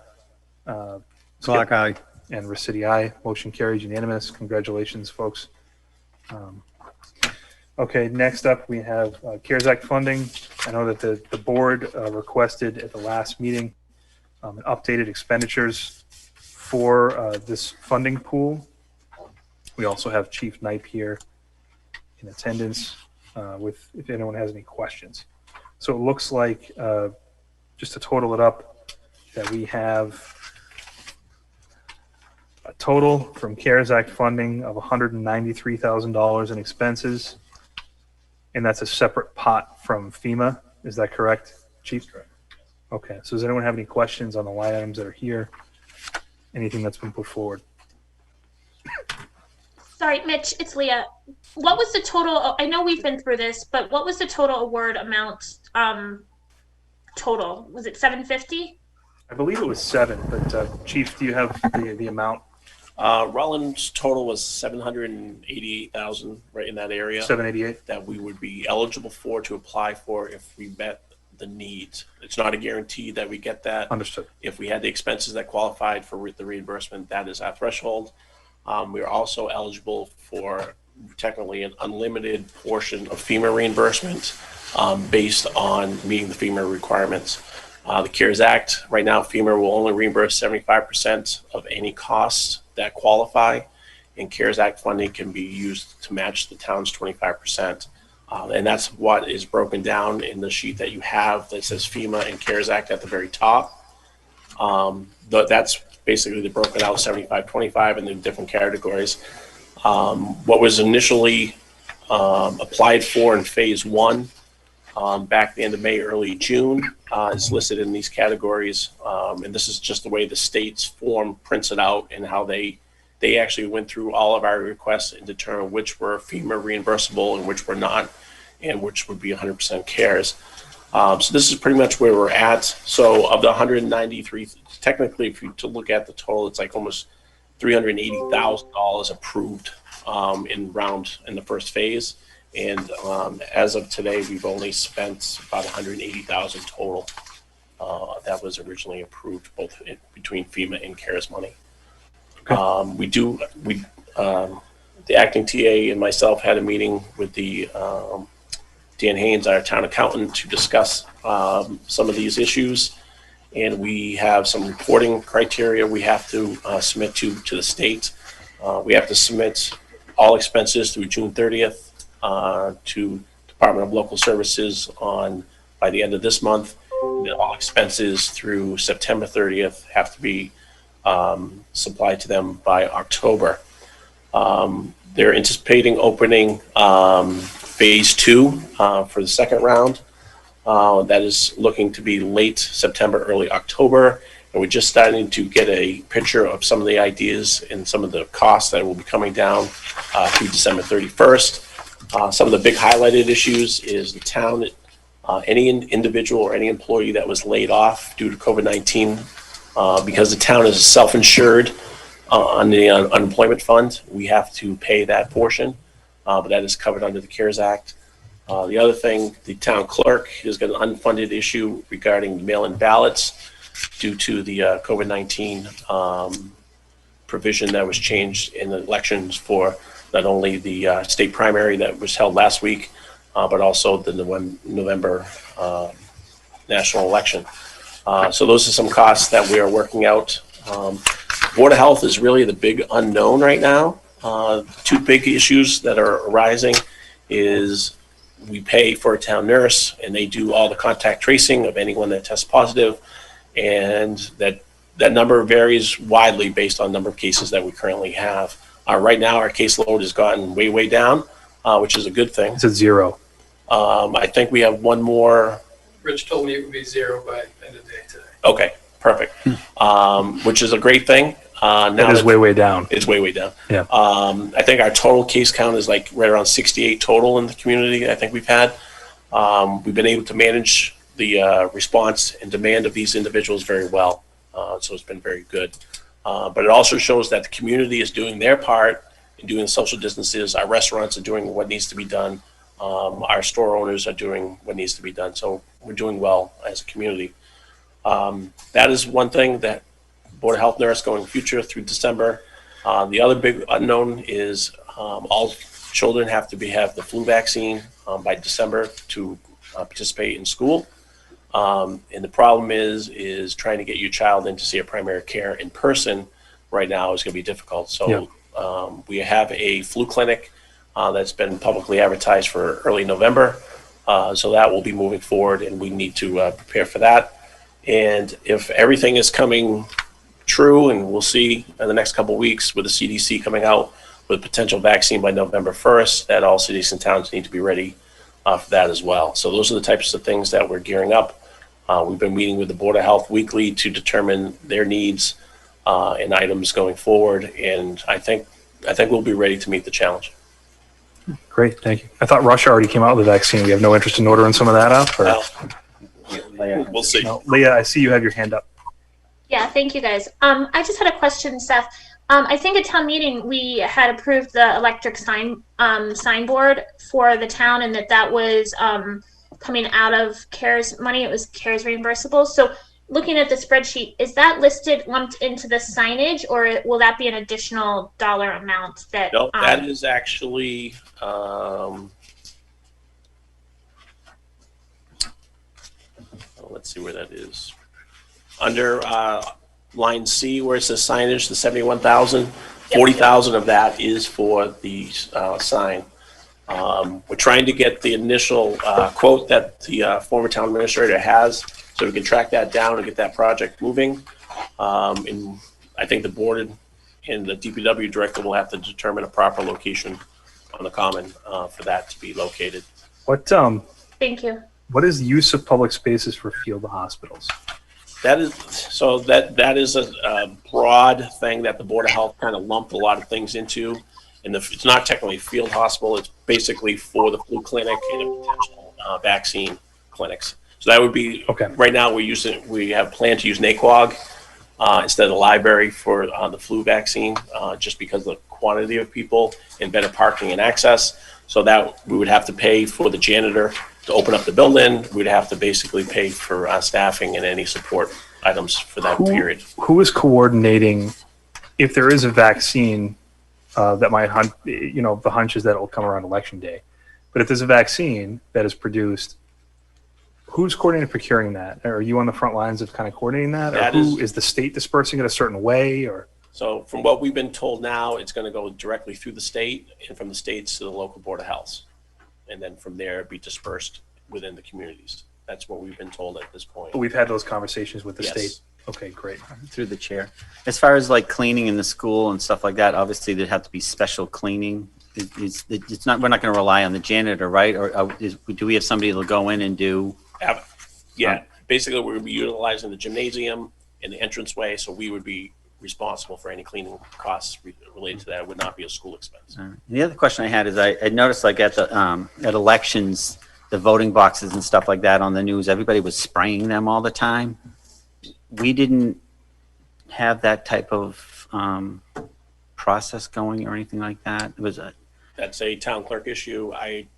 Clock eye. and Ricity, aye. Motion carries unanimous. Congratulations, folks. Okay, next up we have CARES Act funding. I know that the board requested at the last meeting an updated expenditures for this funding pool. We also have Chief Knipe here in attendance with if anyone has any questions. So it looks like, just to total it up, that we have a total from CARES Act funding of $193,000 in expenses, and that's a separate pot from FEMA. Is that correct, Chief? Correct. Okay, so does anyone have any questions on the line items that are here? Anything that's been put forward? Sorry, Mitch, it's Leah. What was the total? I know we've been through this, but what was the total award amount? Total, was it 750? I believe it was 7, but Chief, do you have the amount? Rutland's total was 788,000, right in that area. 788. That we would be eligible for to apply for if we met the needs. It's not a guarantee that we get that. Understood. If we had the expenses that qualified for the reimbursement, that is our threshold. We are also eligible for technically an unlimited portion of FEMA reimbursement based on meeting the FEMA requirements. The CARES Act, right now, FEMA will only reimburse 75% of any costs that qualify, and CARES Act funding can be used to match the town's 25%. And that's what is broken down in the sheet that you have that says FEMA and CARES Act at the very top. That's basically the broken out 75-25 in the different categories. What was initially applied for in phase 1 back at the end of May, early June is listed in these categories. And this is just the way the state's form prints it out and how they actually went through all of our requests and determined which were FEMA reimbursable and which were not, and which would be 100% CARES. So this is pretty much where we're at. So of the 193, technically, if you to look at the total, it's like almost $380,000 approved in the first phase. And as of today, we've only spent about $180,000 total. That was originally approved both between FEMA and CARES money. Okay. The acting TA and myself had a meeting with the Dan Haynes, our town accountant, to discuss some of these issues. And we have some reporting criteria we have to submit to the state. We have to submit all expenses through June 30th to Department of Local Services by the end of this month. And then all expenses through September 30th have to be supplied to them by October. They're anticipating opening phase 2 for the second round. That is looking to be late September, early October. And we're just starting to get a picture of some of the ideas and some of the costs that will be coming down through December 31st. Some of the big highlighted issues is the town, any individual or any employee that was laid off due to COVID-19, because the town is self-insured on the unemployment fund, we have to pay that portion, but that is covered under the CARES Act. The other thing, the town clerk has got an unfunded issue regarding mail-in ballots due to the COVID-19 provision that was changed in the elections for not only the state primary that was held last week, but also the November national election. So those are some costs that we are working out. Board of Health is really the big unknown right now. Two big issues that are arising is we pay for a town nurse and they do all the contact tracing of anyone that tests positive, and that number varies widely based on the number of cases that we currently have. Right now our caseload has gotten way down, which is a good thing. It's at 0. I think we have one more. Rich told me it would be 0 by the end of the day today. Okay, perfect. Which is a great thing. Now That is way down. It's way down. Yeah. I think our total case count is like right around 68 total in the community. I think we've had. We've been able to manage the response and demand of these individuals very well. So it's been very good. But it also shows that the community is doing their part in doing social distances. Our restaurants are doing what needs to be done. Our store owners are doing what needs to be done. So we're doing well as a community. That is one thing that Board of Health nurse going future through December. The other big unknown is all children have to have the flu vaccine by December to participate in school. And the problem is trying to get your child in to see a primary care in person right now is going to be difficult. So we have a flu clinic that's been publicly advertised for early November. So that will be moving forward, and we need to prepare for that. And if everything is coming true, and we'll see in the next couple of weeks with the CDC coming out with potential vaccine by November 1st, that all cities and towns need to be ready for that as well. So those are the types of things that we're gearing up. We've been meeting with the Board of Health weekly to determine their needs and items going forward, and I think we'll be ready to meet the challenge. Great, thank you. I thought Russia already came out with the vaccine. We have no interest in ordering some of that up? Or? Well, we'll see. No, Leah, I see you have your hand up. Yeah, thank you guys. I just had a question, Seth. I think at town meeting we had approved the electric signboard for the town, and that was coming out of CARES money. It was CARES reimbursable. So looking at the spreadsheet, is that listed lumped into the signage, or will that be an additional dollar amount that? No, that is actually. Let's see where that is. Under line C, where it says signage, the 71,000, 40,000 of that is for the sign. We're trying to get the initial quote that the former town administrator has, so we can track that down and get that project moving. And I think the board and the DPW director will have to determine a proper location on the common for that to be located. What? Thank you. What is the use of public spaces for field hospitals? That is a broad thing that the Board of Health kind of lumped a lot of things into, and it's not technically a field hospital. It's basically for the flu clinic and potential vaccine clinics. So that would be okay. Right now we have planned to use NAQUAG instead of the library for the flu vaccine, just because of the quantity of people and better parking and access. So that we would have to pay for the janitor to open up the building. We'd have to basically pay for staffing and any support items for that period. Who is coordinating if there is a vaccine that might hunt, the hunch is that it will come around election day. But if there's a vaccine that is produced, who's coordinating procuring that? Are you on the front lines of kind of coordinating that? Or is the state dispersing it a certain way? Or so from what we've been told now, it's going to go directly through the state, and from the states to the local Board of Health. And then from there be dispersed within the communities. That's what we've been told at this point. But we've had those conversations with the Yes. state. Okay, great. Through the chair. As far as like cleaning in the school and stuff like that, obviously there'd have to be special cleaning. It's not. We're not going to rely on the janitor, right? Or do we have somebody that'll go in and do? Yeah, basically we're going to be utilizing the gymnasium and the entranceway, so we would be responsible for any cleaning costs related to that. It would not be a school expense. And the other question I had is I noticed like at the at elections, the voting boxes and stuff like that on the news, everybody was spraying them all the time. We didn't have that type of process going or anything like that. It was That's a town clerk issue.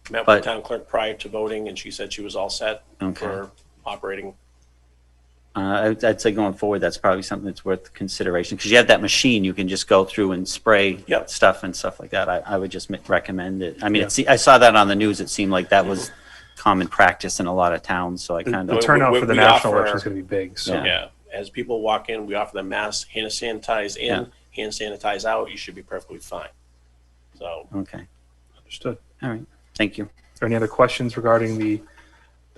Met with But- the town clerk prior to voting, and she said she was all set Okay. for operating. I'd say going forward, that's probably something that's worth consideration, because you have that machine, you can just go through and spray Yep. stuff and stuff like that. I would just recommend it. I mean, Yeah. I saw that on the news. It seemed like that was common practice in a lot of towns, so I kind The of, turnout we- for the we national offer- election is going to be big. So Yeah. Yeah, as people walk in, we offer them masks, hand sanitize in, hand sanitize out. You should be perfectly fine. So okay. understood. All right. Thank you. Are there any other questions regarding the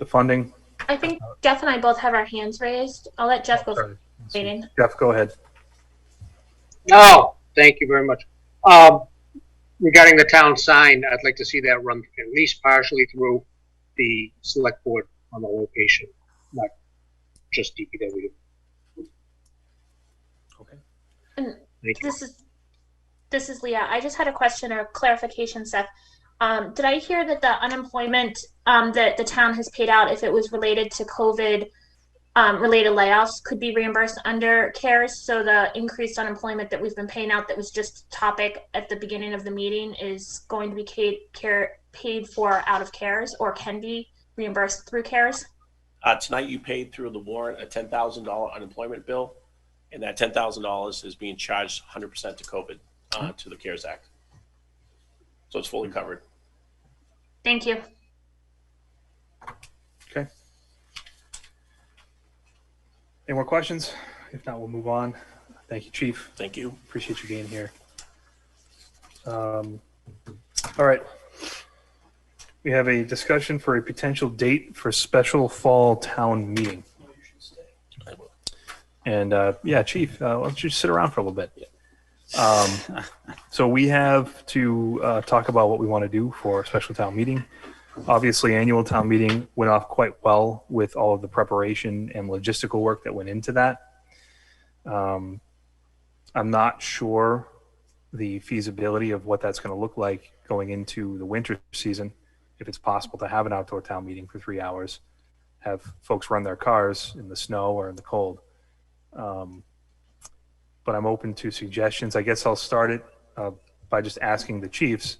funding? I think Jeff and I both have our hands raised. I'll let Jeff go Sorry. first. Waiting. Jeff, go ahead. No, thank you very much. Regarding the town sign, I'd like to see that run at least partially through the select board on the location, not just DPW. Okay. And Thank you. this is Leah. I just had a question or clarification, Seth. Did I hear that the unemployment that the town has paid out, if it was related to COVID related layoffs, could be reimbursed under CARES? So the increased unemployment that we've been paying out, that was just topic at the beginning of the meeting, is going to be paid for out of CARES, or can be reimbursed through CARES? tonight you paid through the warrant a $10,000 unemployment bill, and that $10,000 is being charged 100% to COVID, to the CARES Act. So it's fully covered. Thank you. Okay. Any more questions? If not, we'll move on. Thank you, Chief. Thank you. Appreciate you being here. All right. We have a discussion for a potential date for special fall town meeting. And yeah, Chief, why don't you sit around for a little bit? So we have to talk about what we want to do for a special town meeting. Obviously, annual town meeting went off quite well with all of the preparation and logistical work that went into that. I'm not sure the feasibility of what that's going to look like going into the winter season. If it's possible to have an outdoor town meeting for 3 hours, have folks run their cars in the snow or in the cold. But I'm open to suggestions. I guess I'll start it by just asking the chiefs,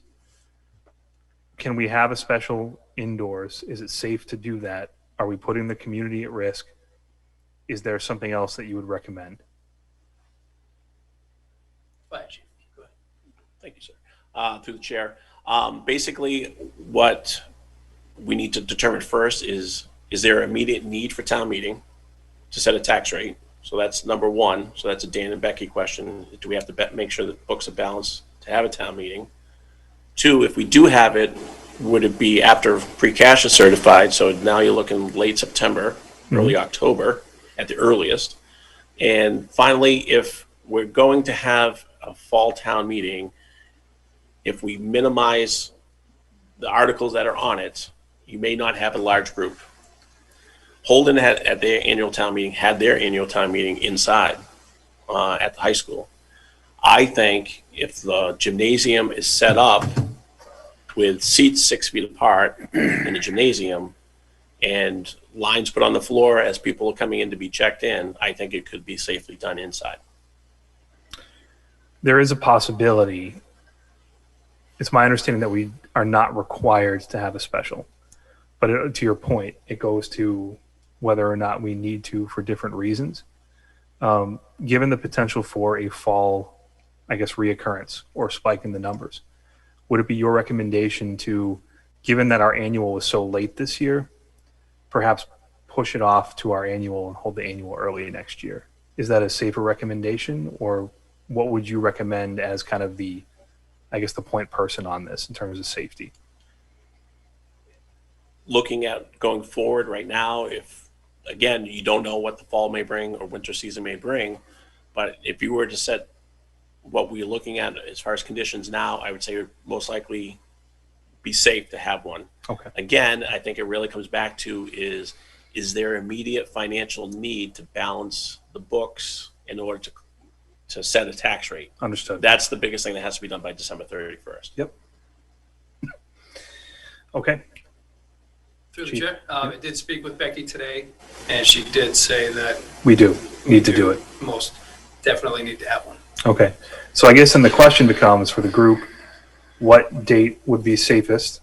can we have a special indoors? Is it safe to do that? Are we putting the community at risk? Is there something else that you would recommend? Go ahead, Chief. Go ahead. Thank you, sir. Through the chair. Basically, what we need to determine first is there immediate need for town meeting to set a tax rate? So that's number one. So that's a Dan and Becky question. Do we have to make sure that books are balanced to have a town meeting? Two, if we do have it, would it be after free cash is certified? So now you're looking late September, early October at the earliest. And finally, if we're going to have a fall town meeting, if we minimize the articles that are on it, you may not have a large group. Holden at their annual town meeting had their annual town meeting inside at the high school. I think if the gymnasium is set up with seats 6 feet apart in the gymnasium and lines put on the floor as people are coming in to be checked in, I think it could be safely done inside. There is a possibility. It's my understanding that we are not required to have a special. But to your point, it goes to whether or not we need to for different reasons. Given the potential for a fall, I guess, reoccurrence or spike in the numbers, would it be your recommendation to, given that our annual was so late this year, perhaps push it off to our annual and hold the annual early next year? Is that a safer recommendation, or what would you recommend as kind of the, I guess, the point person on this in terms of safety? Looking at going forward right now, if, again, you don't know what the fall may bring or winter season may bring, but if you were to set what we're looking at as far as conditions now, I would say it would most likely be safe to have one. Okay. Again, I think it really comes back to is there immediate financial need to balance the books in order to set a tax rate? Understood. That's the biggest thing that has to be done by December 31st. Yep. Okay. Through the Chief. chair, I did speak with Becky today, and she did say that We do need to do it. most definitely need to have one. Okay. So I guess then the question becomes for the group, what date would be safest?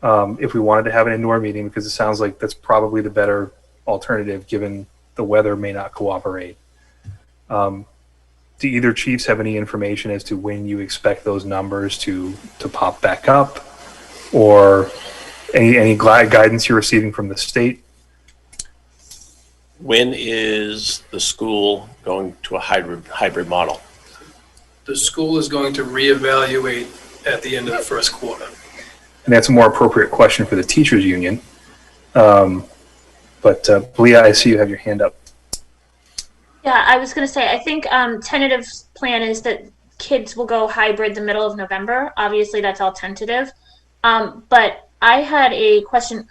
if we wanted to have an indoor meeting, because it sounds like that's probably the better alternative given the weather may not cooperate. Do either chiefs have any information as to when you expect those numbers to pop back up, or any guidance you're receiving from the state? When is the school going to a hybrid model? The school is going to reevaluate at the end of the first quarter. And that's a more appropriate question for the teachers union. But Leah, I see you have your hand up. Yeah, I was going to say, I think tentative plan is that kids will go hybrid the middle of November. Obviously, that's all tentative. But I had a question.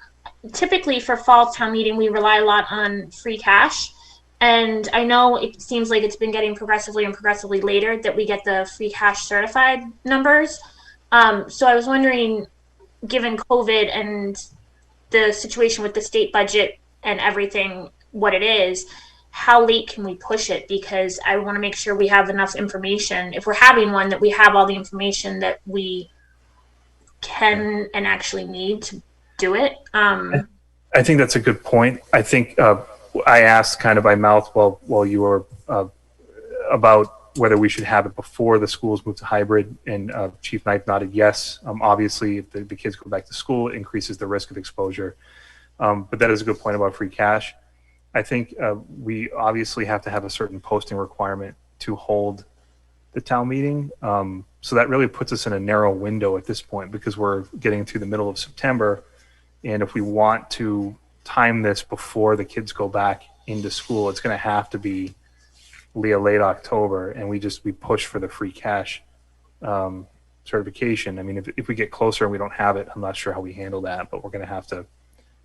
Typically, for fall town meeting, we rely a lot on free cash. And I know it seems like it's been getting progressively later that we get the free cash certified numbers. So I was wondering, given COVID and the situation with the state budget and everything, what it is, how late can we push it? Because I want to make sure we have enough information. If we're having one, that we have all the information that we can and actually need to do it. I think that's a good point. I think I asked kind of by mouth while you were about whether we should have it before the schools move to hybrid, and Chief Knight nodded yes. Obviously, if the kids go back to school, it increases the risk of exposure. But that is a good point about free cash. I think we obviously have to have a certain posting requirement to hold the town meeting. So that really puts us in a narrow window at this point, because we're getting to the middle of September. And if we want to time this before the kids go back into school, it's going to have to be late October. And we push for the free cash certification. I mean, if we get closer and we don't have it, I'm not sure how we handle that, but we're going to have to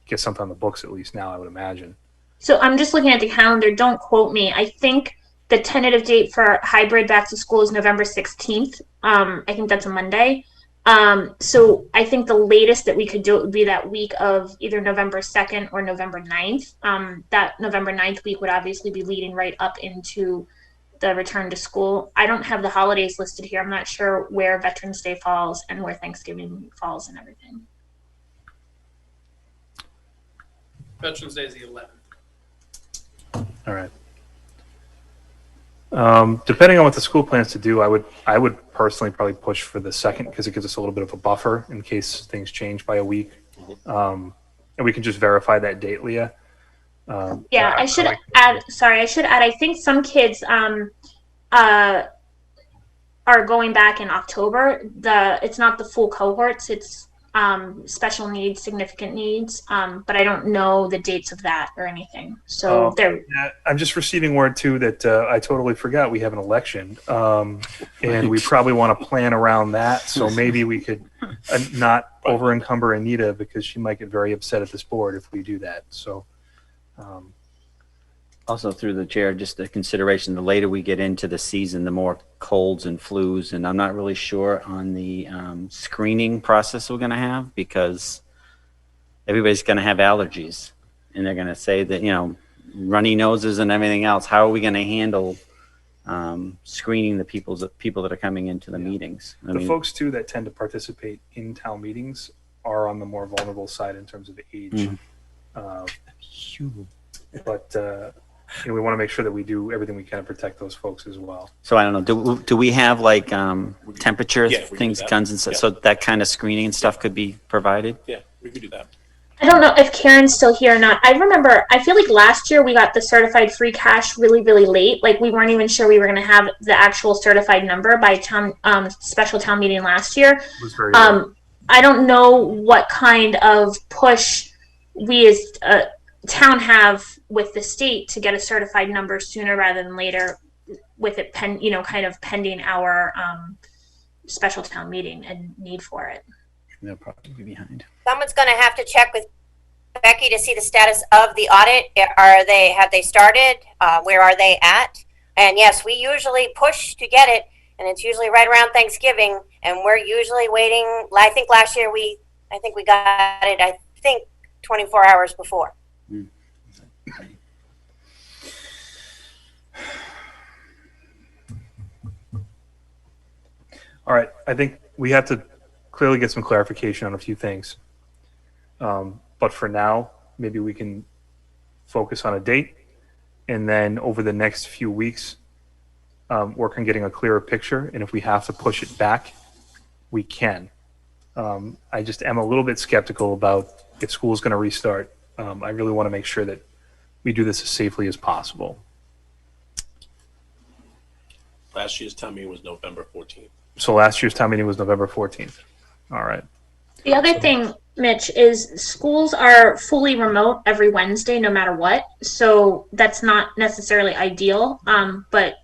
get something on the books at least now, I would imagine. So I'm just looking at the calendar. Don't quote me. I think the tentative date for hybrid back to school is November 16th. I think that's a Monday. So I think the latest that we could do it would be that week of either November 2nd or November 9th. That November 9th week would obviously be leading right up into the return to school. I don't have the holidays listed here. I'm not sure where Veterans Day falls and where Thanksgiving falls and everything. Veterans Day is the 11th. All right. Depending on what the school plans to do, I would personally probably push for the 2nd, because it gives us a little bit of a buffer in case things change by a week. And we can just verify that date, Leah. Yeah, I should add. I think some kids are going back in October. It's not the full cohorts. It's special needs, significant needs, but I don't know the dates of that or anything. So I'm just receiving word too that I totally forgot we have an election, and we probably want to plan around that. So maybe we could not over encumber Anita, because she might get very upset at this board if we do that. So also, through the chair, just a consideration, the later we get into the season, the more colds and flus, and I'm not really sure on the screening process we're going to have, because everybody's going to have allergies, and they're going to say that, runny noses and everything else. How are we going to handle screening the people that are coming into the meetings? The folks too that tend to participate in town meetings are on the more vulnerable side in terms of age. But we want to make sure that we do everything we can to protect those folks as well. So I don't know. Do we have like temperature things, that. guns and stuff? So that kind of screening and stuff could be provided. Yeah, we could do that. I don't know if Karen's still here or not. I feel like last year we got the certified free cash really, really late. Like we weren't even sure we were going to have the actual certified number by special town meeting last year. It was very late. I don't know what kind of push we as town have with the state to get a certified number sooner rather than later, with it kind of pending our special town meeting and need for it. They'll probably be behind. Someone's going to have to check with Becky to see the status of the audit. Have they started? Where are they at? And yes, we usually push to get it, and it's usually right around Thanksgiving, and we're usually waiting. I think last year we got it, 24 hours before. All right. I think we have to clearly get some clarification on a few things. But for now, maybe we can focus on a date, and then over the next few weeks, work on getting a clearer picture. And if we have to push it back, we can. I just am a little bit skeptical about if school's going to restart. I really want to make sure that we do this as safely as possible. Last year's town meeting was November 14th. So last year's town meeting was November 14th. All right. The other thing, Mitch, is schools are fully remote every Wednesday, no matter what. So that's not necessarily ideal. But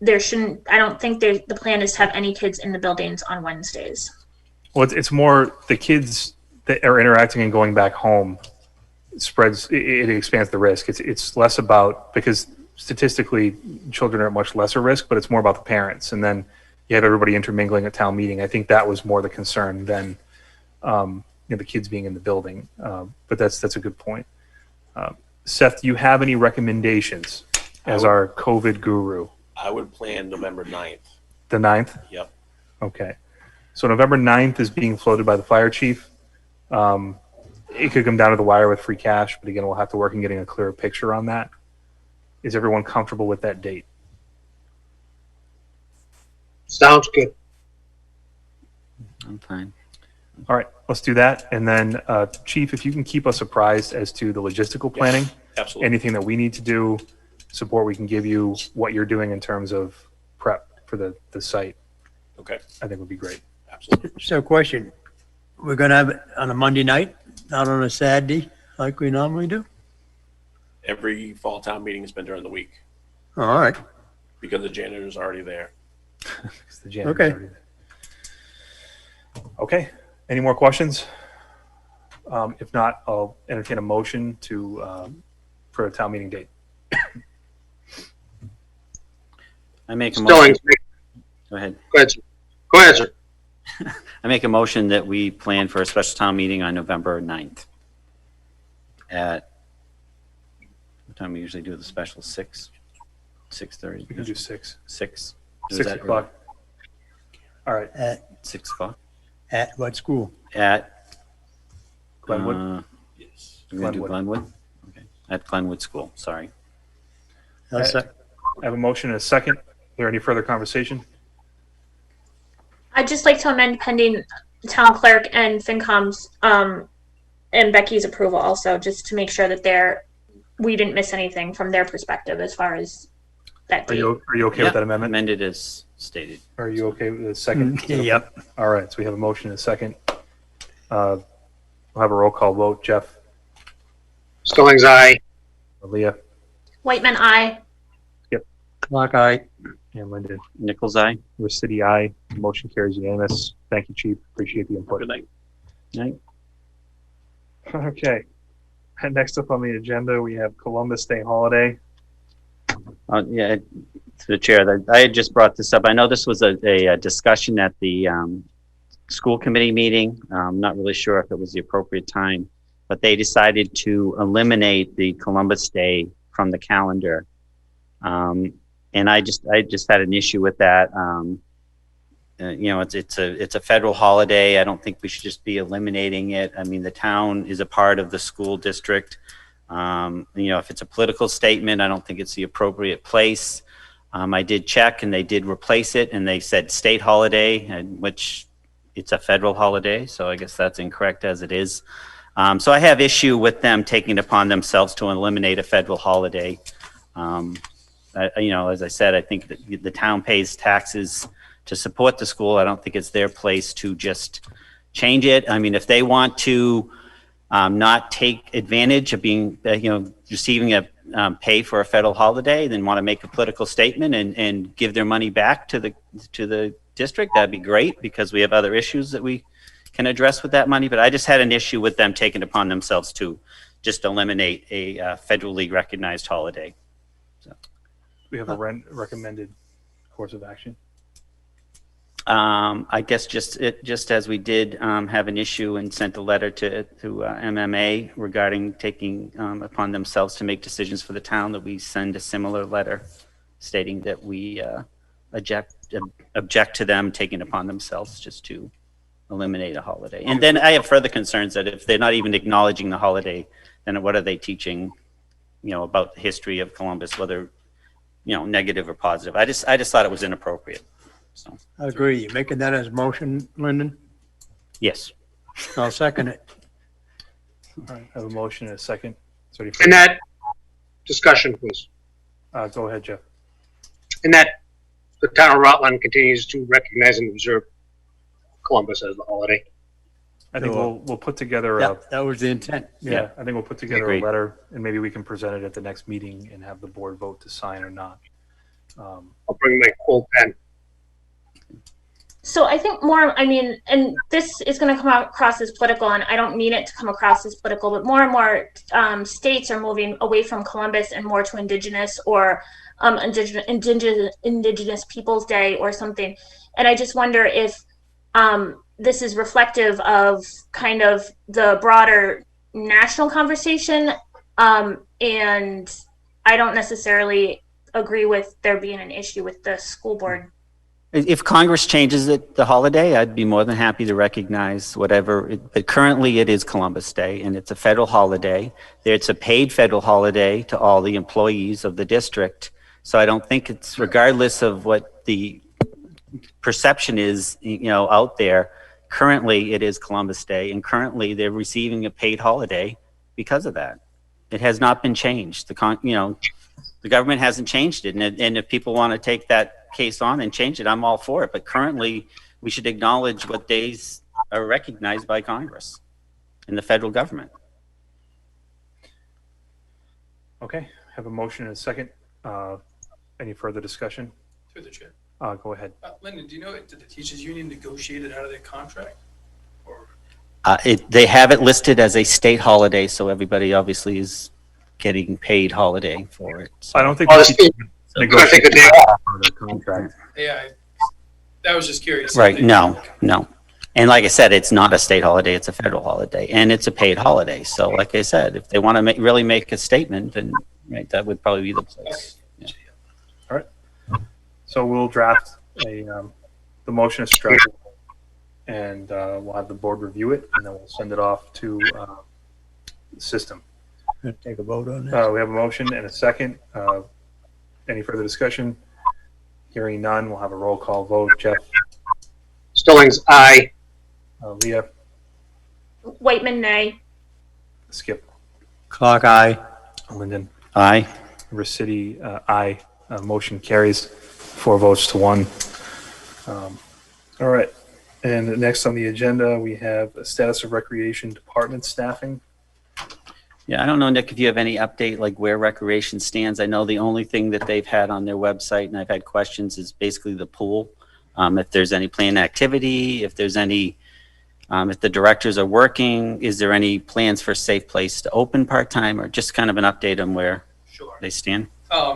there shouldn't. I don't think the plan is to have any kids in the buildings on Wednesdays. Well, it's more the kids that are interacting and going back home spreads. It expands the risk. It's less about, because statistically children are at much lesser risk, but it's more about the parents. And then you have everybody intermingling at town meeting. I think that was more the concern than the kids being in the building. But that's a good point. Seth, do you have any recommendations as our COVID guru? I would plan November 9th. The 9th? Yep. Okay. So November 9th is being floated by the fire chief. It could come down to the wire with free cash, but again, we'll have to work on getting a clearer picture on that. Is everyone comfortable with that date? Sounds good. I'm fine. All right, let's do that. And then, Chief, if you can keep us apprised as to the logistical planning, Absolutely. anything that we need to do, support we can give you, what you're doing in terms of prep for the site, Okay. I think would be great. Absolutely. So question, we're gonna have it on a Monday night, not on a Saturday like we normally do? Every fall town meeting has been during the week All right. because the janitor's already there. It's the janitor's Okay. already there. Okay, any more questions? If not, I'll entertain a motion for a town meeting date. I make a Stillings, motion. Go ahead. go ahead, sir. Go ahead, sir. I make a motion that we plan for a special town meeting on November 9th. At what time we usually do the special? 6:30. We can do 6. 6. Is 6 that o'clock. All right, At 6 o'clock what school? at Glenwood. Yes. We're gonna do Glenwood. Glenwood. Okay. At Glenwood School. Sorry. I'll sec- I have a motion and a second. Is there any further conversation? I'd just like to amend pending town clerk and FinCom's and Becky's approval also, just to make sure that we didn't miss anything from their perspective as far as that Are date. you okay with that amendment? Amended as stated. Are you okay with the second? Yep. All right, so we have a motion and a second. We'll have a roll call vote. Jeff, Stillings, aye. Leah, Whiteman, aye. Clock eye. and Lyndon. Nichols eye. We're City, aye. Motion carries unanimous. Thank you, Chief. Appreciate the input. Good night. Night. Okay. And next up on the agenda, we have Columbus Day holiday. Yeah, to the chair, I had just brought this up. I know this was a discussion at the school committee meeting. I'm not really sure if it was the appropriate time, but they decided to eliminate the Columbus Day from the calendar. And I just had an issue with that. It's a federal holiday. I don't think we should just be eliminating it. I mean, the town is a part of the school district. If it's a political statement, I don't think it's the appropriate place. I did check and they did replace it and they said state holiday, which it's a federal holiday. So I guess that's incorrect as it is. So I have issue with them taking it upon themselves to eliminate a federal holiday. As I said, I think that the town pays taxes to support the school. I don't think it's their place to just change it. I mean, if they want to not take advantage of being, receiving a pay for a federal holiday, then want to make a political statement and give their money back to the district, that'd be great, because we have other issues that we can address with that money. But I just had an issue with them taking it upon themselves to just eliminate a federally recognized holiday. We have a recommended course of action. I guess just as we did have an issue and sent a letter to MMA regarding taking upon themselves to make decisions for the town, that we send a similar letter stating that we object to them taking upon themselves just to eliminate a holiday. And then I have further concerns that if they're not even acknowledging the holiday, then what are they teaching, about the history of Columbus, whether, negative or positive? I just thought it was inappropriate. So, I agree. You making that as a motion, Lyndon? yes. I'll second it. All right, I have a motion and a second. So And that discussion, please. go ahead, Jeff. And that the town of Rutland continues to recognize and observe Columbus as the holiday. I think we'll put together Yeah, that was the intent. yeah, I think we'll put together Agreed. a letter and maybe we can present it at the next meeting and have the board vote to sign or not. I'll bring my cold pen. So I think and this is going to come across as political, and I don't mean it to come across as political, but more and more states are moving away from Columbus and more to Indigenous or Indigenous Peoples Day or something. And I just wonder if this is reflective of kind of the broader national conversation. And I don't necessarily agree with there being an issue with the school board. If Congress changes the holiday, I'd be more than happy to recognize whatever. But currently, it is Columbus Day, and it's a federal holiday. It's a paid federal holiday to all the employees of the district. So I don't think it's, regardless of what the perception is, out there. Currently, it is Columbus Day, and currently they're receiving a paid holiday because of that. It has not been changed. The government hasn't changed it, and if people want to take that case on and change it, I'm all for it. But currently, we should acknowledge what days are recognized by Congress and the federal government. Okay, have a motion and a second. Any further discussion? Through the chair. Go ahead. Lyndon, do you know, did the teachers union negotiate it out of their contract? Or They have it listed as a state holiday, so everybody obviously is getting paid holiday for it. So. I don't think Oh, we the should I negotiate think the day off. for the contract. yeah, I was just curious. Right, no. And like I said, it's not a state holiday, it's a federal holiday, and it's a paid holiday. So like I said, if they want to really make a statement, then that would probably be the place. Yeah. All right. So we'll draft the motion is structured, and we'll have the board review it, and then we'll send it off to the system. Take a vote on that. We have a motion and a second. Any further discussion? Hearing none, we'll have a roll call vote. Jeff? Stillings, aye. Leah? Whiteman, nay. Skip? Clock eye. Lyndon? Aye. City, aye. Motion carries 4 votes to 1. All right. And next on the agenda, we have a status of recreation department staffing. Yeah, I don't know, Nick, if you have any update, like where recreation stands. I know the only thing that they've had on their website, and I've had questions, is basically the pool. If there's any planned activity, if there's any, if the directors are working, is there any plans for Safe Place to open part-time, or just kind of an update on where they stand?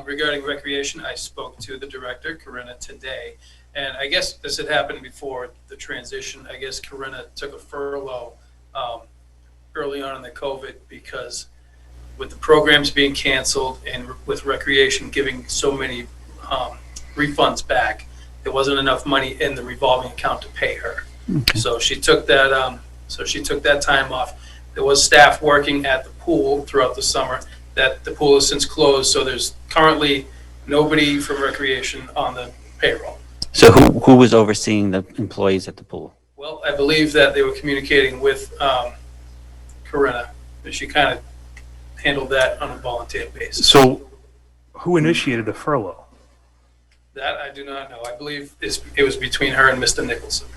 Regarding recreation, I spoke to the director, Corinna, today. And I guess this had happened before the transition. I guess Corinna took a furlough early on in the COVID because with the programs being canceled and with recreation giving so many refunds back, there wasn't enough money in the revolving account to pay her. Okay. So she took that time off. There was staff working at the pool throughout the summer. That the pool has since closed, so there's currently nobody from recreation on the payroll. So who was overseeing the employees at the pool? Well, I believe that they were communicating with Corinna, and she kind of handled that on a volunteer basis. So who initiated the furlough? That I do not know. I believe it was between her and Mr. Nicholson.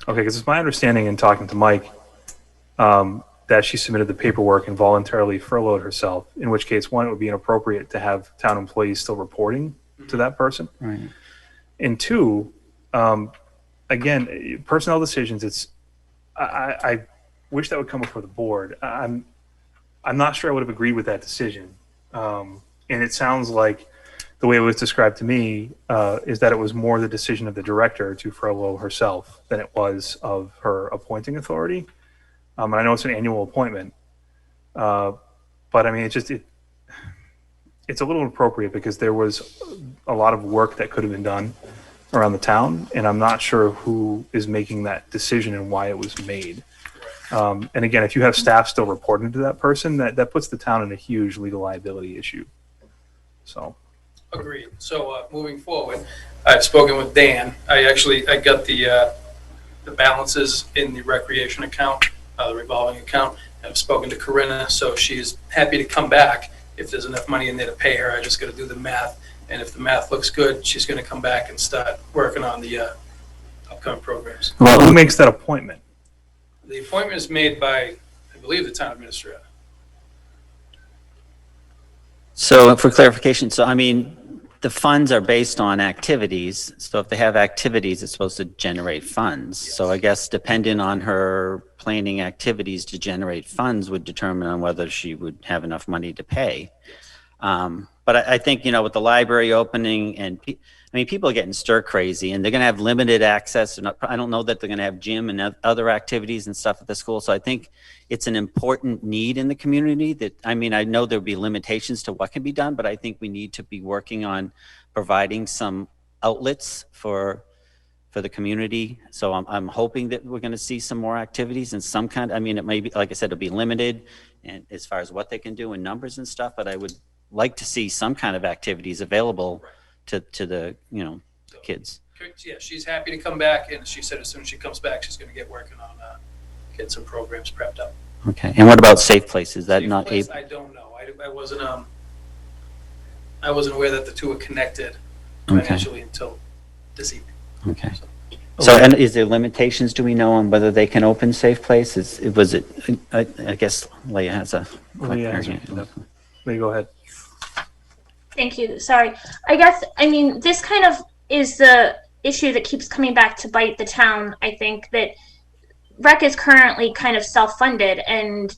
Okay, because it's my understanding in talking to Mike that she submitted the paperwork and voluntarily furloughed herself, in which case, one, it would be inappropriate to have town employees still reporting to that person. Right. And two, again, personnel decisions, I wish that would come before the board. I'm not sure I would have agreed with that decision. And it sounds like the way it was described to me is that it was more the decision of the director to furlough herself than it was of her appointing authority. And I know it's an annual appointment, but I mean, it's a little inappropriate because there was a lot of work that could have been done around the town, and I'm not sure who is making that decision and why it was made. And again, if you have staff still reporting to that person, that puts the town in a huge legal liability issue. So. Agreed. So moving forward, I've spoken with Dan. I got the balances in the recreation account, the revolving account. I've spoken to Corinna, so she's happy to come back if there's enough money in there to pay her. I just got to do the math, and if the math looks good, she's going to come back and start working on the upcoming programs. Well, who makes that appointment? The appointment is made by, I believe, the town administrator. So for clarification, so I mean, the funds are based on activities. So if they have activities, it's supposed to generate funds. Yes. So I guess depending on her planning activities to generate funds would determine on whether she would have enough money to pay. But I think, with the library opening and people are getting stir crazy and they're going to have limited access. And I don't know that they're going to have gym and other activities and stuff at the school. So I think it's an important need in the community that, I know there'll be limitations to what can be done, but I think we need to be working on providing some outlets for the community. So I'm hoping that we're going to see some more activities and some kind, it may be, like I said, it'll be limited and as far as what they can do in numbers and stuff, but I would like to see some kind of activities available to the kids. Yeah, she's happy to come back, and she said as soon as she comes back, she's going to get working on getting some programs prepped up. Okay, and what about Safe Place? Is that Safe not Place, able? I don't know. I wasn't aware that the two were connected Okay. financially until this evening. Okay. So, and is there limitations, do we know, on whether they can open Safe Place? I guess Leah has a... Leah has a- Leah, go ahead. Thank you. Sorry. I guess, this kind of is the issue that keeps coming back to bite the town. I think that Rec is currently kind of self-funded, and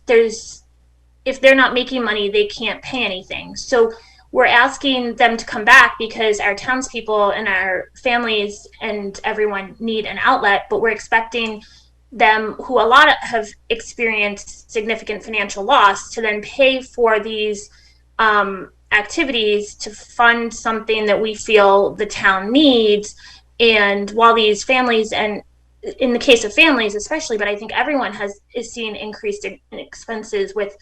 if they're not making money, they can't pay anything. So we're asking them to come back because our townspeople and our families and everyone need an outlet, but we're expecting them, who a lot have experienced significant financial loss, to then pay for these activities to fund something that we feel the town needs. And while these families, and in the case of families especially, but I think everyone is seeing increased expenses with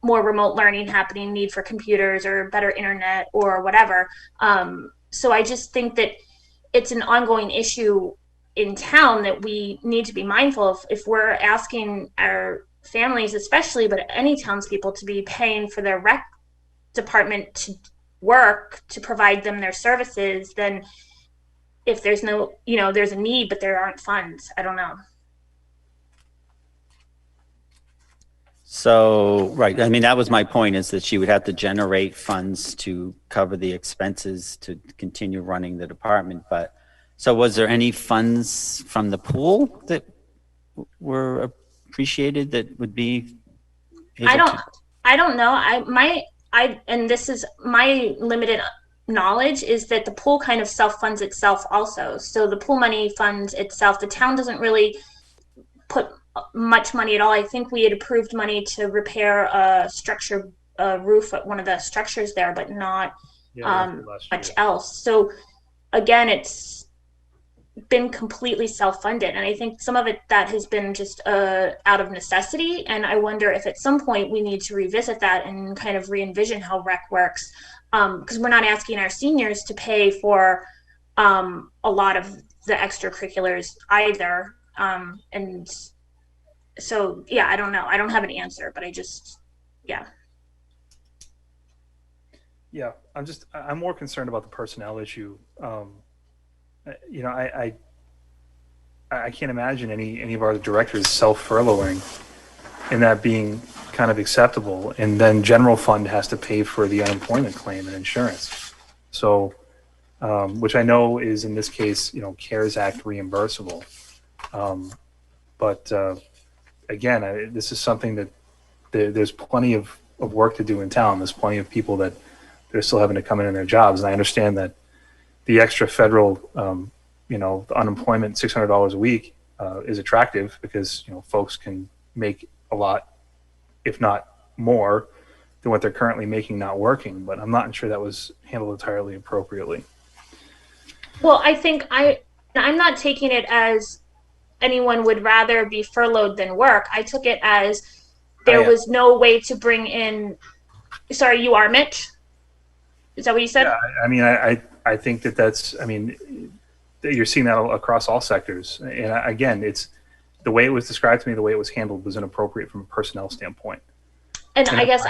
more remote learning happening, need for computers or better internet or whatever. So I just think that it's an ongoing issue in town that we need to be mindful of. If we're asking our families especially, but any townspeople, to be paying for their rec department to work to provide them their services, then if there's no, there's a need, but there aren't funds, I don't know. So, right, that was my point, is that she would have to generate funds to cover the expenses to continue running the department. But, so was there any funds from the pool that were appreciated that would be able I don't know. And this is my limited knowledge, is that the pool kind of self-funds itself also. So the pool money funds itself. The town doesn't really put much money at all. I think we had approved money to repair a roof at one of the structures there, but not much else. So again, it's been completely self-funded, and I think some of it that has been just out of necessity, and I wonder if at some point we need to revisit that and kind of re-envision how rec works, because we're not asking our seniors to pay for a lot of the extracurriculars either, and so I don't know, I don't have an answer, but I'm more concerned about the personnel issue. I can't imagine any of our directors self-furloughing and that being kind of acceptable. And then general fund has to pay for the unemployment claim and insurance. So, which I know is in this case, CARES Act reimbursable. But again, this is something that there's plenty of work to do in town. There's plenty of people that they're still having to come in their jobs. And I understand that the extra federal, the unemployment, $600 a week is attractive because, folks can make a lot, if not more, than what they're currently making not working. But I'm not sure that was handled entirely appropriately. Well, I think I'm not taking it as anyone would rather be furloughed than work. I took it as there was no way to bring in. Sorry, you are Mitch? Is that what you said? Yeah, I mean, I think that's, I mean, you're seeing that across all sectors. And again, it's the way it was described to me, the way it was handled was inappropriate from a personnel standpoint. And I guess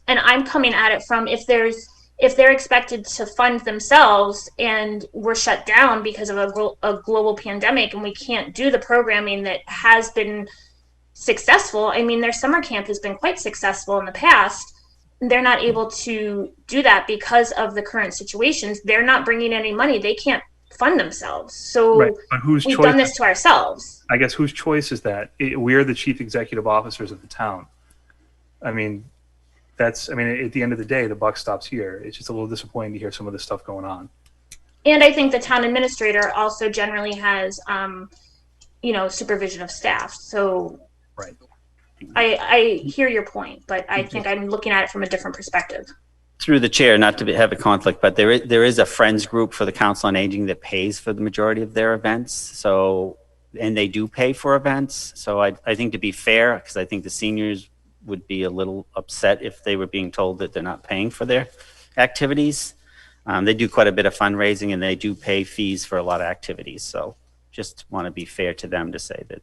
I'm coming at it from if they're expected to fund themselves and we're shut down because of a global pandemic and we can't do the programming that has been successful. I mean, their summer camp has been quite successful in the past. They're not able to do that because of the current situations. They're not bringing any money. They can't fund themselves. So right. But we've done this to ourselves. I guess whose choice is that? We're the chief executive officers of the town. I mean, at the end of the day, the buck stops here. It's just a little disappointing to hear some of this stuff going on. And I think the town administrator also generally has, supervision of staff. So right. I hear your point, but I think I'm looking at it from a different perspective. Through the chair, not to have a conflict, but there is a friends group for the Council on Aging that pays for the majority of their events. So, and they do pay for events. So I think to be fair, because I think the seniors would be a little upset if they were being told that they're not paying for their activities. They do quite a bit of fundraising and they do pay fees for a lot of activities. So just want to be fair to them to say that.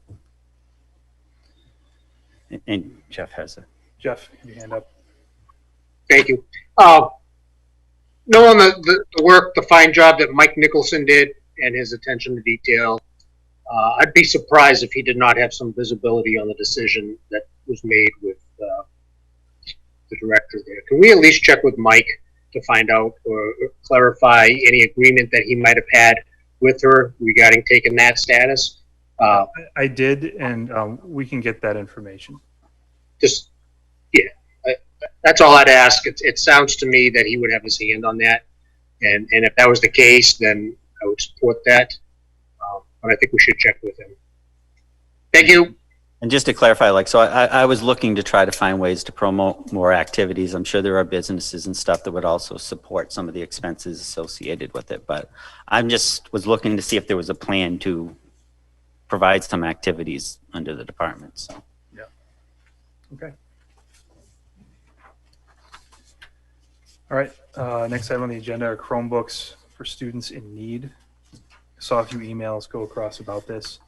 And Jeff has Jeff, your hand up. Thank you. Knowing the work, the fine job that Mike Nicholson did and his attention to detail, I'd be surprised if he did not have some visibility on the decision that was made with the director there. Can we at least check with Mike to find out or clarify any agreement that he might have had with her regarding taking that status? I did, and we can get that information. That's all I'd ask. It sounds to me that he would have his hand on that, and if that was the case, then I would support that. But I think we should check with him. Thank you. And just to clarify, so I was looking to try to find ways to promote more activities. I'm sure there are businesses and stuff that would also support some of the expenses associated with it, but I just was looking to see if there was a plan to provide some activities under the department. So. Yeah. Okay. All right. Next item on the agenda are Chromebooks for students in need. I saw a few emails go across about this.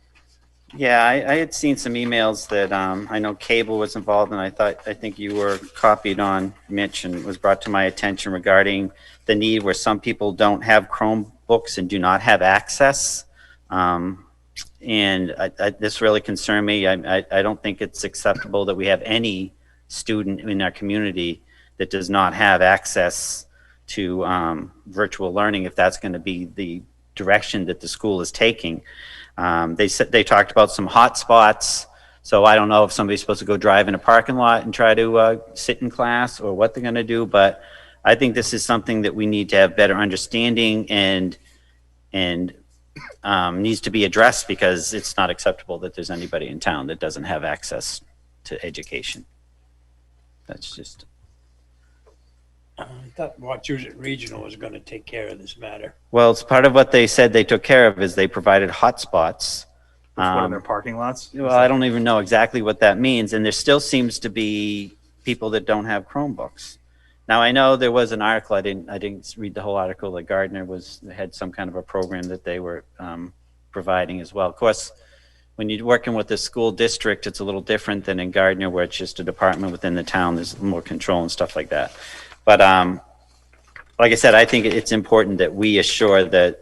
Yeah, I had seen some emails that I know Cable was involved in. I think you were copied on, Mitch, and it was brought to my attention regarding the need where some people don't have Chromebooks and do not have access. And this really concerned me. I don't think it's acceptable that we have any student in our community that does not have access to virtual learning if that's going to be the direction that the school is taking. They talked about some hot spots, so I don't know if somebody's supposed to go drive in a parking lot and try to sit in class or what they're going to do, but I think this is something that we need to have better understanding and needs to be addressed because it's not acceptable that there's anybody in town that doesn't have access to education. That's just... I thought Wachusett Regional was going to take care of this matter. Well, it's part of what they said they took care of is they provided hotspots. One of their parking lots? Well, I don't even know exactly what that means. And there still seems to be people that don't have Chromebooks. Now, I know there was an article, I didn't read the whole article, that Gardner had some kind of a program that they were providing as well. Of course, when you're working with a school district, it's a little different than in Gardner where it's just a department within the town. There's more control and stuff like that. But like I said, I think it's important that we assure that,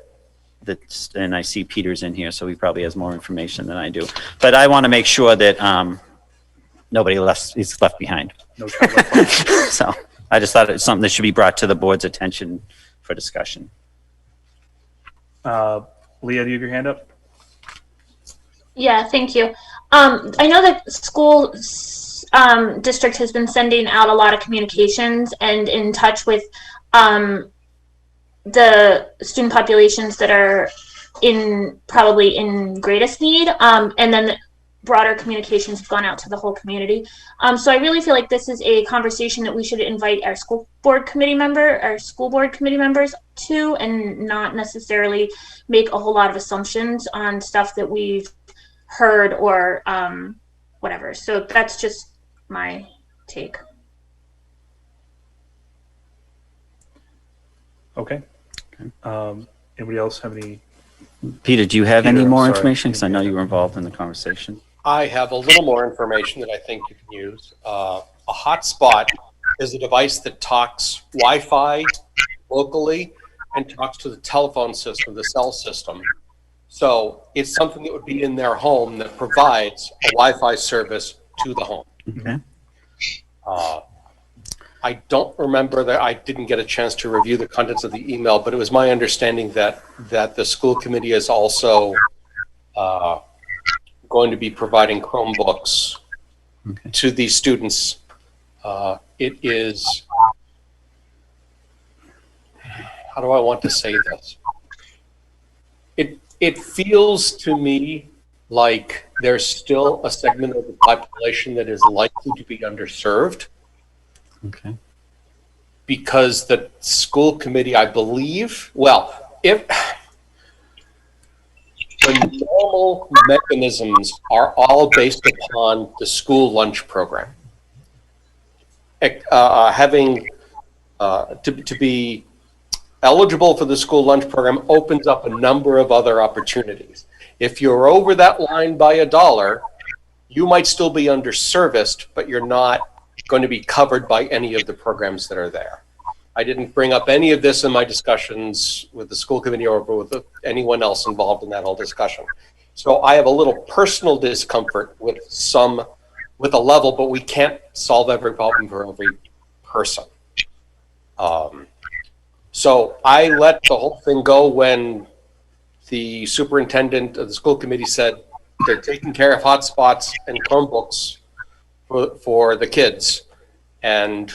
and I see Peter's in here, so he probably has more information than I do. But I want to make sure that nobody is left behind. No child left behind. So I just thought it's something that should be brought to the board's attention for discussion. Leah, do you have your hand up? Yeah, thank you. I know that school district has been sending out a lot of communications and in touch with the student populations that are probably in greatest need. And then broader communications have gone out to the whole community. So I really feel like this is a conversation that we should invite our school board committee members to, and not necessarily make a whole lot of assumptions on stuff that we've heard or whatever. So that's just my take. Okay. Anybody else have any? Peter, do you have Peter, any I'm more sorry. information? Because I know you were involved in the conversation. I have a little more information that I think you can use. A hotspot is a device that talks Wi-Fi locally and talks to the telephone system, the cell system. So it's something that would be in their home that provides a Wi-Fi service to the home. Okay. I don't remember that. I didn't get a chance to review the contents of the email, but it was my understanding that the school committee is also going to be providing Chromebooks to these students. It is, how do I want to say this? It feels to me like there's still a segment of the population that is likely to be underserved. Okay. Because the school committee, I believe, well, if the normal mechanisms are all based upon the school lunch program, having to be eligible for the school lunch program opens up a number of other opportunities. If you're over that line by $1, you might still be underserviced, but you're not going to be covered by any of the programs that are there. I didn't bring up any of this in my discussions with the school committee or with anyone else involved in that whole discussion. So I have a little personal discomfort with a level, but we can't solve every problem for every person. So I let the whole thing go when the superintendent of the school committee said they're taking care of hotspots and Chromebooks for the kids, and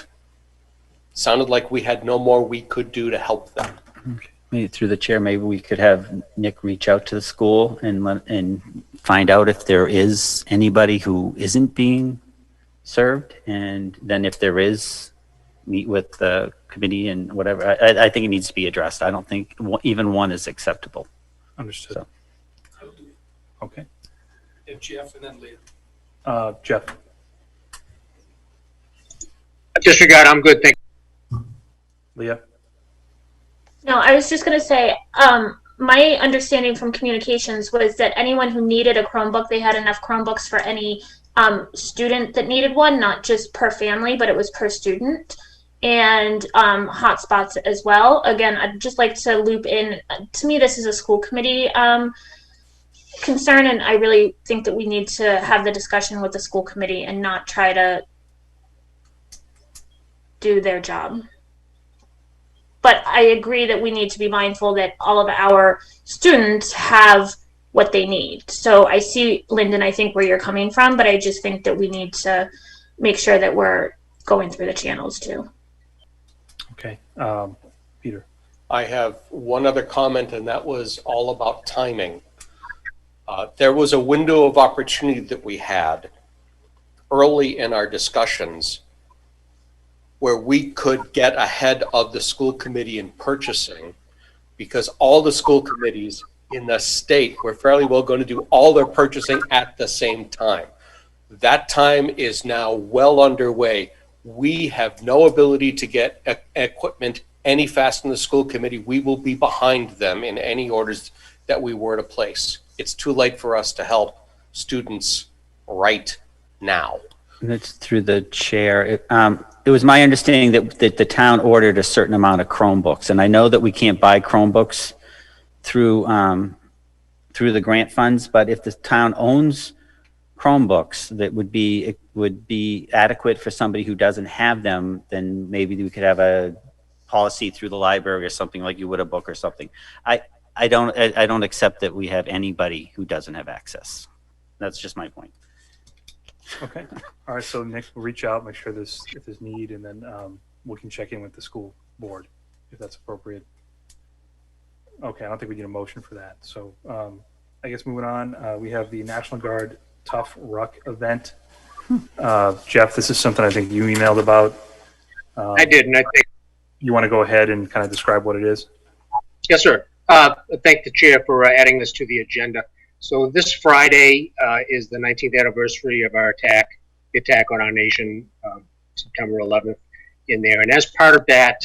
sounded like we had no more we could do to help them. Okay. Maybe through the chair, maybe we could have Nick reach out to the school and find out if there is anybody who isn't being served, and then if there is, meet with the committee and whatever. I think it needs to be addressed. I don't think even one is acceptable. Understood. So. Okay. Jeff and then Leah. Jeff. Disregard, I'm good, thank you. Leah. No, I was just going to say, my understanding from communications was that anyone who needed a Chromebook, they had enough Chromebooks for any student that needed one, not just per family, but it was per student, and hotspots as well. Again, I'd just like to loop in, to me, this is a school committee concern, and I really think that we need to have the discussion with the school committee and not try to do their job. But I agree that we need to be mindful that all of our students have what they need. So I see, Lyndon, I think where you're coming from, but I just think that we need to make sure that we're going through the channels too. Okay. Peter. I have one other comment, and that was all about timing. There was a window of opportunity that we had early in our discussions where we could get ahead of the school committee in purchasing, because all the school committees in the state were fairly well going to do all their purchasing at the same time. That time is now well underway. We have no ability to get equipment any faster than the school committee. We will be behind them in any orders that we were to place. It's too late for us to help students right now. That's through the chair. It was my understanding that the town ordered a certain amount of Chromebooks, and I know that we can't buy Chromebooks through the grant funds, but if the town owns Chromebooks that would be adequate for somebody who doesn't have them, then maybe we could have a policy through the library or something, like you would a book or something. I don't accept that we have anybody who doesn't have access. That's just my point. Okay. All right. So next we'll reach out, make sure if there's need, and then we can check in with the school board if that's appropriate. Okay. I don't think we need a motion for that. So I guess moving on, we have the National Guard Tough Ruck event. Jeff, this is something I think you emailed about. I did, and I think. You want to go ahead and kind of describe what it is? Yes, sir. Thank the chair for adding this to the agenda. So this Friday is the 19th anniversary of our attack, the attack on our nation, September 11th in there. And as part of that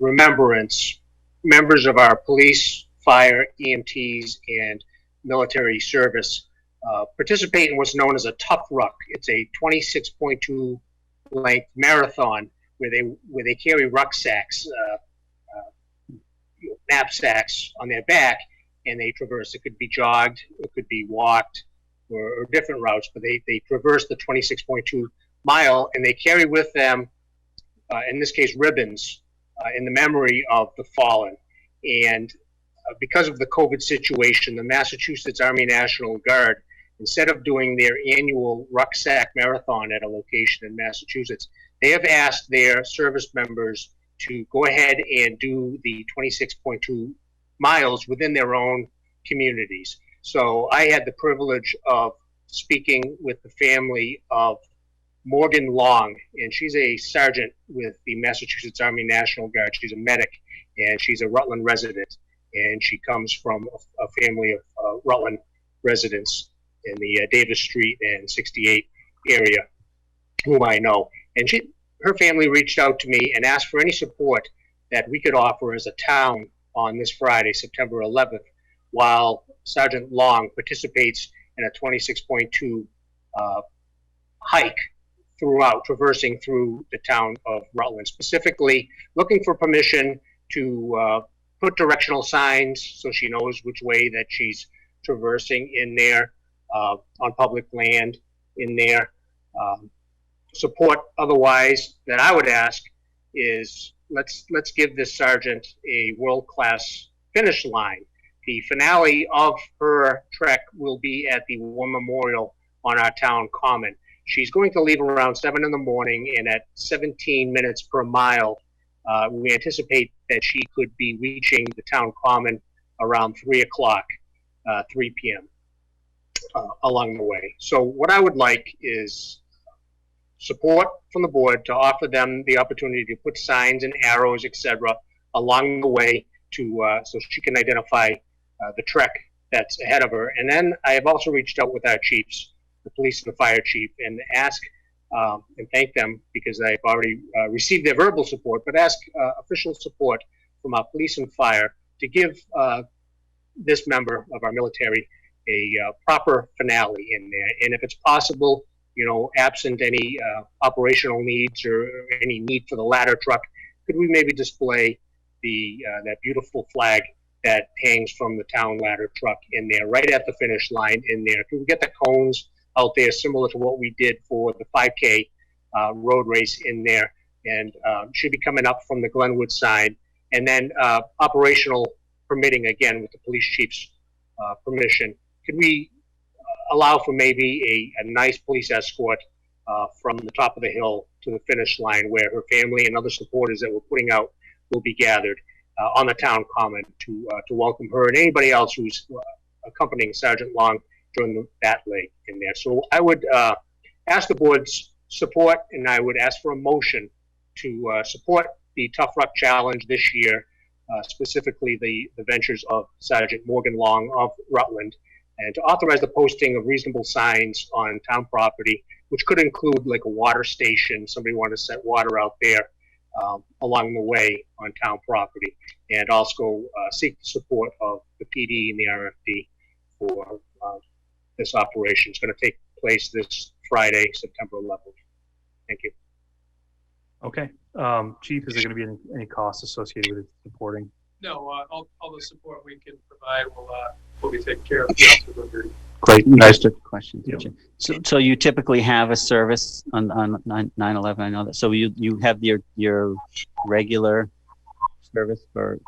remembrance, members of our police, fire, EMTs, and military service participate in what's known as a Tough Ruck. It's a 26.2 length marathon where they carry rucksacks, knapsacks on their back, and they traverse. It could be jogged, it could be walked, or different routes, but they traverse the 26.2 mile, and they carry with them, in this case, ribbons in the memory of the fallen. And because of the COVID situation, the Massachusetts Army National Guard, instead of doing their annual rucksack marathon at a location in Massachusetts, they have asked their service members to go ahead and do the 26.2 miles within their own communities. So I had the privilege of speaking with the family of Morgan Long, and she's a sergeant with the Massachusetts Army National Guard. She's a medic, and she's a Rutland resident, and she comes from a family of Rutland residents in the Davis Street and 68 area, whom I know. And her family reached out to me and asked for any support that we could offer as a town on this Friday, September 11th, while Sergeant Long participates in a 26.2 hike throughout, traversing through the town of Rutland, specifically looking for permission to put directional signs so she knows which way that she's traversing in there, on public land in there. Support otherwise that I would ask is let's give this sergeant a world-class finish line. The finale of her trek will be at the War Memorial on our town common. She's going to leave around 7 in the morning, and at 17 minutes per mile, we anticipate that she could be reaching the town common around 3 o'clock, 3 p.m. Along the way. So what I would like is support from the board to offer them the opportunity to put signs and arrows, etc., along the way to so she can identify the trek that's ahead of her. And then I have also reached out with our chiefs, the police and the fire chief, and ask and thank them because I've already received their verbal support, but ask official support from our police and fire to give this member of our military a proper finale in there. And if it's possible, you know, absent any operational needs or any need for the ladder truck, could we maybe display the that beautiful flag that hangs from the town ladder truck in there, right at the finish line in there? Could we get the cones out there similar to what we did for the 5K road race in there? And should be coming up from the Glenwood side. And then operational permitting, again, with the police chief's permission, could we allow for maybe a nice police escort from the top of the hill to the finish line where her family and other supporters that we're putting out will be gathered on the town common to welcome her and anybody else who's accompanying Sergeant Long during that leg in there. So I would ask the board's support, and I would ask for a motion to support the Tough Ruck Challenge this year, specifically the ventures of Sergeant Morgan Long of Rutland, and to authorize the posting of reasonable signs on town property, which could include like a water station, somebody wanted to set water out there along the way on town property, and also seek the support of the PD and the RFD for this operation. It's going to take place this Friday, September 11th. Thank you. Okay. Chief, is there going to be any costs associated with supporting? No, all the support we can provide will be taken care of. Great. Just a question. Yeah. So you typically have a service on 9/11. I know that. So you have your regular service for.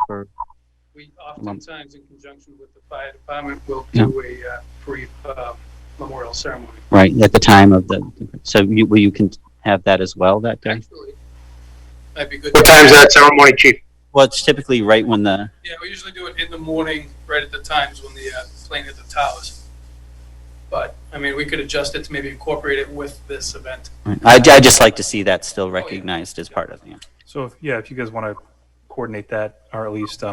We oftentimes, in conjunction with the fire department, will do a brief memorial ceremony. Right at the time of the. So you can have that as well that day. Actually, that'd be good. What time is that ceremony, Chief? Well, it's typically right when the. Yeah, we usually do it in the morning, right at the times when the plane hit the towers. But, I mean, we could adjust it to maybe incorporate it with this event. I'd just like to see that still recognized as part of the. So if you guys want to coordinate that, or at least,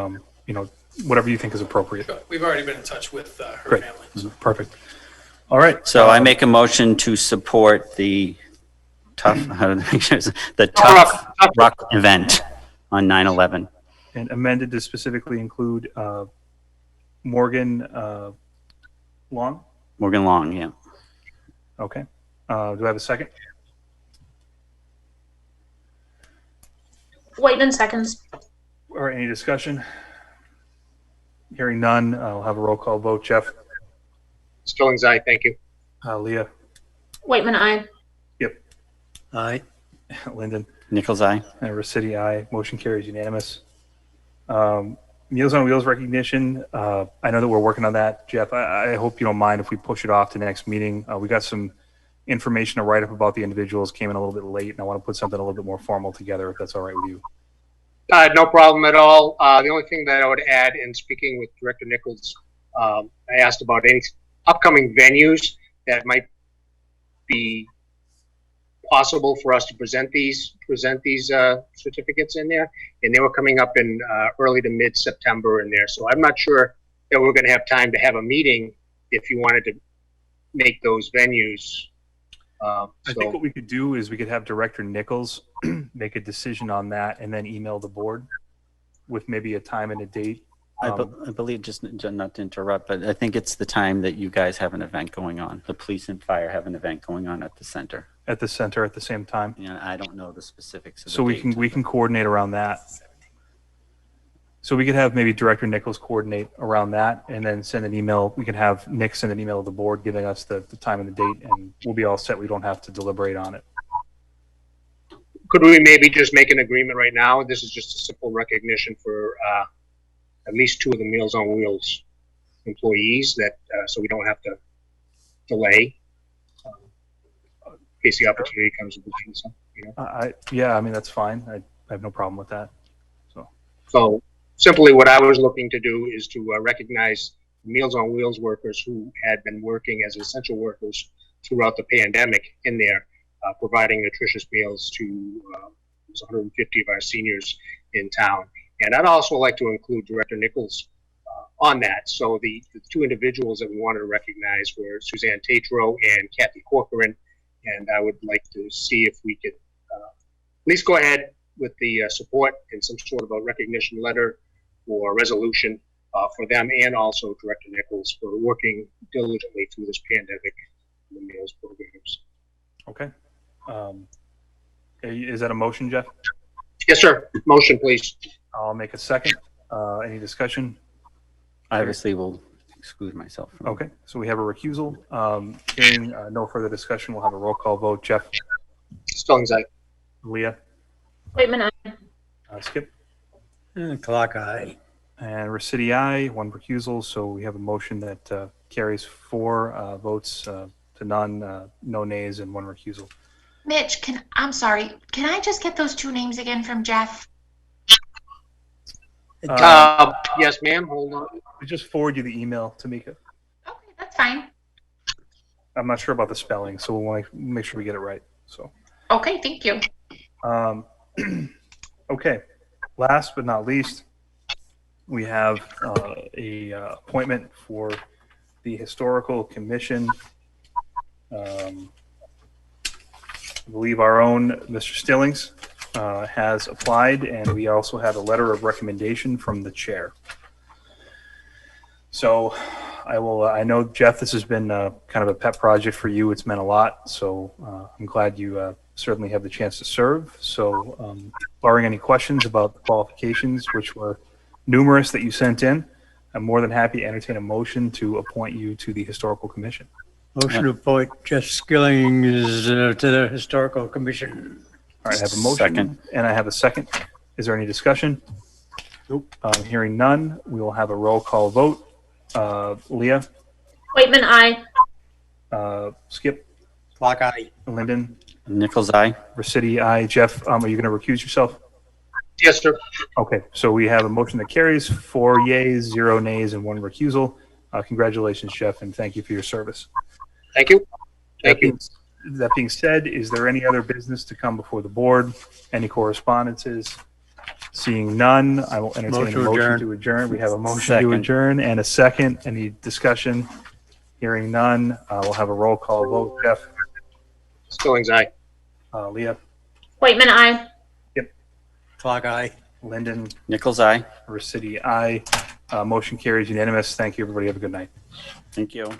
whatever you think is appropriate. We've already been in touch with her Great. family. So. Perfect. All right. So I make a motion to support the tough Ruck event on 9/11. And amended to specifically include Morgan Long. Morgan Long, yeah. Okay. Do I have a second? Whiteman seconds. Or any discussion? Hearing none, I'll have a roll call vote. Jeff? Stillings, aye. Thank you. Leah? Whiteman, aye. Yep. Aye. Lyndon? Nichols, aye. And Rossetti, aye. Motion carries unanimous. Meals on Wheels recognition. I know that we're working on that, Jeff. I hope you don't mind if we push it off to the next meeting. We got some information to write up about the individuals, came in a little bit late, and I want to put something a little bit more formal together, if that's all right with you. No problem at all. The only thing that I would add, in speaking with Director Nichols, I asked about any upcoming venues that might be possible for us to present these certificates in there, and they were coming up in early to mid-September in there. So I'm not sure that we're going to have time to have a meeting if you wanted to make those venues. I think what we could do is we could have Director Nichols make a decision on that and then email the board with maybe a time and a date. I believe, just not to interrupt, but I think it's the time that you guys have an event going on. The police and fire have an event going on at the center. At the center at the same time. Yeah, I don't know the specifics of So we can coordinate around that. So we could have maybe Director Nichols coordinate around that and then send an email. We can have Nick send an email to the board giving us the time and the date, and we'll be all set. We don't have to deliberate on it. Could we maybe just make an agreement right now? This is just a simple recognition for at least 2 of the Meals on Wheels employees, that so we don't have to delay in case the opportunity comes between some. Yeah, I mean, that's fine. I have no problem with that. So simply what I was looking to do is to recognize Meals on Wheels workers who had been working as essential workers throughout the pandemic in there, providing nutritious meals to 150 of our seniors in town. And I'd also like to include Director Nichols on that. So the 2 individuals that we wanted to recognize were Suzanne Tatro and Kathy Corcoran. And I would like to see if we could at least go ahead with the support and some sort of a recognition letter or resolution for them, and also Director Nichols for working diligently through this pandemic and the meals programs. Okay. Is that a motion, Jeff? Yes, sir. Motion, please. I'll make a second. Any discussion? I obviously will exclude myself. Okay. So we have a recusal. Hearing no further discussion, we'll have a roll call vote. Jeff? Stillings, aye. Leah? Whiteman, aye. Skip? Clock eye. And Rossetti, aye. 1 recusal. So we have a motion that carries 4 votes to none, no nays, and 1 recusal. Mitch, I'm sorry. Can I just get those 2 names again from Jeff? Yes, ma'am. Hold on. I just forward you the email, Tamika. Okay, that's fine. I'm not sure about the spelling, so we'll want to make sure we get it right. So. Okay, thank you. Okay. Last but not least, we have a appointment for the Historical Commission. I believe our own Mr. Stillings has applied, and we also have a letter of recommendation from the chair. So I know, Jeff, this has been kind of a pet project for you. It's meant a lot. So I'm glad you certainly have the chance to serve. So barring any questions about the qualifications, which were numerous that you sent in, I'm more than happy to entertain a motion to appoint you to the Historical Commission. Motion to appoint Jeff Skillings to the Historical Commission. All right, I have a motion. Second. And I have a second. Is there any discussion? Nope. Hearing none, we will have a roll call vote. Leah? Whiteman, aye. Skip? Clock eye. Lyndon? Nichols, aye. Rossetti, aye. Jeff, are you going to recuse yourself? Yes, sir. Okay, so we have a motion that carries 4 yeas, 0 nays, and 1 recusal. Congratulations, Jeff, and thank you for your service. Thank you. Thank you. That being said, is there any other business to come before the board? Any correspondences? Seeing none, I will entertain a Motion to motion adjourn. to adjourn. We have a motion to Second. adjourn and a second. Any discussion? Hearing none, we'll have a roll call vote. Jeff, Stillings, aye. Leah, Whiteman, aye. Clock eye. Linden, Nichols, eye. City, aye. Motion carries unanimous. Thank you, everybody. Have a good night. Thank you.